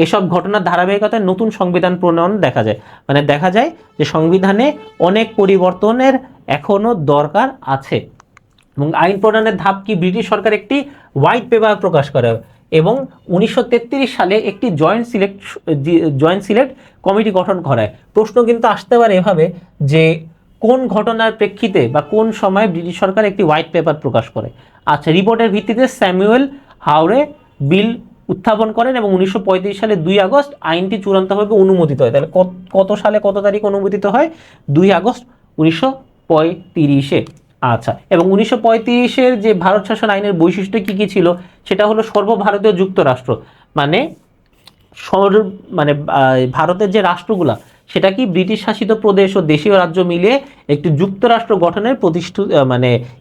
Speaker 1: এসব ঘটনার ধারাবাহিকতায় নতুন সংবিধান প্রণয়ন দেখা যায়, মানে দেখা যায় যে সংবিধানে অনেক পরিবর্তনের এখনও দরকার আছে। এবং আইন প্রণয়নের ধাপ কি, ব্রিটিশ সরকার একটি হোয়াইট পেপার প্রকাশ করে এবং 1933 সালে একটি জয়েন্ট সিলেক্ট কমিটি গঠন করায়। প্রশ্ন কিন্তু আসতে পারে এভাবে যে কোন ঘটনার প্রেক্ষিতে বা কোন সময় ব্রিটিশ সরকার একটি হোয়াইট পেপার প্রকাশ করে। আচ্ছা, রিপোর্টের ভিত্তিতে স্যামুয়েল হাওরে বিল উত্থাপন করেন এবং 1935 সালে 2 আগস্ট আইনটি চূড়ান্তভাবে অনুমোদিত হয়। তাহলে কত সালে কত তারিখ অনুমোদিত হয়? 2 আগস্ট 1935-এ। আচ্ছা, এবং 1935-এর যে ভারত শাসন আইনের বৈশিষ্ট্য কি কি ছিল সেটা হলো সর্বভারতীয় যুক্তরাষ্ট্র, মানে ভারতের যে রাষ্ট্রগুলা সেটা কি ব্রিটিশ শাসিত প্রদেশ ও দেশীয় রাজ্য মিলিয়ে একটি যুক্তরাষ্ট্র গঠনের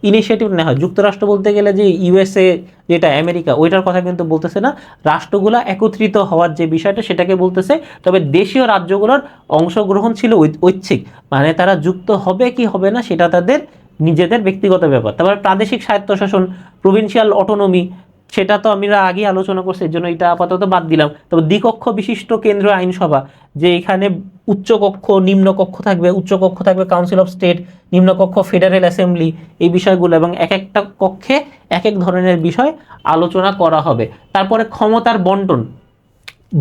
Speaker 1: ইনিশিয়েটিভ নেওয়া হয়। যুক্তরাষ্ট্র বলতে গেলে যে ইউএসএ যেটা আমেরিকা, ওইটার কথা কিন্তু বলতেছে না, রাষ্ট্রগুলা একত্রিত হওয়ার যে বিষয়টা সেটাকে বলতেছে। তবে দেশীয় রাজ্যগুলোর অংশগ্রহণ ছিল ঐচ্ছিক, মানে তারা যুক্ত হবে কি হবে না সেটা তাদের নিজেদের ব্যক্তিগত ব্যাপার। তারপর প্রাদেশিক স্বায়ত্তশাসন, প্রভিন্সিয়াল অটোনমি, সেটা তো আমরা আগে আলোচনা করছি, এর জন্য এটা আপাতত বাদ দিলাম। তবে দ্বিকক্ষ বিশিষ্ট কেন্দ্রীয় আইনসভা, যে এখানে উচ্চকক্ষ নিম্নকক্ষ থাকবে, উচ্চকক্ষ থাকবে কাউন্সিল অফ স্টেট, নিম্নকক্ষ ফেডারেল অ্যাসেম্বলি, এই বিষয়গুলো, এবং এক একটা কক্ষে এক এক ধরনের বিষয় আলোচনা করা হবে। তারপরে ক্ষমতার বন্টন,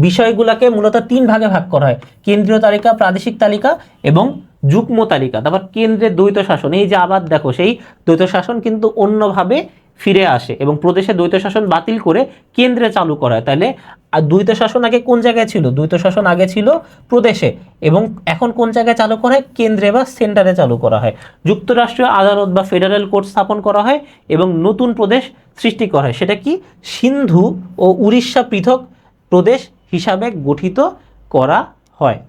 Speaker 1: বিষয়গুলোকে মূলত 3 ভাগে ভাগ করা হয়: কেন্দ্রীয় তালিকা, প্রাদেশিক তালিকা এবং যুগ্ম তালিকা। তারপর কেন্দ্রের দ্বৈত শাসন, এই যে আবার দেখো সেই দ্বৈত শাসন কিন্তু অন্যভাবে ফিরে আসে এবং প্রদেশে দ্বৈত শাসন বাতিল করে কেন্দ্রে চালু করা হয়। তাহলে দ্বৈত শাসন আগে কোন জায়গায় ছিল? দ্বৈত শাসন আগে ছিল প্রদেশে, এবং এখন কোন জায়গায় চালু করা হয়? কেন্দ্রে বা সেন্টারে চালু করা হয়। যুক্তরাষ্ট্রীয় আদালত বা ফেডারেল কোর্ট স্থাপন করা হয় এবং নতুন প্রদেশ সৃষ্টি করা হয়। সেটা কি? সিন্ধু ও উড়িষ্যা পৃথক প্রদেশ হিসাবে গঠিত করা হয়।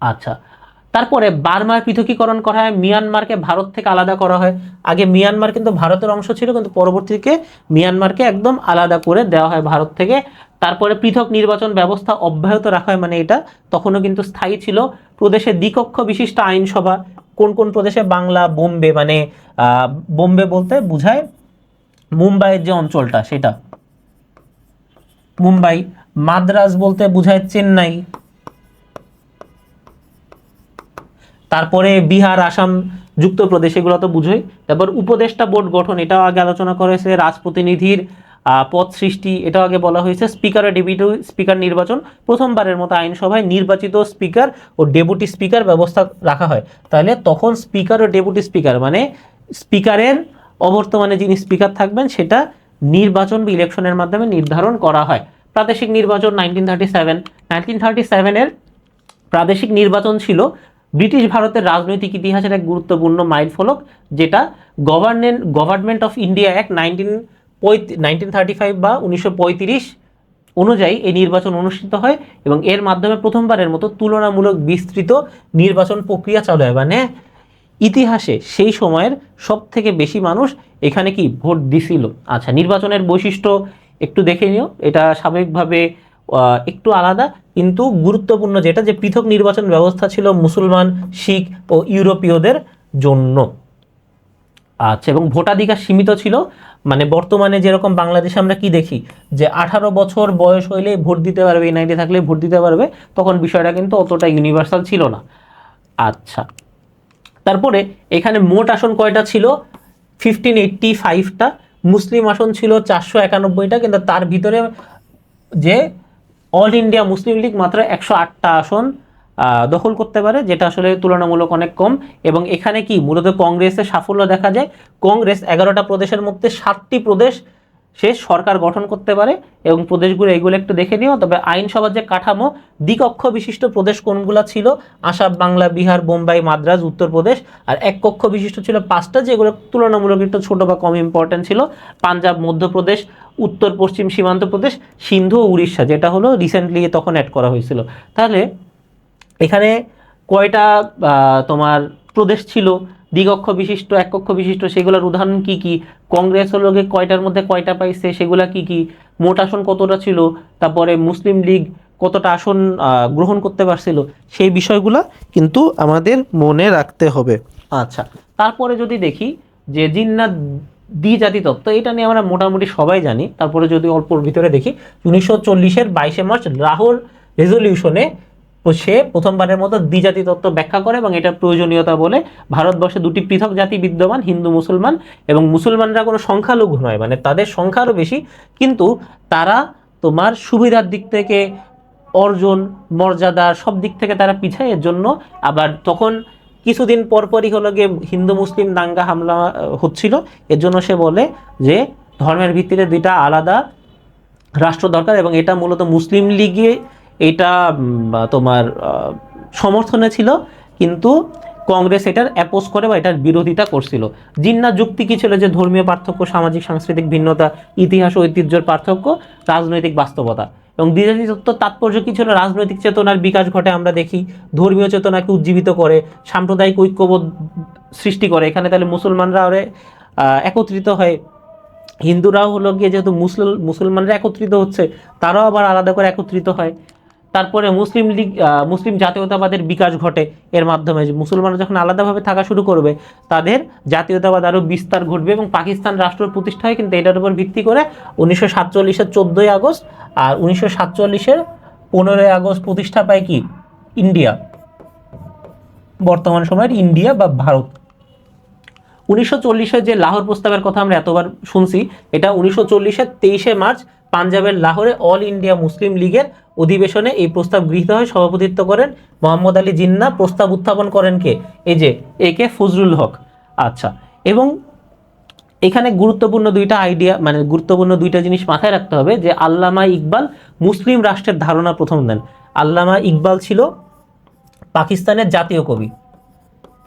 Speaker 1: আচ্ছা, তারপরে বার্মার পৃথকীকরণ করা হয়, মিয়ানমারকে ভারত থেকে আলাদা করা হয়। আগে মিয়ানমার কিন্তু ভারতের অংশ ছিল, কিন্তু পরবর্তীতে মিয়ানমারকে একদম আলাদা করে দেওয়া হয় ভারত থেকে। তারপরে পৃথক নির্বাচন ব্যবস্থা অব্যাহত রাখা হয়, মানে এটা তখনও কিন্তু স্থায়ী ছিল। প্রদেশে দ্বিকক্ষ বিশিষ্ট আইনসভা, কোন কোন প্রদেশে? বাংলা, বোম্বে, মানে বোম্বে বলতে বোঝায় মুম্বাইয়ের যে অঞ্চলটা সেটা, মুম্বাই। মাদ্রাজ বলতে বোঝায় চেন্নাই। তারপরে বিহার, আসাম, যুক্তপ্রদেশ, এগুলো তো বুঝোই। তারপর উপদেষ্টা বোর্ড গঠন, এটাও আগে আলোচনা করা হয়েছে। রাজপ্রতিনিধির পদ সৃষ্টি, এটাও আগে বলা হয়েছে। স্পিকার ও ডেপুটি স্পিকার নির্বাচন, প্রথমবারের মতো আইনসভায় নির্বাচিত স্পিকার ও ডেপুটি স্পিকার ব্যবস্থা রাখা হয়। তাহলে তখন স্পিকার ও ডেপুটি স্পিকার, মানে স্পিকারের অবর্তমানে যিনি স্পিকার থাকবেন সেটা নির্বাচন বা ইলেকশনের মাধ্যমে নির্ধারণ করা হয়। প্রাদেশিক নির্বাচন 1937-এর প্রাদেশিক নির্বাচন ছিল ব্রিটিশ ভারতের রাজনৈতিক ইতিহাসের এক গুরুত্বপূর্ণ মাইলফলক, যেটা গভর্নমেন্ট অফ ইন্ডিয়া অ্যাক্ট 1935 বা 1935 অনুযায়ী এই নির্বাচন অনুষ্ঠিত হয় এবং এর মাধ্যমে প্রথমবারের মতো তুলনামূলক বিস্তৃত নির্বাচন প্রক্রিয়া চালু হয়। মানে ইতিহাসে সেই সময়ের সব থেকে বেশি মানুষ এখানে কি ভোট দিছিল। আচ্ছা, নির্বাচনের বৈশিষ্ট্য, একটু দেখে নিও, এটা স্বাভাবিকভাবে একটু আলাদা কিন্তু গুরুত্বপূর্ণ, যেটা যে পৃথক নির্বাচন ব্যবস্থা ছিল মুসলমান, শিখ ও ইউরোপীয়দের জন্য। আচ্ছা, এবং ভোটাধিকার সীমিত ছিল, মানে বর্তমানে যেরকম বাংলাদেশে আমরা কি দেখি যে 18 বছর বয়স হইলে ভোট দিতে পারবে, এনআইডি থাকলে ভোট দিতে পারবে, তখন বিষয়টা কিন্তু অতটা ইউনিভার্সাল ছিল না। আচ্ছা, তারপরে এখানে মোট আসন কয়টা ছিল? 1585টা। মুসলিম আসন ছিল 491টা, কিন্তু তার ভিতরে যে অল ইন্ডিয়া মুসলিম লীগ মাত্র 108টা আসন দখল করতে পারে, যেটা আসলে তুলনামূলক অনেক কম। এবং এখানে কি মূলত কংগ্রেসের সাফল্য দেখা যায়। কংগ্রেস 11টা প্রদেশের মধ্যে 7টি প্রদেশ সে সরকার গঠন করতে পারে, এবং প্রদেশগুলো এগুলো একটু দেখে নিও। তবে আইনসভার যে কাঠামো, দ্বিকক্ষ বিশিষ্ট প্রদেশ কোনগুলো ছিল? আসাম, বাংলা, বিহার, বোম্বাই, মাদ্রাজ, উত্তরপ্রদেশ। আর এক কক্ষ বিশিষ্ট ছিল 5টা, যেগুলো তুলনামূলক একটু ছোট বা কম ইম্পর্টেন্ট ছিল: পাঞ্জাব, মধ্যপ্রদেশ, উত্তর পশ্চিম সীমান্ত প্রদেশ, সিন্ধু ও উড়িষ্যা, যেটা হলো রিসেন্টলি তখন অ্যাড করা হয়েছিল। তাহলে এখানে কয়টা তোমার প্রদেশ ছিল দ্বিকক্ষ বিশিষ্ট, এক কক্ষ বিশিষ্ট, সেগুলোর উদাহরণ কি কি? কংগ্রেস হলো কয়টার মধ্যে কয়টা পাইছে, সেগুলা কি কি? মোট আসন কতটা ছিল? তারপরে মুসলিম লীগ কতটা আসন গ্রহণ করতে পারছিল? সেই বিষয়গুলা কিন্তু আমাদের মনে রাখতে হবে। আচ্ছা, তারপরে যদি দেখি যে জিন্নাত দ্বিজাতি তত্ত্ব, এটা নিয়ে আমরা মোটামুটি সবাই জানি। তারপরে যদি অল্পর ভিতরে দেখি, 1940-এর 22শে মার্চ লাহোর রেজলিউশনে সে প্রথমবারের মতো দ্বিজাতি তত্ত্ব ব্যাখ্যা করে, এবং এটার প্রয়োজনীয়তা বলে ভারতবর্ষে দুটি পৃথক জাতি বিদ্যমান, হিন্দু মুসলমান, এবং মুসলমানরা কোনো সংখ্যালঘু নয়, মানে তাদের সংখ্যা আরও বেশি, কিন্তু তারা তোমার সুবিধার দিক থেকে, অর্জন, মর্যাদা, সব দিক থেকে তারা পিছায়। এর জন্য আবার তখন কিছুদিন পরপরই হলো গিয়ে হিন্দু মুসলিম দাঙ্গা হামলা হচ্ছিল, এর জন্য সে বলে যে ধর্মের ভিত্তিতে দুইটা আলাদা রাষ্ট্র দরকার, এবং এটা মূলত মুসলিম লীগে এটা তোমার সমর্থনে ছিল, কিন্তু কংগ্রেস এটার অ্যাপোজ করে বা এটার বিরোধিতা করছিল। জিন্নাহ যুক্তি কি ছিল? যে ধর্মীয় পার্থক্য, সামাজিক সাংস্কৃতিক ভিন্নতা, ইতিহাস ও ঐতিহ্যের পার্থক্য, রাজনৈতিক বাস্তবতা। এবং দ্বিজাতি তত্ত্ব তাৎপর্য কি ছিল? রাজনৈতিক চেতনার বিকাশ ঘটে, আমরা দেখি ধর্মীয় চেতনাকে উজ্জীবিত করে, সাম্প্রদায়িক ঐক্যবোধ সৃষ্টি করে। এখানে তাহলে মুসলমানরা একত্রিত হয়, হিন্দুরাও হলো গিয়ে যেহেতু মুসলমানরা একত্রিত হচ্ছে, তারাও আবার আলাদা করে একত্রিত হয়। তারপরে মুসলিম লীগ, মুসলিম জাতীয়তাবাদের বিকাশ ঘটে এর মাধ্যমে, যে মুসলমানরা যখন আলাদাভাবে থাকা শুরু করবে, তাদের জাতীয়তাবাদ আরও বিস্তার ঘটবে, এবং পাকিস্তান রাষ্ট্র প্রতিষ্ঠা হয় কিন্তু এটার উপর ভিত্তি করে 1947-এর 14ই আগস্ট, আর 1947-এর 15ই আগস্ট প্রতিষ্ঠা পায় কি? ইন্ডিয়া, বর্তমান সময়ের ইন্ডিয়া বা ভারত। 1940-এর যে লাহোর প্রস্তাবের কথা আমরা এতবার শুনছি, এটা 1940-এর 23শে মার্চ পাঞ্জাবের লাহোরে অল ইন্ডিয়া মুসলিম লীগের অধিবেশনে এই প্রস্তাব গৃহীত হয়। সভাপতিত্ব করেন মোহাম্মদ আলী জিন্নাহ। প্রস্তাব উত্থাপন করেন কে? এই যে একে ফজলুল হক। আচ্ছা, এবং এখানে গুরুত্বপূর্ণ দুইটা আইডিয়া, মানে গুরুত্বপূর্ণ দুইটা জিনিস মাথায় রাখতে হবে, যে আল্লামা ইকবাল মুসলিম রাষ্ট্রের ধারণা প্রথম দেন। আল্লামা ইকবাল ছিল পাকিস্তানের জাতীয় কবি,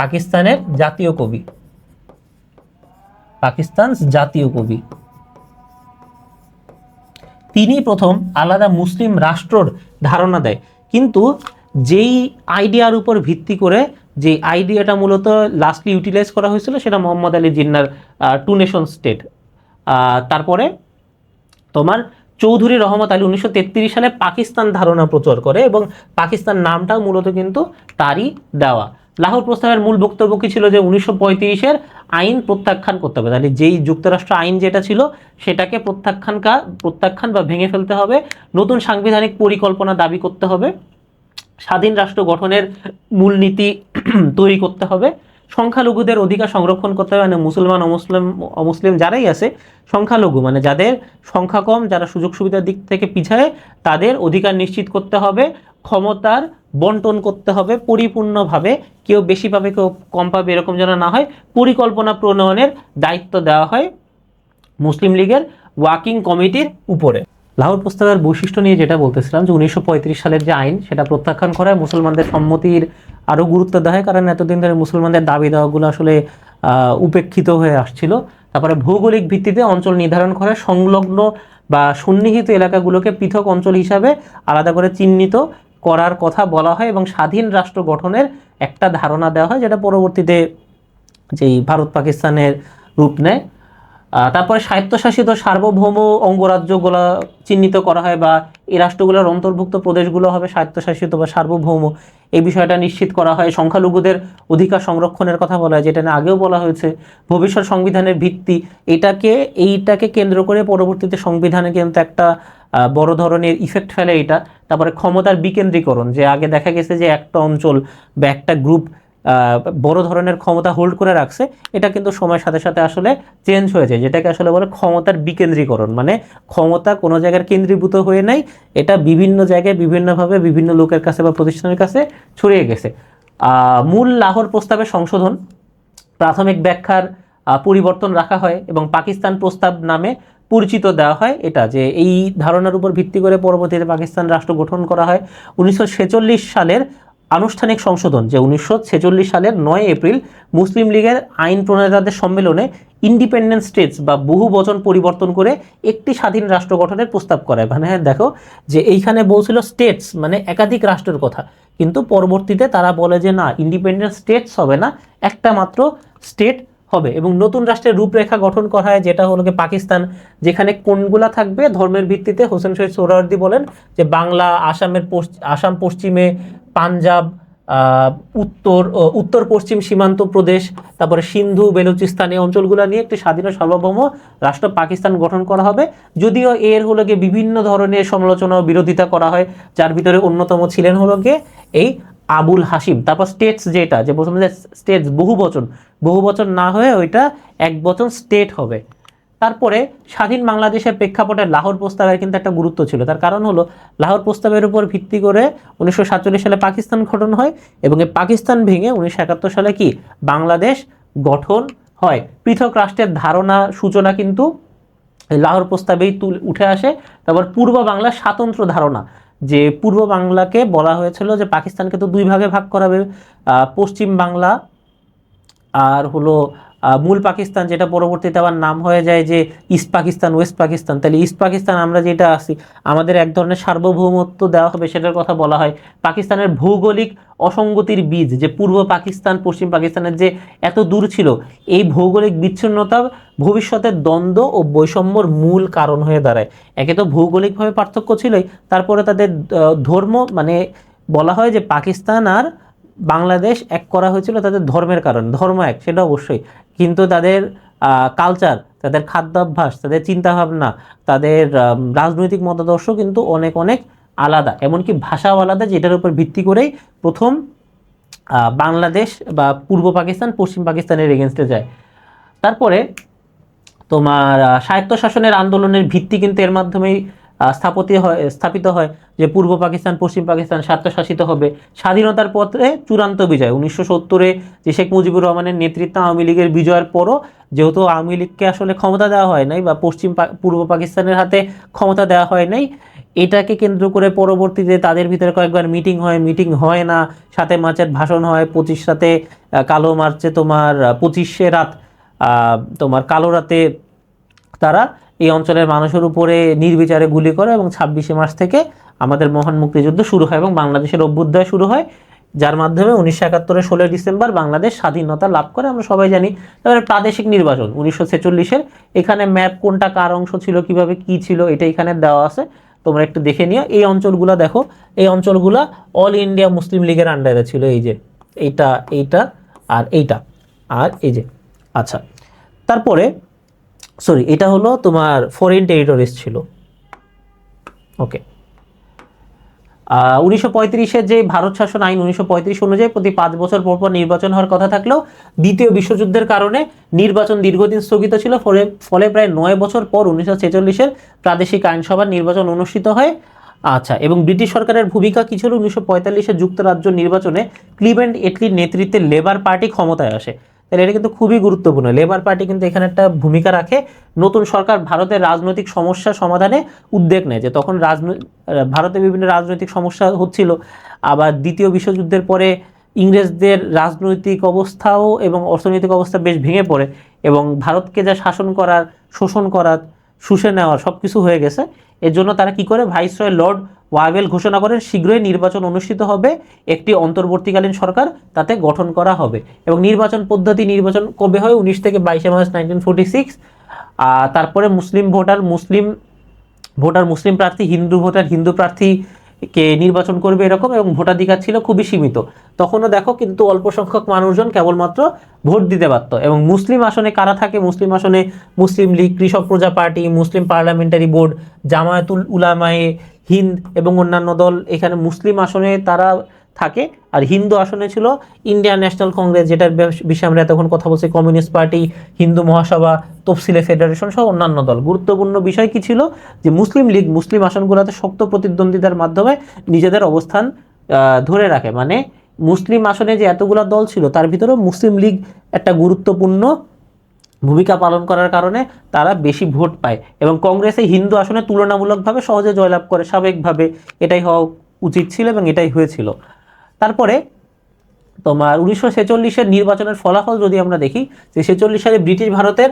Speaker 1: পাকিস্তানের জাতীয় কবি, পাকিস্তান জাতীয় কবি। তিনি প্রথম আলাদা মুসলিম রাষ্ট্রর ধারণা দেয়, কিন্তু যেই আইডিয়ার উপর ভিত্তি করে যে আইডিয়াটা মূলত লাস্টলি ইউটিলাইজ করা হয়েছিল, সেটা মোহাম্মদ আলী জিন্নাহর টু নেশন স্টেট। তারপরে তোমার চৌধুরী রহমত আলী 1933 সালে পাকিস্তান ধারণা প্রচার করে, এবং পাকিস্তান নামটাও মূলত কিন্তু তারই দেওয়া। লাহোর প্রস্তাবের মূল বক্তব্য কি ছিল? যে 1935-এর আইন প্রত্যাখ্যান করতে হবে, তাহলে যেই যুক্তরাষ্ট্র আইন যেটা ছিল সেটাকে প্রত্যাখ্যান বা ভেঙে ফেলতে হবে, নতুন সাংবিধানিক পরিকল্পনা দাবি করতে হবে, স্বাধীন রাষ্ট্র গঠনের মূলনীতি তৈরি করতে হবে, সংখ্যালঘুদের অধিকার সংরক্ষণ করতে হবে, মানে মুসলমান অমুসলিম যারাই আছে, সংখ্যালঘু মানে যাদের সংখ্যা কম, যারা সুযোগ সুবিধার দিক থেকে পিছায়, তাদের অধিকার নিশ্চিত করতে হবে, ক্ষমতার বন্টন করতে হবে পরিপূর্ণভাবে, কেউ বেশি পাবে কেউ কম পাবে এরকম যেন না হয়, পরিকল্পনা প্রণয়নের দায়িত্ব দেওয়া হয় মুসলিম লীগের ওয়ার্কিং কমিটির উপরে। লাহোর প্রস্তাবের বৈশিষ্ট্য নিয়ে যেটা বলতেছিলাম, যে 1935 সালের যে আইন সেটা প্রত্যাখ্যান করায় মুসলমানদের সম্মতির আরও গুরুত্ব দেওয়া হয়, কারণ এতদিন ধরে মুসলমানদের দাবি দেওয়াগুলো আসলে উপেক্ষিত হয়ে আসছিল। তারপরে ভৌগোলিক ভিত্তিতে অঞ্চল নির্ধারণ করে, সংলগ্ন বা সন্নিহিত এলাকাগুলোকে পৃথক অঞ্চল হিসাবে আলাদা করে চিহ্নিত করার কথা বলা হয়, এবং স্বাধীন রাষ্ট্র গঠনের একটা ধারণা দেওয়া হয়, যেটা পরবর্তীতে যেই ভারত পাকিস্তানের রূপ নেয়। তারপরে স্বায়ত্তশাসিত সার্বভৌম অঙ্গরাজ্যগুলো চিহ্নিত করা হয়, বা এই রাষ্ট্রগুলোর অন্তর্ভুক্ত প্রদেশগুলো হবে স্বায়ত্তশাসিত বা সার্বভৌম, এই বিষয়টা নিশ্চিত করা হয়। সংখ্যালঘুদের অধিকার সংরক্ষণের কথা বলা হয়, যেটা নিয়ে আগেও বলা হয়েছে। ভবিষ্যৎ সংবিধানের ভিত্তি, এইটাকে কেন্দ্র করে পরবর্তীতে সংবিধানে কিন্তু একটা বড় ধরনের ইফেক্ট ফেলে এটা। তারপরে ক্ষমতার বিকেন্দ্রীকরণ, যে আগে দেখা গেছে যে একটা অঞ্চল বা একটা গ্রুপ বড় ধরনের ক্ষমতা হোল্ড করে রাখছে, এটা কিন্তু সময়ের সাথে সাথে আসলে চেঞ্জ হয়ে যায়, যেটাকে আসলে বলে ক্ষমতার বিকেন্দ্রীকরণ। মানে ক্ষমতা কোনো জায়গায় কেন্দ্রীভূত হয়ে নাই, এটা বিভিন্ন জায়গায় বিভিন্নভাবে বিভিন্ন লোকের কাছে বা প্রতিষ্ঠানের কাছে ছড়িয়ে গেছে। মূল লাহোর প্রস্তাবের সংশোধন, প্রাথমিক ব্যাখ্যার পরিবর্তন রাখা হয় এবং পাকিস্তান প্রস্তাব নামে পরিচিত দেওয়া হয়। এটা যে এই ধারণার উপর ভিত্তি করে পরবর্তীতে পাকিস্তান রাষ্ট্র গঠন করা হয়। 1946 সালের আনুষ্ঠানিক সংশোধন, যে 1946 সালের 9 এপ্রিল মুসলিম লীগের আইন প্রণেতাদের সম্মেলনে ইন্ডিপেন্ডেন্ট স্টেটস বা বহু বচন পরিবর্তন করে একটি স্বাধীন রাষ্ট্র গঠনের প্রস্তাব করে। মানে দেখো যে এইখানে বলছিল স্টেটস মানে একাধিক রাষ্ট্রের কথা, কিন্তু পরবর্তীতে তারা বলে যে না, ইন্ডিপেন্ডেন্ট স্টেটস হবে না, একটা মাত্র স্টেট হবে। এবং নতুন রাষ্ট্রের রূপরেখা গঠন করা হয়, যেটা হলো কি পাকিস্তান, যেখানে কোনগুলা থাকবে ধর্মের ভিত্তিতে। হোসেন শহীদ সোহরাওয়ার্দী বলেন যে বাংলা, আসাম পশ্চিমে, পাঞ্জাব উত্তর পশ্চিম সীমান্ত প্রদেশ, তারপরে সিন্ধু বেলুচিস্তান, এই অঞ্চলগুলো নিয়ে একটি স্বাধীন সার্বভৌম রাষ্ট্র পাকিস্তান গঠন করা হবে। যদিও এর হলো গিয়ে বিভিন্ন ধরনের সমালোচনা ও বিরোধিতা করা হয়, যার ভিতরে অন্যতম ছিলেন হলো গিয়ে এই আবুল হাসিম। তারপর স্টেটস, যেটা যে বলছিলাম যে স্টেটস বহু বচন না হয়ে ওইটা এক বচন স্টেট হবে। তারপরে স্বাধীন বাংলাদেশের প্রেক্ষাপটে লাহোর প্রস্তাবের কিন্তু একটা গুরুত্ব ছিল। তার কারণ হলো লাহোর প্রস্তাবের উপর ভিত্তি করে 1947 সালে পাকিস্তান গঠন হয়, এবং এই পাকিস্তান ভেঙে 1971 সালে কি বাংলাদেশ গঠন হয়। পৃথক রাষ্ট্রের ধারণা সূচনা কিন্তু লাহোর প্রস্তাবেই উঠে আসে। তারপর পূর্ব বাংলার স্বাতন্ত্র্য ধারণা, যে পূর্ব বাংলাকে বলা হয়েছিল যে পাকিস্তানকে তো দুই ভাগে ভাগ করাবে, পশ্চিম বাংলা আর হলো মূল পাকিস্তান, যেটা পরবর্তীতে আবার নাম হয়ে যায় যে ইস্ট পাকিস্তান, ওয়েস্ট পাকিস্তান। তাহলে ইস্ট পাকিস্তান আমরা যেটা আছি, আমাদের এক ধরনের সার্বভৌমত্ব দেওয়া হবে, সেটার কথা বলা হয়। পাকিস্তানের ভৌগোলিক অসঙ্গতির বীজ, যে পূর্ব পাকিস্তান পশ্চিম পাকিস্তানের যে এত দূর ছিল, এই ভৌগোলিক বিচ্ছিন্নতা ভবিষ্যতের দ্বন্দ্ব ও বৈষম্যর মূল কারণ হয়ে দাঁড়ায়। একে তো ভৌগোলিকভাবে পার্থক্য ছিলই, তারপরে তাদের ধর্ম, মানে বলা হয় যে পাকিস্তান আর বাংলাদেশ এক করা হয়েছিল তাদের ধর্মের কারণে, ধর্ম এক সেটা অবশ্যই, কিন্তু তাদের কালচার, তাদের খাদ্যাভ্যাস, তাদের চিন্তাভাবনা, তাদের রাজনৈতিক মতাদর্শ কিন্তু অনেক অনেক আলাদা, এমনকি ভাষাও আলাদা, যেটার উপর ভিত্তি করেই প্রথম বাংলাদেশ বা পূর্ব পাকিস্তান পশ্চিম পাকিস্তানের এগেনস্টে যায়। তারপরে তোমার স্বায়ত্তশাসনের আন্দোলনের ভিত্তি কিন্তু এর মাধ্যমেই স্থাপিত হয়, যে পূর্ব পাকিস্তান পশ্চিম পাকিস্তান স্বায়ত্তশাসিত হবে। স্বাধীনতার পথে চূড়ান্ত বিজয় 1970-এ যে শেখ মুজিবুর রহমানের নেতৃত্বে আওয়ামী লীগের বিজয়ের পরও যেহেতু আওয়ামী লীগকে আসলে ক্ষমতা দেওয়া হয় নাই, বা পূর্ব পাকিস্তানের হাতে ক্ষমতা দেওয়া হয় নাই, এটাকে কেন্দ্র করে পরবর্তীতে তাদের ভিতরে কয়েকবার মিটিং হয় না, 7 মার্চের ভাষণ হয়, 25 কালো মার্চে তোমার 25 রাত তোমার কালো রাতে তারা এই অঞ্চলের মানুষের উপরে নির্বিচারে গুলি করে, এবং 26 মার্চ থেকে আমাদের মহান মুক্তিযুদ্ধ শুরু হয় এবং বাংলাদেশের অভ্যুদয় শুরু হয়, যার মাধ্যমে 1971-এর 16 ডিসেম্বর বাংলাদেশ স্বাধীনতা লাভ করে, আমরা সবাই জানি। তারপরে প্রাদেশিক নির্বাচন 1946-এর, এখানে ম্যাপ কোনটা কার অংশ ছিল, কিভাবে কি ছিল, এটা এখানে দেওয়া আছে, তোমরা একটু দেখে নিও। এই অঞ্চলগুলো দেখো, এই অঞ্চলগুলো অল ইন্ডিয়া মুসলিম লীগের আন্ডারে ছিল, এই যে এইটা আর এইটা আর এই যে। আচ্ছা, তারপরে এটা হলো তোমার ফরেন টেরিটরিজ ছিল। ওকে, 1935-এর যে ভারত শাসন আইন 1935 অনুযায়ী প্রতি 5 বছর পর পর নির্বাচন হওয়ার কথা থাকলেও দ্বিতীয় বিশ্বযুদ্ধের কারণে নির্বাচন দীর্ঘদিন স্থগিত ছিল। ফলে প্রায় 9 বছর পর 1946-এর প্রাদেশিক আইনসভার নির্বাচন অনুষ্ঠিত হয়। আচ্ছা, এবং ব্রিটিশ সরকারের ভূমিকা কি ছিল? 1945-এর যুক্তরাজ্য নির্বাচনে ক্লিভেল্যান্ড এটলির নেতৃত্বে লেবার পার্টি ক্ষমতায় আসে। তাহলে এটা কিন্তু খুবই গুরুত্বপূর্ণ, লেবার পার্টি কিন্তু এখানে একটা ভূমিকা রাখে। নতুন সরকার ভারতের রাজনৈতিক সমস্যা সমাধানে উদ্যোগ নেয়, যে তখন ভারতে বিভিন্ন রাজনৈতিক সমস্যা হচ্ছিল, আবার দ্বিতীয় বিশ্বযুদ্ধের পরে ইংরেজদের রাজনৈতিক অবস্থাও এবং অর্থনৈতিক অবস্থা বেশ ভেঙে পড়ে, এবং ভারতকে যা শাসন করার, শোষণ করার, শুষে নেওয়ার সব কিছু হয়ে গেছে। এর জন্য তারা কি করে, ভাইসরয় লর্ড ওয়াভেল ঘোষণা করেন শীঘ্রই নির্বাচন অনুষ্ঠিত হবে, একটি অন্তর্বর্তীকালীন সরকার তাতে গঠন করা হবে। এবং নির্বাচন কবে হয়? 19 থেকে 22 মার্চ 1946। তারপরে মুসলিম ভোটার মুসলিম প্রার্থী, হিন্দু ভোটার হিন্দু প্রার্থীকে নির্বাচন করবে এরকম, এবং ভোটাধিকার ছিল খুবই সীমিত। তখনও দেখো কিন্তু অল্প সংখ্যক মানুষজন কেবলমাত্র ভোট দিতে পারত। এবং মুসলিম আসনে কারা থাকে? মুসলিম আসনে মুসলিম লীগ, কৃষক প্রজা পার্টি, মুসলিম পার্লামেন্টারি বোর্ড, জামায়াতুল উলামায়ে হিন্দ এবং অন্যান্য দল এখানে মুসলিম আসনে তারা থাকে। আর হিন্দু আসনে ছিল ইন্ডিয়ান ন্যাশনাল কংগ্রেস, যেটার বিষয়ে আমরা এতক্ষণ কথা বলছি, কমিউনিস্ট পার্টি, হিন্দু মহাসভা, তফসিলে ফেডারেশন সহ অন্যান্য দল। গুরুত্বপূর্ণ বিষয় কি ছিল? যে মুসলিম লীগ মুসলিম আসনগুলোতে শক্ত প্রতিদ্বন্দ্বিতার মাধ্যমে নিজেদের অবস্থান ধরে রাখে। মানে মুসলিম আসনে যে এতগুলো দল ছিল তার ভিতরেও মুসলিম লীগ একটা গুরুত্বপূর্ণ ভূমিকা পালন করার কারণে তারা বেশি ভোট পায়, এবং কংগ্রেসে হিন্দু আসনে তুলনামূলকভাবে সহজে জয়লাভ করে স্বাভাবিকভাবে। এটাই হওয়া উচিত ছিল এবং এটাই হয়েছিল। তারপরে তোমার 1946-এর নির্বাচনের ফলাফল যদি আমরা দেখি, যে 1946 সালে ব্রিটিশ ভারতের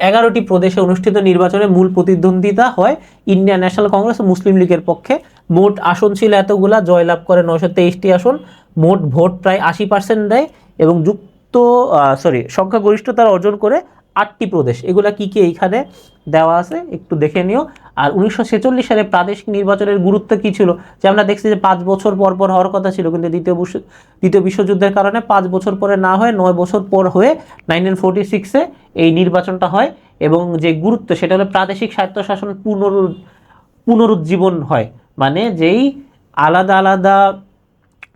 Speaker 1: 11টি প্রদেশে অনুষ্ঠিত নির্বাচনে মূল প্রতিদ্বন্দ্বিতা হয় ইন্ডিয়ান ন্যাশনাল কংগ্রেস ও মুসলিম লীগের পক্ষে। মোট আসন ছিল এতগুলা, জয়লাভ করে 923টি আসন, মোট ভোট প্রায় 80% দেয়, এবং সংখ্যাগরিষ্ঠতা অর্জন করে 8টি প্রদেশ। এগুলা কি কি এইখানে দেওয়া আছে একটু দেখে নিও। আর 1946 সালে প্রাদেশিক নির্বাচনের গুরুত্ব কি ছিল? যে আমরা দেখছি যে 5 বছর পর পর হওয়ার কথা ছিল, কিন্তু দ্বিতীয় বিশ্বযুদ্ধের কারণে 5 বছর পরে না হয়ে 9 বছর পর হয়ে 1946-এ এই নির্বাচনটা হয়। এবং যে গুরুত্ব সেটা হলো প্রাদেশিক স্বায়ত্তশাসন পুনরুজ্জীবন হয়। মানে যেই আলাদা আলাদা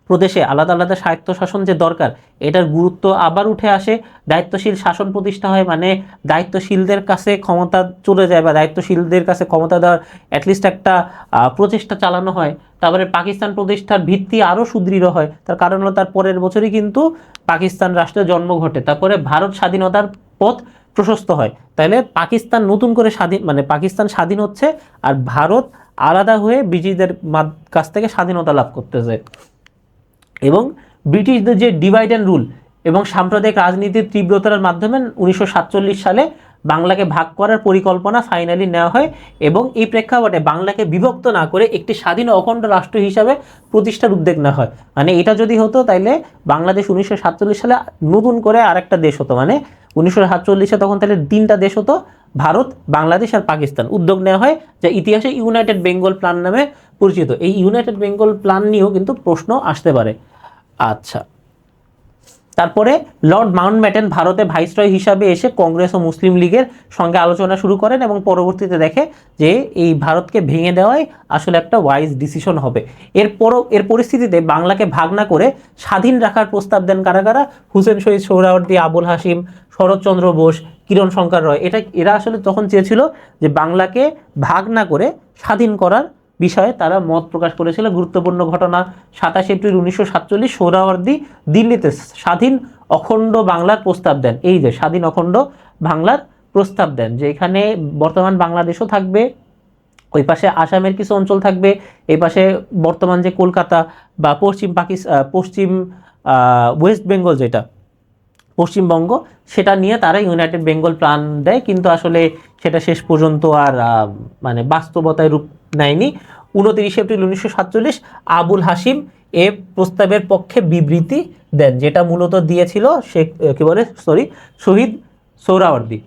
Speaker 1: প্রদেশে আলাদা আলাদা স্বায়ত্তশাসন যে দরকার, এটার গুরুত্ব আবার উঠে আসে। দায়িত্বশীল শাসন প্রতিষ্ঠা হয়, মানে দায়িত্বশীলদের কাছে ক্ষমতা চলে যায়, বা দায়িত্বশীলদের কাছে ক্ষমতা দেওয়ার অ্যাটলিস্ট একটা প্রচেষ্টা চালানো হয়। তারপরে পাকিস্তান প্রতিষ্ঠার ভিত্তি আরও সুদৃঢ় হয়। তার কারণ হলো তার পরের বছরই কিন্তু পাকিস্তান রাষ্ট্রের জন্ম ঘটে। তারপরে ভারত স্বাধীনতার পথ প্রশস্ত হয়। তাহলে পাকিস্তান নতুন করে পাকিস্তান স্বাধীন হচ্ছে, আর ভারত আলাদা হয়ে ব্রিটিশদের কাছ থেকে স্বাধীনতা লাভ করতেছে। এবং ব্রিটিশদের যে ডিভাইড অ্যান্ড রুল এবং সাম্প্রদায়িক রাজনীতির তীব্রতার মাধ্যমে 1947 সালে বাংলাকে ভাগ করার পরিকল্পনা ফাইনালি নেওয়া হয়, এবং এই প্রেক্ষাপটে বাংলাকে বিভক্ত না করে একটি স্বাধীন অখণ্ড রাষ্ট্র হিসাবে প্রতিষ্ঠার উদ্যোগ নেওয়া হয়। মানে এটা যদি হতো তাইলে বাংলাদেশ 1947 সালে নতুন করে আরেকটা দেশ হতো। মানে 1947-এ তখন তাহলে 3টা দেশ হতো, ভারত, বাংলাদেশ আর পাকিস্তান। উদ্যোগ নেওয়া হয় যা ইতিহাসে ইউনাইটেড বেঙ্গল প্ল্যান নামে পরিচিত। এই ইউনাইটেড বেঙ্গল প্ল্যান নিয়েও কিন্তু প্রশ্ন আসতে পারে। আচ্ছা, তারপরে লর্ড মাউন্টব্যাটেন ভারতে ভাইসরয় হিসাবে এসে কংগ্রেস ও মুসলিম লীগের সঙ্গে আলোচনা শুরু করেন, এবং পরবর্তীতে দেখে যে এই ভারতকে ভেঙে দেওয়াই আসলে একটা ওয়াইজ ডিসিশন হবে। এর পরিস্থিতিতে বাংলাকে ভাগ না করে স্বাধীন রাখার প্রস্তাব দেন কারা কারা? হুসেন শহীদ সোহরাওয়ার্দী, আবুল হাশিম, শরৎচন্দ্র বোস, কিরণ শঙ্কর রয়। এরা আসলে তখন চেয়েছিল যে বাংলাকে ভাগ না করে স্বাধীন করার বিষয়ে তারা মত প্রকাশ করেছিল। গুরুত্বপূর্ণ ঘটনা, 27 এপ্রিল 1947 সোহরাওয়ার্দী দিল্লিতে স্বাধীন অখণ্ড বাংলার প্রস্তাব দেন। এই যে স্বাধীন অখণ্ড বাংলার প্রস্তাব দেন, যে এখানে বর্তমান বাংলাদেশও থাকবে, ওই পাশে আসামের কিছু অঞ্চল থাকবে, এই পাশে বর্তমান যে কলকাতা বা পশ্চিম ওয়েস্ট বেঙ্গল যেটা পশ্চিমবঙ্গ, সেটা নিয়ে তারা ইউনাইটেড বেঙ্গল প্ল্যান দেয়। কিন্তু আসলে সেটা শেষ পর্যন্ত আর বাস্তবতায় রূপ নেয়নি। 29 এপ্রিল 1947 আবুল হাশিম এ প্রস্তাবের পক্ষে বিবৃতি দেন, যেটা মূলত দিয়েছিল শহীদ সোহরাওয়ার্দী।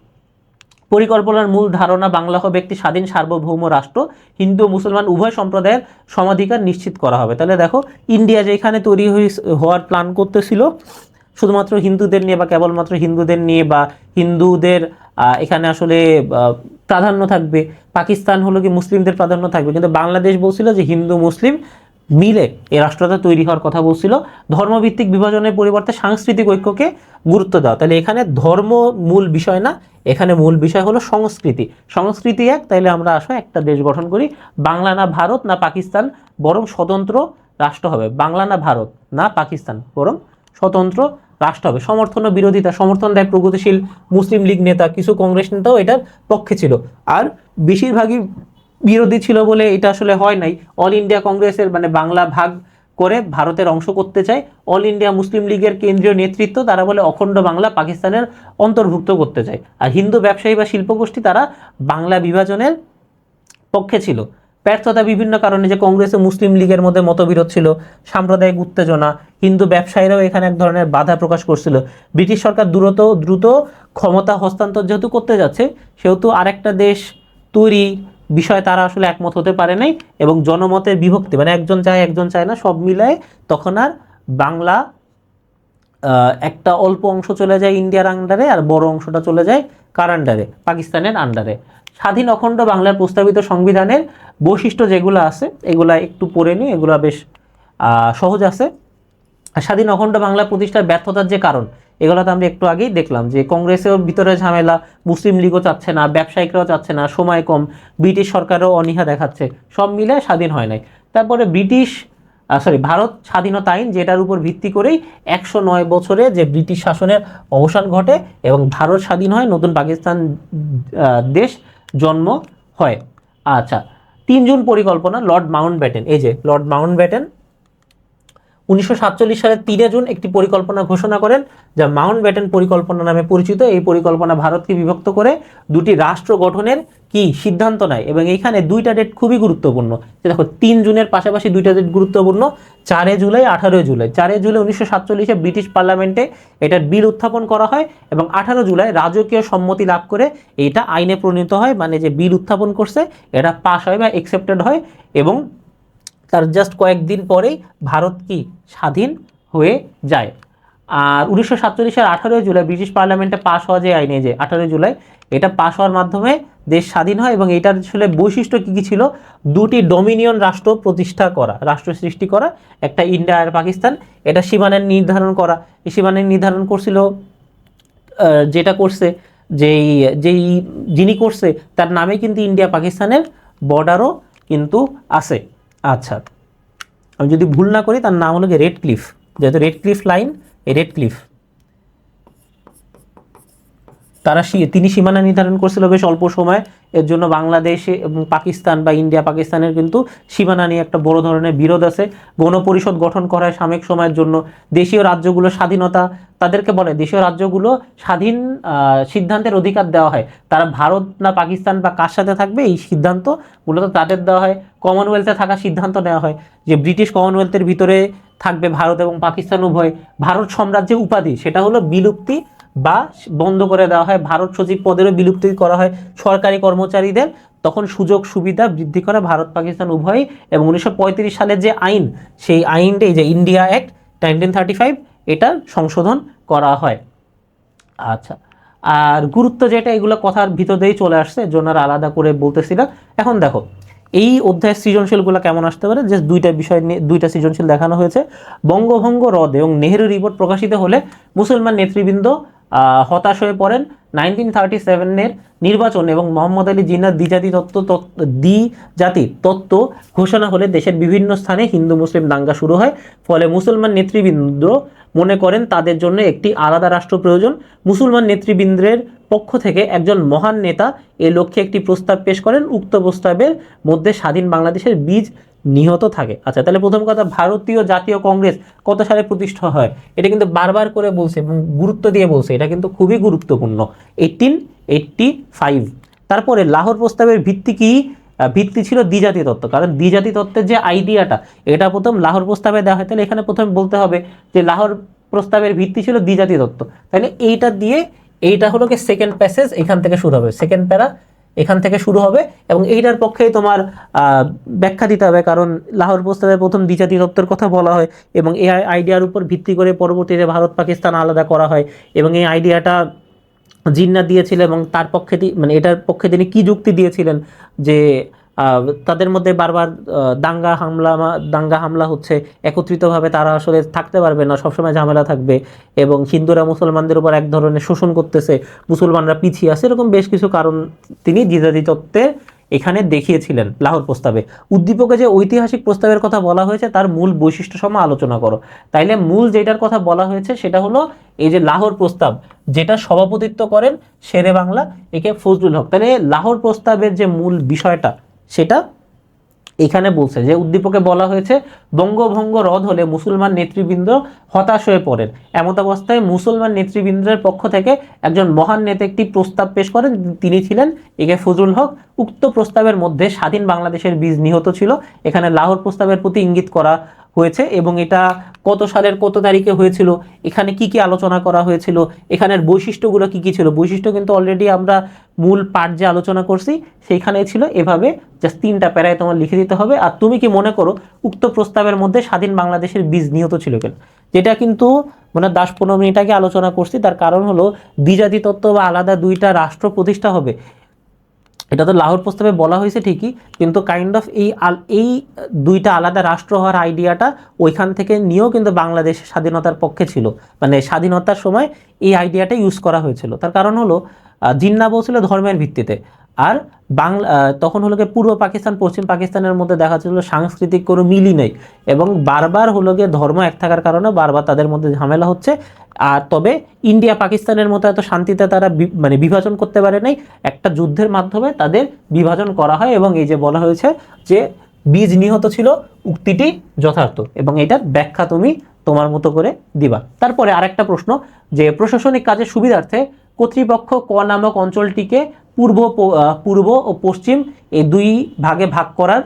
Speaker 1: পরিকল্পনার মূল ধারণা, বাংলা হবে একটি স্বাধীন সার্বভৌম রাষ্ট্র, হিন্দু ও মুসলমান উভয় সম্প্রদায়ের সমাধিকার নিশ্চিত করা হবে। তাহলে দেখো, ইন্ডিয়া যেখানে তৈরি হওয়ার প্ল্যান করতেছিল শুধুমাত্র হিন্দুদের নিয়ে, বা কেবলমাত্র হিন্দুদের নিয়ে, বা হিন্দুদের এখানে আসলে প্রাধান্য থাকবে, পাকিস্তান হলো কি মুসলিমদের প্রাধান্য থাকবে, কিন্তু বাংলাদেশ বলছিল যে হিন্দু মুসলিম মিলে এই রাষ্ট্রটা তৈরি হওয়ার কথা বলছিল। ধর্মভিত্তিক বিভাজনের পরিবর্তে সাংস্কৃতিক ঐক্যকে গুরুত্ব দেওয়া। তাহলে এখানে ধর্ম মূল বিষয় না, এখানে মূল বিষয় হলো সংস্কৃতি এক। তাইলে আমরা আসো একটা দেশ গঠন করি, বাংলা না ভারত না পাকিস্তান, বরং স্বতন্ত্র রাষ্ট্র হবে। বাংলা না ভারত না পাকিস্তান, বরং স্বতন্ত্র রাষ্ট্র হবে। সমর্থন ও বিরোধিতা, সমর্থন দেয় প্রগতিশীল মুসলিম লীগ নেতা, কিছু কংগ্রেস নেতাও এটার পক্ষে ছিল, আর বেশিরভাগই বিরোধী ছিল বলে এটা আসলে হয় নাই। অল ইন্ডিয়া কংগ্রেসের বাংলা ভাগ করে ভারতের অংশ করতে চায়। অল ইন্ডিয়া মুসলিম লীগের কেন্দ্রীয় নেতৃত্ব তারা বলে অখণ্ড বাংলা পাকিস্তানের অন্তর্ভুক্ত করতে চায়। আর হিন্দু ব্যবসায়ী বা শিল্পগোষ্ঠী তারা বাংলা বিভাজনের পক্ষে ছিল। ব্যর্থতা বিভিন্ন কারণে, যে কংগ্রেস ও মুসলিম লীগের মধ্যে মতবিরোধ ছিল, সাম্প্রদায়িক উত্তেজনা, হিন্দু ব্যবসায়ীরাও এখানে এক ধরনের বাধা প্রকাশ করছিল। ব্রিটিশ সরকার দ্রুত ক্ষমতা হস্তান্তর যেহেতু করতে যাচ্ছে, সেহেতু আরেকটা দেশ তৈরি বিষয়ে তারা আসলে একমত হতে পারে নাই, এবং জনমতের বিভক্তি, মানে একজন চায় একজন চায় না, সব মিলায় তখন আর বাংলা একটা অল্প অংশ চলে যায় ইন্ডিয়ার আন্ডারে, আর বড় অংশটা চলে যায় কার আন্ডারে? পাকিস্তানের আন্ডারে। স্বাধীন অখণ্ড বাংলার প্রস্তাবিত সংবিধানের বৈশিষ্ট্য যেগুলো আছে এগুলা একটু পড়ে নিই, এগুলা বেশ সহজ আছে। স্বাধীন অখণ্ড বাংলা প্রতিষ্ঠার ব্যর্থতার যে কারণ, এগুলো তো আমরা একটু আগেই দেখলাম, যে কংগ্রেসের ভিতরে ঝামেলা, মুসলিম লীগও চাচ্ছে না, ব্যবসায়িকরাও চাচ্ছে না, সময় কম, ব্রিটিশ সরকারও অনীহা দেখাচ্ছে, সব মিলে স্বাধীন হয় নাই। তারপরে ভারত স্বাধীনতা আইন, যেটার উপর ভিত্তি করেই 109 বছরে যে ব্রিটিশ শাসনের অবসান ঘটে এবং ভারত স্বাধীন হয়, নতুন পাকিস্তান দেশ জন্ম হয়। আচ্ছা, 3 জুন পরিকল্পনা, লর্ড মাউন্টব্যাটেন, এই যে লর্ড মাউন্টব্যাটেন 1947 সালের 3 জুন একটি পরিকল্পনা ঘোষণা করেন, যা মাউন্টব্যাটেন পরিকল্পনা নামে পরিচিত। এই পরিকল্পনা ভারতকে বিভক্ত করে দুটি রাষ্ট্র গঠনের সিদ্ধান্ত নেয়, এবং এইখানে দুইটা ডেট খুবই গুরুত্বপূর্ণ। দেখো, 3 জুনের পাশাপাশি দুইটা ডেট গুরুত্বপূর্ণ, 4 জুলাই 18 জুলাই। 4 জুলাই 1947 ব্রিটিশ পার্লামেন্টে এটার বিল উত্থাপন করা হয়, এবং 18 জুলাই রাজকীয় সম্মতি লাভ করে এটা আইনে পরিণত হয়, মানে যে বিল উত্থাপন করছে এটা পাস হয় বা অ্যাকসেপ্টেড হয়, এবং তার জাস্ট কয়েকদিন পরেই ভারত স্বাধীন হয়ে যায়। আর 1947 18 জুলাই ব্রিটিশ পার্লামেন্টে পাস হওয়া যে আইনে, যে 18 জুলাই এটা পাস হওয়ার মাধ্যমে দেশ স্বাধীন হয়, এবং এটার আসলে বৈশিষ্ট্য কী ছিল? দুটি ডোমিনিয়ন রাষ্ট্র প্রতিষ্ঠা করা, রাষ্ট্র সৃষ্টি করা, একটা ইন্ডিয়া আর পাকিস্তান। এটা সীমানা নির্ধারণ করা, এই সীমানা নির্ধারণ করছিল, যেটা করছে যিনি করছে তার নামে কিন্তু ইন্ডিয়া পাকিস্তানের বর্ডারও কিন্তু আছে। আচ্ছা, আমি যদি ভুল না করি তার নাম হলো রেড ক্লিফ, যেহেতু red cliff line, red cliff তিনি সীমানা নির্ধারণ করছিল বেশ অল্প সময়। এর জন্য বাংলাদেশে এবং পাকিস্তান বা ইন্ডিয়া পাকিস্তানের কিন্তু সীমানা নিয়ে একটা বড় ধরনের বিরোধ আছে। গণপরিষদ গঠন করা হয় সাময়িক সময়ের জন্য। দেশীয় রাজ্যগুলো স্বাধীনতা, তাদেরকে বলে দেশীয় রাজ্যগুলো স্বাধীন সিদ্ধান্তের অধিকার দেওয়া হয়, তারা ভারত না পাকিস্তান বা কার সাথে থাকবে এই সিদ্ধান্ত মূলত তাদের দেওয়া হয়। কমনওয়েলথে থাকার সিদ্ধান্ত নেওয়া হয়, যে ব্রিটিশ কমনওয়েলথের ভিতরে থাকবে ভারত এবং পাকিস্তান উভয়। ভারত সাম্রাজ্যের উপাধি সেটা হলো বিলুপ্তি বা বন্ধ করে দেওয়া হয়। ভারত সচিব পদেরও বিলুপ্তি করা হয় সরকারি কর্মচারীদের, তখন সুযোগ সুবিধা বৃদ্ধি করা ভারত পাকিস্তান উভয়ই। এবং 1935 সালের যে আইন, সেই আইনটাই যে ইন্ডিয়া অ্যাক্ট 1935, এটা সংশোধন করা হয়। আচ্ছা, আর গুরুত্ব যেটা, এগুলো কথার ভিতর দিয়েই চলে আসছে, এর জন্য আর আলাদা করে বলতেছি না। এখন দেখো এই অধ্যায়ের সৃজনশীলগুলো কেমন আসতে পারে, যে দুইটা বিষয় নিয়ে দুইটা সৃজনশীল দেখানো হয়েছে। বঙ্গভঙ্গ রদ এবং নেহেরু রিপোর্ট প্রকাশিত হলে মুসলমান নেতৃবৃন্দ হতাশ হয়ে পড়েন। 1937 নির্বাচন এবং মোহাম্মদ আলী জিন্নার দ্বিজাতি তত্ত্ব ঘোষণা হলে দেশের বিভিন্ন স্থানে হিন্দু মুসলিম দাঙ্গা শুরু হয়। ফলে মুসলমান নেতৃবৃন্দ মনে করেন তাদের জন্য একটি আলাদা রাষ্ট্র প্রয়োজন। মুসলমান নেতৃবৃন্দের পক্ষ থেকে একজন মহান নেতা এ লক্ষ্যে একটি প্রস্তাব পেশ করেন। উক্ত প্রস্তাবের মধ্যে স্বাধীন বাংলাদেশের বীজ নিহত থাকে। আচ্ছা, তাহলে প্রথম কথা, ভারতীয় জাতীয় কংগ্রেস কত সালে প্রতিষ্ঠা হয়? এটা কিন্তু বারবার করে বলছে এবং গুরুত্ব দিয়ে বলছে, এটা কিন্তু খুবই গুরুত্বপূর্ণ, 1885। তারপরে লাহোর প্রস্তাবের ভিত্তি ছিল দ্বিজাতি তত্ত্ব, কারণ দ্বিজাতি তত্ত্বের যে আইডিয়াটা এটা প্রথম লাহোর প্রস্তাবে দেওয়া হয়। তাহলে এখানে প্রথমে বলতে হবে যে লাহোর প্রস্তাবের ভিত্তি ছিল দ্বিজাতি তত্ত্ব। তাহলে এইটা হলো কি সেকেন্ড প্যাসেজ, এখান থেকে শুরু হবে, সেকেন্ড প্যারা এখান থেকে শুরু হবে, এবং এইটার পক্ষেই তোমার ব্যাখ্যা দিতে হবে, কারণ লাহোর প্রস্তাবে প্রথম দ্বিজাতি তত্ত্বের কথা বলা হয়, এবং এই আইডিয়ার উপর ভিত্তি করে পরবর্তীতে ভারত পাকিস্তান আলাদা করা হয়। এবং এই আইডিয়াটা জিন্না দিয়েছিলেন, এবং তার পক্ষে মানে এটার পক্ষে তিনি কি যুক্তি দিয়েছিলেন, যে তাদের মধ্যে বারবার দাঙ্গা হামলা হচ্ছে, একত্রিতভাবে তারা আসলে থাকতে পারবে না, সবসময় ঝামেলা থাকবে, এবং হিন্দুরা মুসলমানদের উপর এক ধরনের শোষণ করতেছে, মুসলমানরা পিছিয়ে আছে, এরকম বেশ কিছু কারণ তিনি দ্বিজাতি তত্ত্বে এখানে দেখিয়েছিলেন লাহোর প্রস্তাবে। উদ্দীপকে যে ঐতিহাসিক প্রস্তাবের কথা বলা হয়েছে তার মূল বৈশিষ্ট্য সময় আলোচনা করো। তাইলে মূল যেটার কথা বলা হয়েছে সেটা হলো এই যে লাহোর প্রস্তাব, যেটা সভাপতিত্ব করেন শেরে বাংলা একে ফজলুল হক। তাহলে লাহোর প্রস্তাবের যে মূল বিষয়টা সেটা এখানে বলছে যে উদ্দীপকে বলা হয়েছে বঙ্গভঙ্গ রদ হলে মুসলমান নেতৃবৃন্দ হতাশ হয়ে পড়েন। এমত অবস্থায় মুসলমান নেতৃবৃন্দের পক্ষ থেকে একজন মহান নেতা একটি প্রস্তাব পেশ করেন, তিনি ছিলেন একে ফজলুল হক। উক্ত প্রস্তাবের মধ্যে স্বাধীন বাংলাদেশের বীজ নিহত ছিল। এখানে লাহোর প্রস্তাবের প্রতি ইঙ্গিত করা হয়েছে এবং এটা কত সালের কত তারিখে হয়েছিল, এখানে কি কি আলোচনা করা হয়েছিল, এখানের বৈশিষ্ট্যগুলো কি কি ছিল। বৈশিষ্ট্য কিন্তু অলরেডি আমরা মূল পাঠ যে আলোচনা করছি সেইখানে ছিল। এভাবে জাস্ট 3টা প্যারায় তোমার লিখে দিতে হবে। আর তুমি কি মনে করো উক্ত প্রস্তাবের মধ্যে স্বাধীন বাংলাদেশের বীজ নিহত ছিল কেন, যেটা কিন্তু মানে 10-15 মিনিট আগে আলোচনা করছি। তার কারণ হলো দ্বিজাতি তত্ত্ব বা আলাদা 2টা রাষ্ট্র প্রতিষ্ঠা হবে, এটা তো লাহোর প্রস্তাবে বলা হয়েছে ঠিকই, কিন্তু কাইন্ড অফ এই 2টা আলাদা রাষ্ট্র হওয়ার আইডিয়াটা ওইখান থেকে নিয়েও কিন্তু বাংলাদেশ স্বাধীনতার পক্ষে ছিল, মানে স্বাধীনতার সময় এই আইডিয়াটা ইউজ করা হয়েছিল। তার কারণ হলো জিন্না বলছিল ধর্মের ভিত্তিতে, আর বাংলা তখন হলো গিয়ে পূর্ব পাকিস্তান পশ্চিম পাকিস্তানের মধ্যে দেখা যাচ্ছিল সাংস্কৃতিক কোনো মিলই নেই, এবং বারবার হলো গিয়ে ধর্ম এক থাকার কারণে বারবার তাদের মধ্যে ঝামেলা হচ্ছে। আর তবে ইন্ডিয়া পাকিস্তানের মতো এত শান্তিতে তারা মানে বিভাজন করতে পারে নাই, একটা যুদ্ধের মাধ্যমে তাদের বিভাজন করা হয়। এবং এই যে বলা হয়েছে যে বীজ নিহত ছিল, উক্তিটি যথার্থ, এবং এটার ব্যাখ্যা তুমি তোমার মতো করে দিবা। তারপরে আরেকটা প্রশ্ন, যে প্রশাসনিক কাজের সুবিধার্থে কর্তৃপক্ষ ক নামক অঞ্চলটিকে পূর্ব ও পশ্চিম এই 2 ভাগে ভাগ করার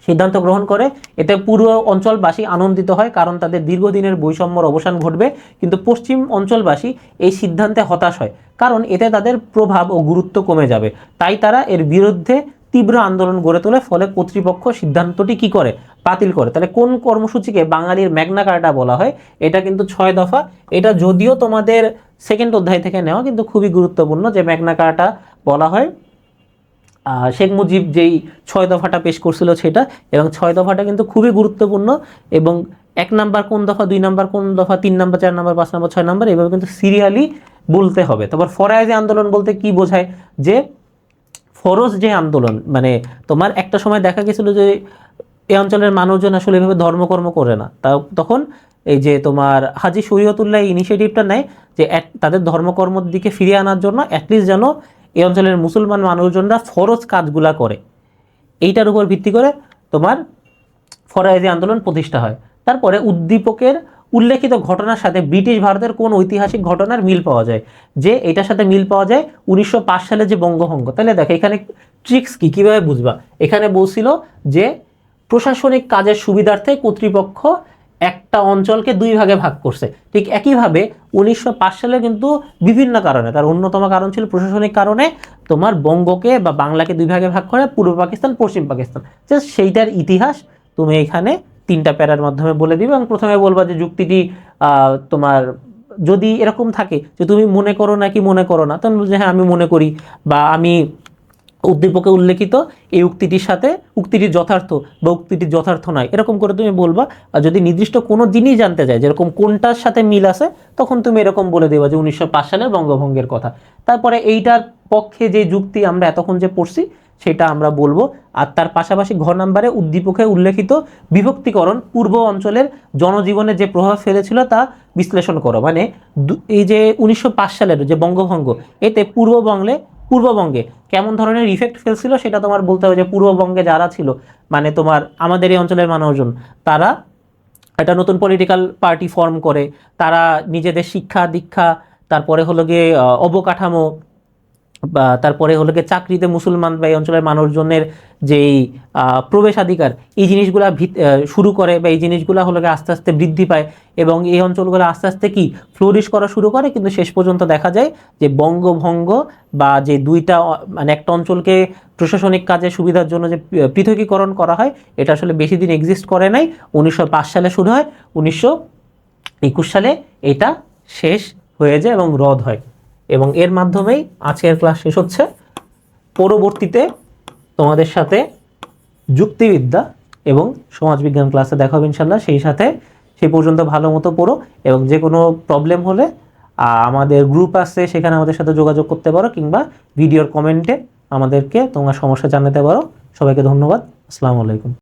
Speaker 1: সিদ্ধান্ত গ্রহণ করে। এতে পূর্ব অঞ্চলবাসী আনন্দিত হয় কারণ তাদের দীর্ঘদিনের বৈষম্যর অবসান ঘটবে, কিন্তু পশ্চিম অঞ্চলবাসী এই সিদ্ধান্তে হতাশ হয় কারণ এতে তাদের প্রভাব ও গুরুত্ব কমে যাবে। তাই তারা এর বিরুদ্ধে তীব্র আন্দোলন গড়ে তোলে। ফলে কর্তৃপক্ষ সিদ্ধান্তটি কি করে, বাতিল করে। তাহলে কোন কর্মসূচিকে বাঙালির ম্যাগনা কার্টা বলা হয়? এটা কিন্তু 6 দফা। এটা যদিও তোমাদের 2nd অধ্যায় থেকে নেওয়া, কিন্তু খুবই গুরুত্বপূর্ণ যে ম্যাগনা কার্টা বলা হয় শেখ মুজিব যেই 6 দফাটা পেশ করছিল সেটা, এবং 6 দফাটা কিন্তু খুবই গুরুত্বপূর্ণ। এবং 1 নাম্বার কোন দফা, 2 নাম্বার কোন দফা, 3 নাম্বার 4 নাম্বার 5 নাম্বার 6 নাম্বার, এভাবে কিন্তু সিরিয়ালি বলতে হবে। তারপর ফরায়েজি আন্দোলন বলতে কি বোঝায়, যে ফরজ যে আন্দোলন, মানে তোমার একটা সময় দেখা গেছিল যে এই অঞ্চলের মানুষজন আসলে এভাবে ধর্মকর্ম করে না, তখন এই যে তোমার হাজী শরীয়তুল্লাহ ইনিশিয়েটিভটা নেয় যে তাদের ধর্মকর্মের দিকে ফিরিয়ে আনার জন্য অ্যাটলিস্ট যেন এই অঞ্চলের মুসলমান মানুষজনরা ফরজ কাজগুলা করে। এইটার উপর ভিত্তি করে তোমার ফরায়েজি আন্দোলন প্রতিষ্ঠা হয়। তারপরে উদ্দীপকের উল্লেখিত ঘটনার সাথে ব্রিটিশ ভারতের কোন ঐতিহাসিক ঘটনার মিল পাওয়া যায়, যে এটার সাথে মিল পাওয়া যায় 1905 সালে যে বঙ্গভঙ্গ। তাহলে দেখো এখানে ট্রিক্স কি, কিভাবে বুঝবা। এখানে বলছিল যে প্রশাসনিক কাজের সুবিধার্থে কর্তৃপক্ষ একটা অঞ্চলকে 2 ভাগে ভাগ করছে। ঠিক একইভাবে 1905 সালে কিন্তু বিভিন্ন কারণে, তার অন্যতম কারণ ছিল প্রশাসনিক কারণে তোমার বঙ্গকে বা বাংলাকে 2 ভাগে ভাগ করে, পূর্ব পাকিস্তান পশ্চিম পাকিস্তান। জাস্ট সেইটার ইতিহাস তুমি এখানে 3টা প্যারার মাধ্যমে বলে দিবে। এবং প্রথমে বলবা যে যুক্তিটি তোমার যদি এরকম থাকে যে তুমি মনে করো নাকি মনে করো না, তখন বলছে হ্যাঁ আমি মনে করি, বা আমি উদ্দীপকে উল্লেখিত এই উক্তিটির সাথে উক্তিটি যথার্থ বা উক্তিটি যথার্থ নয়, এরকম করে তুমি বলবা। আর যদি নির্দিষ্ট কোনো জিনিস জানতে চাই যেরকম কোনটার সাথে মিল আছে, তখন তুমি এরকম বলে দেবা যে 1905 সালের বঙ্গভঙ্গের কথা। তারপরে এইটার পক্ষে যে যুক্তি আমরা এতক্ষণ যে পড়ছি সেটা আমরা বলবো। আর তার পাশাপাশি ঘ নাম্বারে উদ্দীপকে উল্লেখিত বিভক্তিকরণ পূর্ব অঞ্চলের জনজীবনে যে প্রভাব ফেলেছিল তা বিশ্লেষণ করো। মানে এই যে 1905 সালের যে বঙ্গভঙ্গ, এতে পূর্ববঙ্গে কেমন ধরনের ইফেক্ট ফেলছিল সেটা তোমার বলতে হবে। যে পূর্ববঙ্গে যারা ছিল, মানে তোমার আমাদের এই অঞ্চলের মানুষজন, তারা একটা নতুন পলিটিক্যাল পার্টি ফর্ম করে, তারা নিজেদের শিক্ষা দীক্ষা, তারপরে হলো গিয়ে অবকাঠামো, বা তারপরে হলো গিয়ে চাকরিতে মুসলমান বা এই অঞ্চলের মানুষজনের যেই প্রবেশাধিকার, এই জিনিসগুলা শুরু করে, বা এই জিনিসগুলা হলো গিয়ে আস্তে আস্তে বৃদ্ধি পায়, এবং এই অঞ্চলগুলো আস্তে আস্তে কি ফ্লোরিশ করা শুরু করে। কিন্তু শেষ পর্যন্ত দেখা যায় যে বঙ্গভঙ্গ বা যে 2টা মানে একটা অঞ্চলকে প্রশাসনিক কাজের সুবিধার জন্য যে পৃথকীকরণ করা হয়, এটা আসলে বেশি দিন এক্সিস্ট করে নাই। 1905 সালে শুরু হয়, 1921 সালে এটা শেষ হয়ে যায় এবং রদ হয়। এবং এর মাধ্যমেই আজকের ক্লাস শেষ হচ্ছে। পরবর্তীতে তোমাদের সাথে যুক্তিবিদ্যা এবং সমাজবিজ্ঞান ক্লাসে দেখা হবে ইনশাল্লাহ। সেই পর্যন্ত ভালো মতো পড়ো, এবং যে কোনো প্রবলেম হলে আমাদের গ্রুপ আছে, সেখানে আমাদের সাথে যোগাযোগ করতে পারো, কিংবা ভিডিওর কমেন্টে আমাদেরকে তোমার সমস্যা জানাতে পারো। সবাইকে ধন্যবাদ। আসসালামু আলাইকুম।